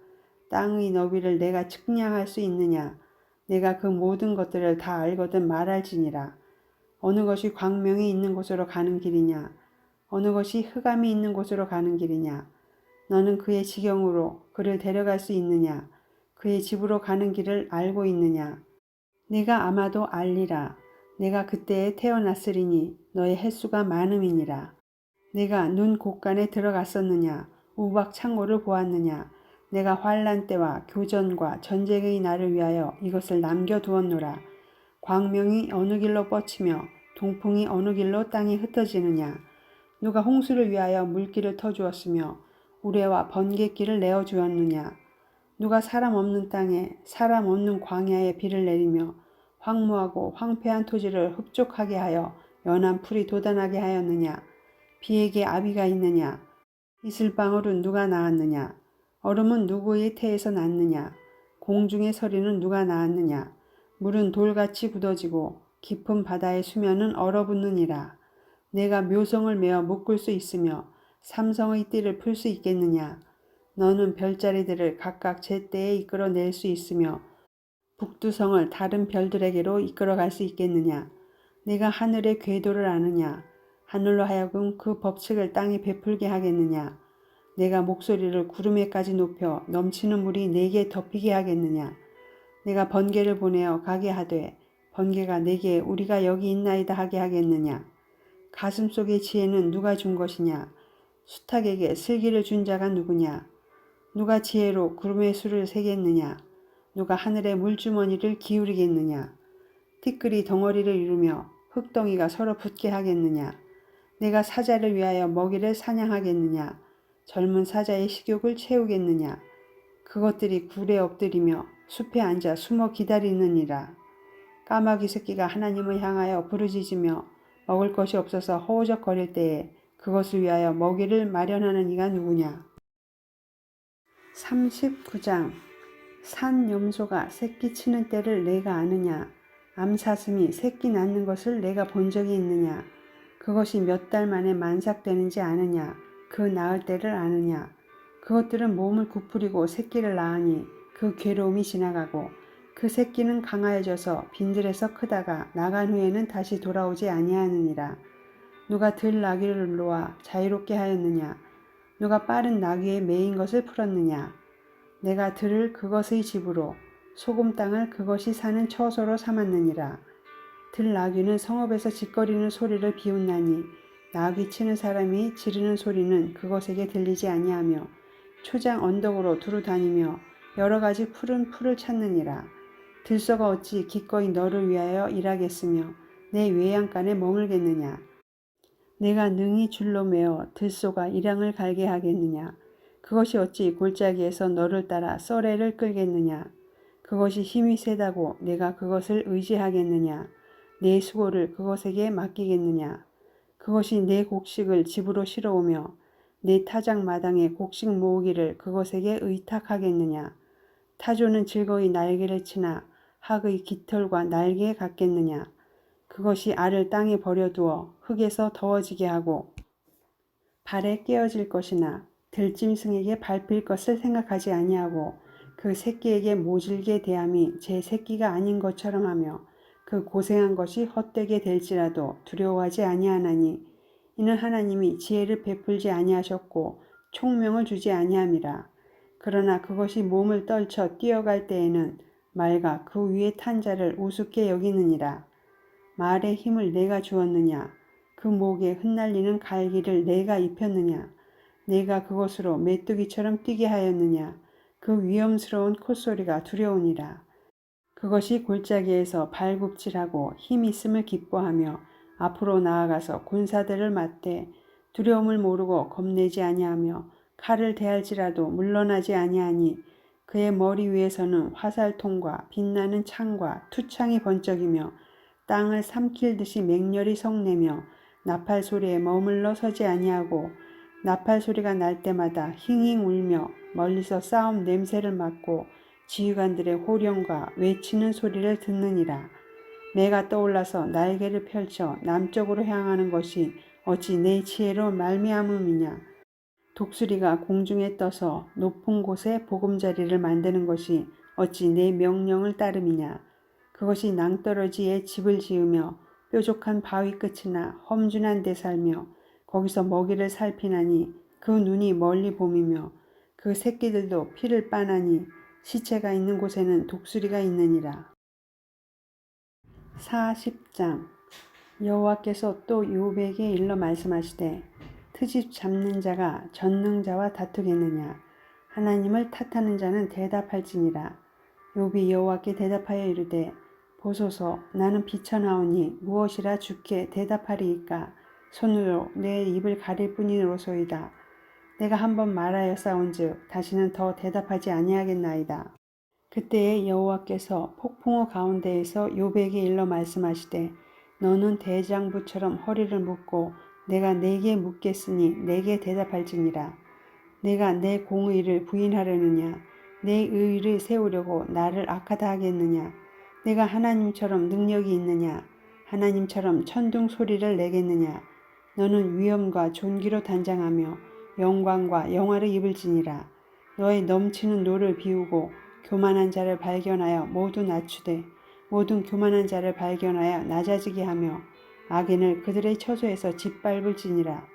땅의 너비를 내가 측량할 수 있느냐. 내가 그 모든 것들을 다 알거든 말할지니라. 어느 것이 광명이 있는 곳으로 가는 길이냐. 어느 것이 흑암이 있는 곳으로 가는 길이냐. 너는 그의 지경으로 그를 데려갈 수 있느냐. 그의 집으로 가는 길을 알고 있느냐. 내가 아마도 알리라. 내가 그때에 태어났으리니 너의 횟수가 많음이니라. 내가 눈 곳간에 들어갔었느냐. 우박 창고를 보았느냐. 내가 환난 때와 교전과 전쟁의 날을 위하여 이것을 남겨두었노라. 광명이 어느 길로 뻗치며 동풍이 어느 길로 땅에 흩어지느냐. 누가 홍수를 위하여 물길을 터주었으며 우레와 번갯길을 내어주었느냐. 누가 사람 없는 땅에 사람 없는 광야에 비를 내리며 황무하고 황폐한 토지를 흡족하게 하여 연한 풀이 돋아나게 하였느냐. 비에게 아비가 있느냐. 이슬방울은 누가 낳았느냐. 얼음은 누구의 태에서 났느냐. 공중의 서리는 누가 낳았느냐. 물은 돌같이 굳어지고 깊은 바다의 수면은 얼어붙느니라. 내가 묘성을 메어 묶을 수 있으며 삼성의 띠를 풀 수 있겠느냐. 너는 별자리들을 각각 제때에 이끌어낼 수 있으며 북두성을 다른 별들에게로 이끌어갈 수 있겠느냐? 내가 하늘의 궤도를 아느냐? 하늘로 하여금 그 법칙을 땅에 베풀게 하겠느냐? 내가 목소리를 구름에까지 높여 넘치는 물이 내게 덮이게 하겠느냐? 내가 번개를 보내어 가게 하되 번개가 내게 우리가 여기 있나이다 하게 하겠느냐? 가슴 속의 지혜는 누가 준 것이냐? 수탉에게 슬기를 준 자가 누구냐? 누가 지혜로 구름의 수를 세겠느냐? 누가 하늘의 물주머니를 기울이겠느냐? 티끌이 덩어리를 이루며 흙덩이가 서로 붙게 하겠느냐? 내가 사자를 위하여 먹이를 사냥하겠느냐? 젊은 사자의 식욕을 채우겠느냐? 그것들이 굴에 엎드리며 숲에 앉아 숨어 기다리느니라. 까마귀 새끼가 하나님을 향하여 부르짖으며 먹을 것이 없어서 허우적거릴 때에 그것을 위하여 먹이를 마련하는 이가 누구냐? 39장 산 염소가 새끼 치는 때를 내가 아느냐? 암사슴이 새끼 낳는 것을 내가 본 적이 있느냐? 그것이 몇 달 만에 만삭되는지 아느냐? 그 낳을 때를 아느냐? 그것들은 몸을 구부리고 새끼를 낳으니 그 괴로움이 지나가고 그 새끼는 강하여져서 빈들에서 크다가 나간 후에는 다시 돌아오지 아니하느니라. 누가 들 나귀를 놓아 자유롭게 하였느냐? 누가 빠른 나귀에 매인 것을 풀었느냐? 내가 들을 그것의 집으로 소금 땅을 그것이 사는 처소로 삼았느니라. 들 나귀는 성읍에서 짓거리는 소리를 비웃나니 나귀 치는 사람이 지르는 소리는 그것에게 들리지 아니하며 초장 언덕으로 두루 다니며 여러 가지 푸른 풀을 찾느니라. 들소가 어찌 기꺼이 너를 위하여 일하겠으며 내 외양간에 머물겠느냐? 내가 능히 줄로 매어 들소가 일양을 갈게 하겠느냐? 그것이 어찌 골짜기에서 너를 따라 썰애를 끌겠느냐? 그것이 힘이 세다고 내가 그것을 의지하겠느냐? 내 수고를 그것에게 맡기겠느냐? 그것이 내 곡식을 집으로 실어오며 내 타작 마당에 곡식 모으기를 그것에게 의탁하겠느냐? 타조는 즐거이 날개를 치나 학의 깃털과 날개에 같겠느냐? 그것이 알을 땅에 버려두어 흙에서 더워지게 하고 발에 깨어질 것이나 들짐승에게 밟힐 것을 생각하지 아니하고 그 새끼에게 모질게 대함이 제 새끼가 아닌 것처럼 하며 그 고생한 것이 헛되게 될지라도 두려워하지 아니하나니 이는 하나님이 지혜를 베풀지 아니하셨고 총명을 주지 아니함이라. 그러나 그것이 몸을 떨쳐 뛰어갈 때에는 말과 그 위에 탄 자를 우습게 여기느니라. 말의 힘을 내가 주었느냐? 그 목에 흩날리는 갈기를 내가 입혔느냐? 내가 그것으로 메뚜기처럼 뛰게 하였느냐? 그 위험스러운 콧소리가 두려우니라. 그것이 골짜기에서 발굽질하고 힘 있음을 기뻐하며 앞으로 나아가서 군사들을 맞대 두려움을 모르고 겁내지 아니하며 칼을 대할지라도 물러나지 아니하니 그의 머리 위에서는 화살통과 빛나는 창과 투창이 번쩍이며 땅을 삼킬 듯이 맹렬히 성내며 나팔 소리에 머물러 서지 아니하고 나팔 소리가 날 때마다 힝힝 울며 멀리서 싸움 냄새를 맡고 지휘관들의 호령과 외치는 소리를 듣느니라. 내가 떠올라서 날개를 펼쳐 남쪽으로 향하는 것이 어찌 내 지혜로 말미암음이냐. 독수리가 공중에 떠서 높은 곳에 보금자리를 만드는 것이 어찌 내 명령을 따름이냐. 그것이 낭떠러지에 집을 지으며 뾰족한 바위 끝이나 험준한 데 살며 거기서 먹이를 살피나니 그 눈이 멀리 봄이며 그 새끼들도 피를 빠나니 시체가 있는 곳에는 독수리가 있느니라. 40장 여호와께서 또 욥에게 일러 말씀하시되 트집 잡는 자가 전능자와 다투겠느냐? 하나님을 탓하는 자는 대답할지니라. 욥이 여호와께 대답하여 이르되 보소서 나는 비천하오니 무엇이라 주께 대답하리이까? 손으로 내 입을 가릴 뿐이로소이다. 내가 한번 말하였사온즉 다시는 더 대답하지 아니하겠나이다. 그때에 여호와께서 폭풍우 가운데에서 욥에게 일러 말씀하시되 너는 대장부처럼 허리를 묶고 내가 네게 묻겠으니 내게 대답할지니라. 내가 내 공의를 부인하려느냐? 내 의의를 세우려고 나를 악하다 하겠느냐? 내가 하나님처럼 능력이 있느냐? 하나님처럼 천둥 소리를 내겠느냐? 너는 위엄과 존귀로 단장하며 영광과 영화를 입을지니라. 너의 넘치는 노를 비우고 교만한 자를 발견하여 모두 낮추되 모든 교만한 자를 발견하여 낮아지게 하며 악인을 그들의 처소에서 짓밟을지니라.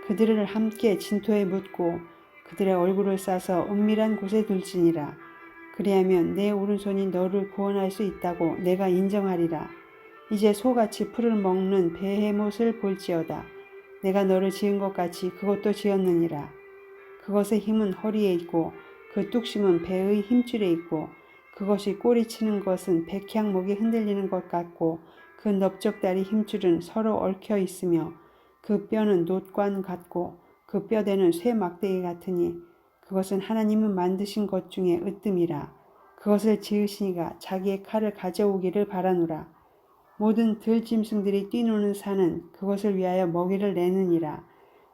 그들을 함께 진토에 묻고 그들의 얼굴을 싸서 은밀한 곳에 둘지니라. 그리하면 내 오른손이 너를 구원할 수 있다고 내가 인정하리라. 이제 소같이 풀을 먹는 베헤못을 볼지어다. 내가 너를 지은 것 같이 그것도 지었느니라. 그것의 힘은 허리에 있고 그 뚝심은 배의 힘줄에 있고 그것이 꼬리치는 것은 백향목이 흔들리는 것 같고 그 넓적다리 힘줄은 서로 얽혀 있으며 그 뼈는 놋관 같고 그 뼈대는 쇠 막대기 같으니 그것은 하나님은 만드신 것 중에 으뜸이라. 그것을 지으시니가 자기의 칼을 가져오기를 바라노라. 모든 들짐승들이 뛰노는 산은 그것을 위하여 먹이를 내느니라.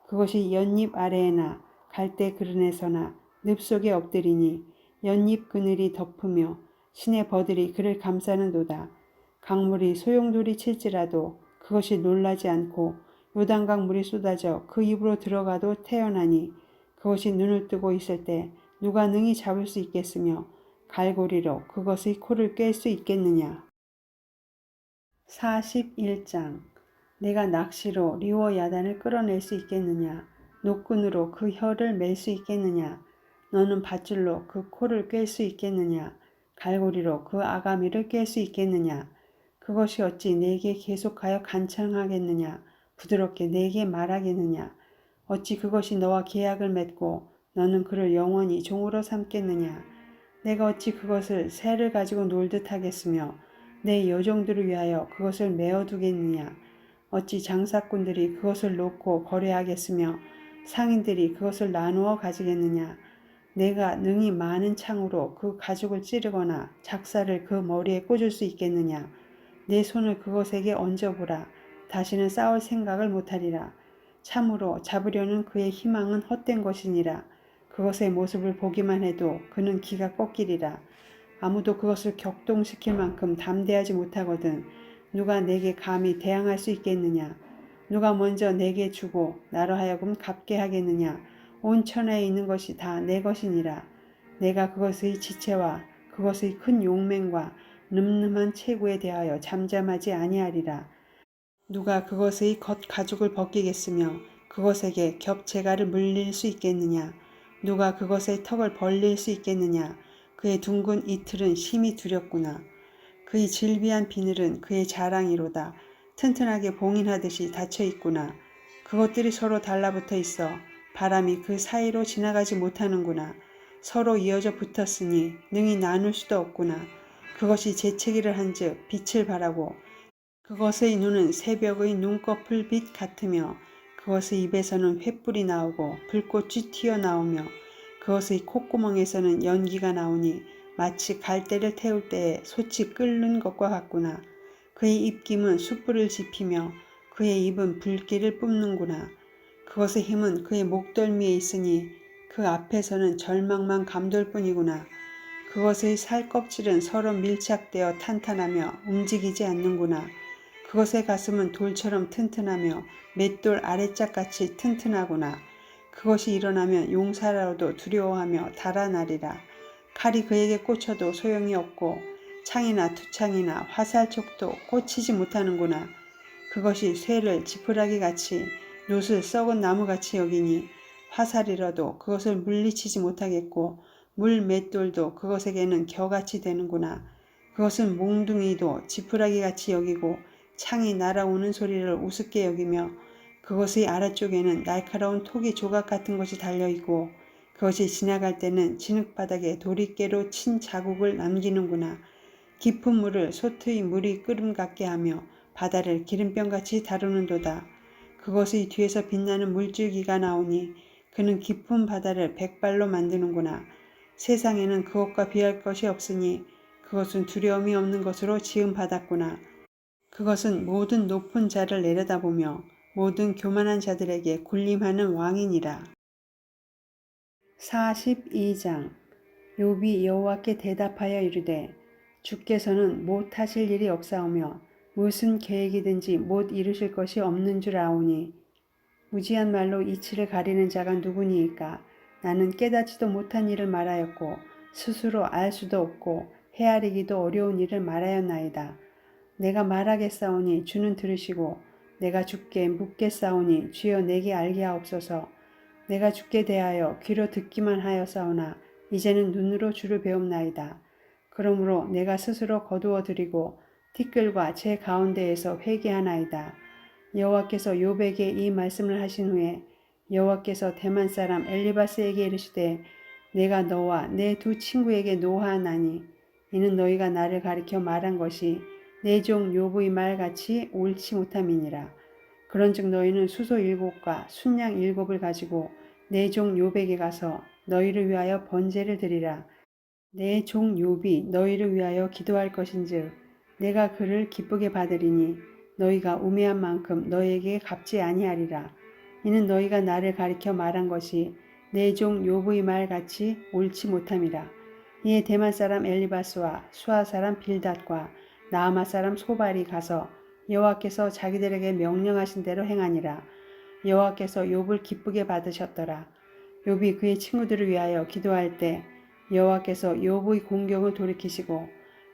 그것이 연잎 아래에나 갈대 그른에서나 늪 속에 엎드리니 연잎 그늘이 덮으며 신의 버들이 그를 감싸는도다. 강물이 소용돌이 칠지라도 그것이 놀라지 않고 요단강 물이 쏟아져 그 입으로 들어가도 태어나니 그것이 눈을 뜨고 있을 때 누가 능히 잡을 수 있겠으며 갈고리로 그것의 코를 꿰 수 있겠느냐. 41장. 내가 낚시로 리워 야단을 끌어낼 수 있겠느냐. 노끈으로 그 혀를 맬 수 있겠느냐. 너는 밧줄로 그 코를 꿰 수 있겠느냐. 갈고리로 그 아가미를 꿰 수 있겠느냐. 그것이 어찌 내게 계속하여 간청하겠느냐. 부드럽게 내게 말하겠느냐. 어찌 그것이 너와 계약을 맺고 너는 그를 영원히 종으로 삼겠느냐. 내가 어찌 그것을 새를 가지고 놀듯 하겠으며 내 여종들을 위하여 그것을 메어두겠느냐. 어찌 장사꾼들이 그것을 놓고 거래하겠으며 상인들이 그것을 나누어 가지겠느냐. 내가 능히 많은 창으로 그 가죽을 찌르거나 작사를 그 머리에 꽂을 수 있겠느냐. 내 손을 그것에게 얹어보라. 다시는 싸울 생각을 못하리라. 참으로 잡으려는 그의 희망은 헛된 것이니라. 그것의 모습을 보기만 해도 그는 기가 꺾이리라. 아무도 그것을 격동시킬 만큼 담대하지 못하거든 누가 내게 감히 대항할 수 있겠느냐. 누가 먼저 내게 주고 나로 하여금 갚게 하겠느냐. 온 천하에 있는 것이 다 내 것이니라. 내가 그것의 지체와 그것의 큰 용맹과 늠름한 체구에 대하여 잠잠하지 아니하리라. 누가 그것의 겉가죽을 벗기겠으며 그것에게 겹체가를 물릴 수 있겠느냐. 누가 그것의 턱을 벌릴 수 있겠느냐. 그의 둥근 이틀은 심히 두렵구나. 그의 질비한 비늘은 그의 자랑이로다. 튼튼하게 봉인하듯이 닫혀 있구나. 그것들이 서로 달라붙어 있어 바람이 그 사이로 지나가지 못하는구나. 서로 이어져 붙었으니 능히 나눌 수도 없구나. 그것이 재채기를 한즉 빛을 발하고 그것의 눈은 새벽의 눈꺼풀 빛 같으며 그것의 입에서는 횃불이 나오고 불꽃이 튀어나오며 그것의 콧구멍에서는 연기가 나오니 마치 갈대를 태울 때에 솥이 끓는 것과 같구나. 그의 입김은 숯불을 지피며 그의 입은 불길을 뿜는구나. 그것의 힘은 그의 목덜미에 있으니 그 앞에서는 절망만 감돌 뿐이구나. 그것의 살껍질은 서로 밀착되어 탄탄하며 움직이지 않는구나. 그것의 가슴은 돌처럼 튼튼하며 맷돌 아래짝같이 튼튼하구나. 그것이 일어나면 용사라도 두려워하며 달아나리라. 칼이 그에게 꽂혀도 소용이 없고 창이나 투창이나 화살촉도 꽂히지 못하는구나. 그것이 쇠를 지푸라기같이 놋을 썩은 나무같이 여기니 화살이라도 그것을 물리치지 못하겠고 물 맷돌도 그것에게는 겨같이 되는구나. 그것은 몽둥이도 지푸라기같이 여기고 창이 날아오는 소리를 우습게 여기며 그것의 아래쪽에는 날카로운 토기 조각 같은 것이 달려있고 그것이 지나갈 때는 진흙바닥에 도리깨로 친 자국을 남기는구나. 깊은 물을 솥의 물이 끓음 같게 하며 바다를 기름병같이 다루는도다. 그것의 뒤에서 빛나는 물줄기가 나오니 그는 깊은 바다를 백발로 만드는구나. 세상에는 그것과 비할 것이 없으니 그것은 두려움이 없는 것으로 지음받았구나. 그것은 모든 높은 자를 내려다보며 모든 교만한 자들에게 군림하는 왕이니라. 42장. 욥이 여호와께 대답하여 이르되 주께서는 못 하실 일이 없사오며 무슨 계획이든지 못 이루실 것이 없는 줄 아오니 무지한 말로 이치를 가리는 자가 누구니이까. 나는 깨닫지도 못한 일을 말하였고 스스로 알 수도 없고 헤아리기도 어려운 일을 말하였나이다. 내가 말하겠사오니 주는 들으시고 내가 주께 묻겠사오니 주여 내게 알게 하옵소서. 내가 주께 대하여 귀로 듣기만 하였사오나 이제는 눈으로 주를 배움나이다. 그러므로 내가 스스로 거두어 드리고 티끌과 제 가운데에서 회개하나이다. 여호와께서 욥에게 이 말씀을 하신 후에 여호와께서 대만 사람 엘리바스에게 이르시되 내가 너와 내 두 친구에게 노하나니 이는 너희가 나를 가리켜 말한 것이 내 종 욥의 말같이 옳지 못함이니라. 그런즉 너희는 수소 7과 순양 7을 가지고 내 종 욥에게 가서 너희를 위하여 번제를 드리라. 내 종 욥이 너희를 위하여 기도할 것인즉 내가 그를 기쁘게 받으리니 너희가 우매한 만큼 너희에게 갚지 아니하리라. 이는 너희가 나를 가리켜 말한 것이 내 종 욥의 말같이 옳지 못함이라. 이에 대만 사람 엘리바스와 수아 사람 빌닷과 나아마 사람 소발이 가서 여호와께서 자기들에게 명령하신 대로 행하니라. 여호와께서 욥을 기쁘게 받으셨더라. 욥이 그의 친구들을 위하여 기도할 때 여호와께서 욥의 공경을 돌이키시고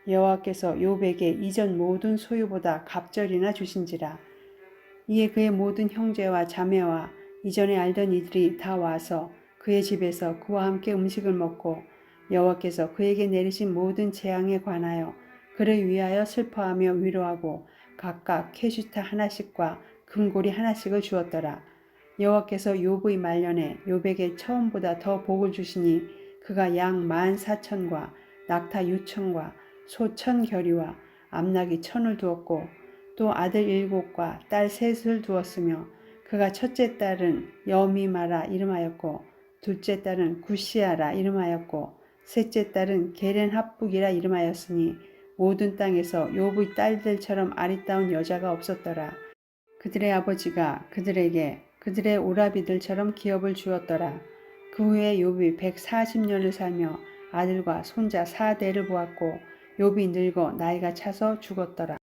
여호와께서 욥에게 이전 모든 소유보다 갑절이나 주신지라. 이에 그의 모든 형제와 자매와 이전에 알던 이들이 다 와서 그의 집에서 그와 함께 음식을 먹고 여호와께서 그에게 내리신 모든 재앙에 관하여 그를 위하여 슬퍼하며 위로하고 각각 캐슈타 하나씩과 금고리 하나씩을 주었더라. 여호와께서 욥의 말년에 욥에게 처음보다 더 복을 주시니 그가 양 14,000과 낙타 6,000과 소 1,000겨리와 암낙이 1,000을 두었고 또 아들 7과 딸 3을 두었으며 그가 첫째 딸은 여미마라 이름하였고 둘째 딸은 구시아라 이름하였고 셋째 딸은 게렌합북이라 이름하였으니 모든 땅에서 욥의 딸들처럼 아리따운 여자가 없었더라. 그들의 아버지가 그들에게 그들의 오라비들처럼 기업을 주었더라. 그 후에 욥이 140년을 살며 아들과 손자 4대를 보았고 욥이 늙어 나이가 차서 죽었더라.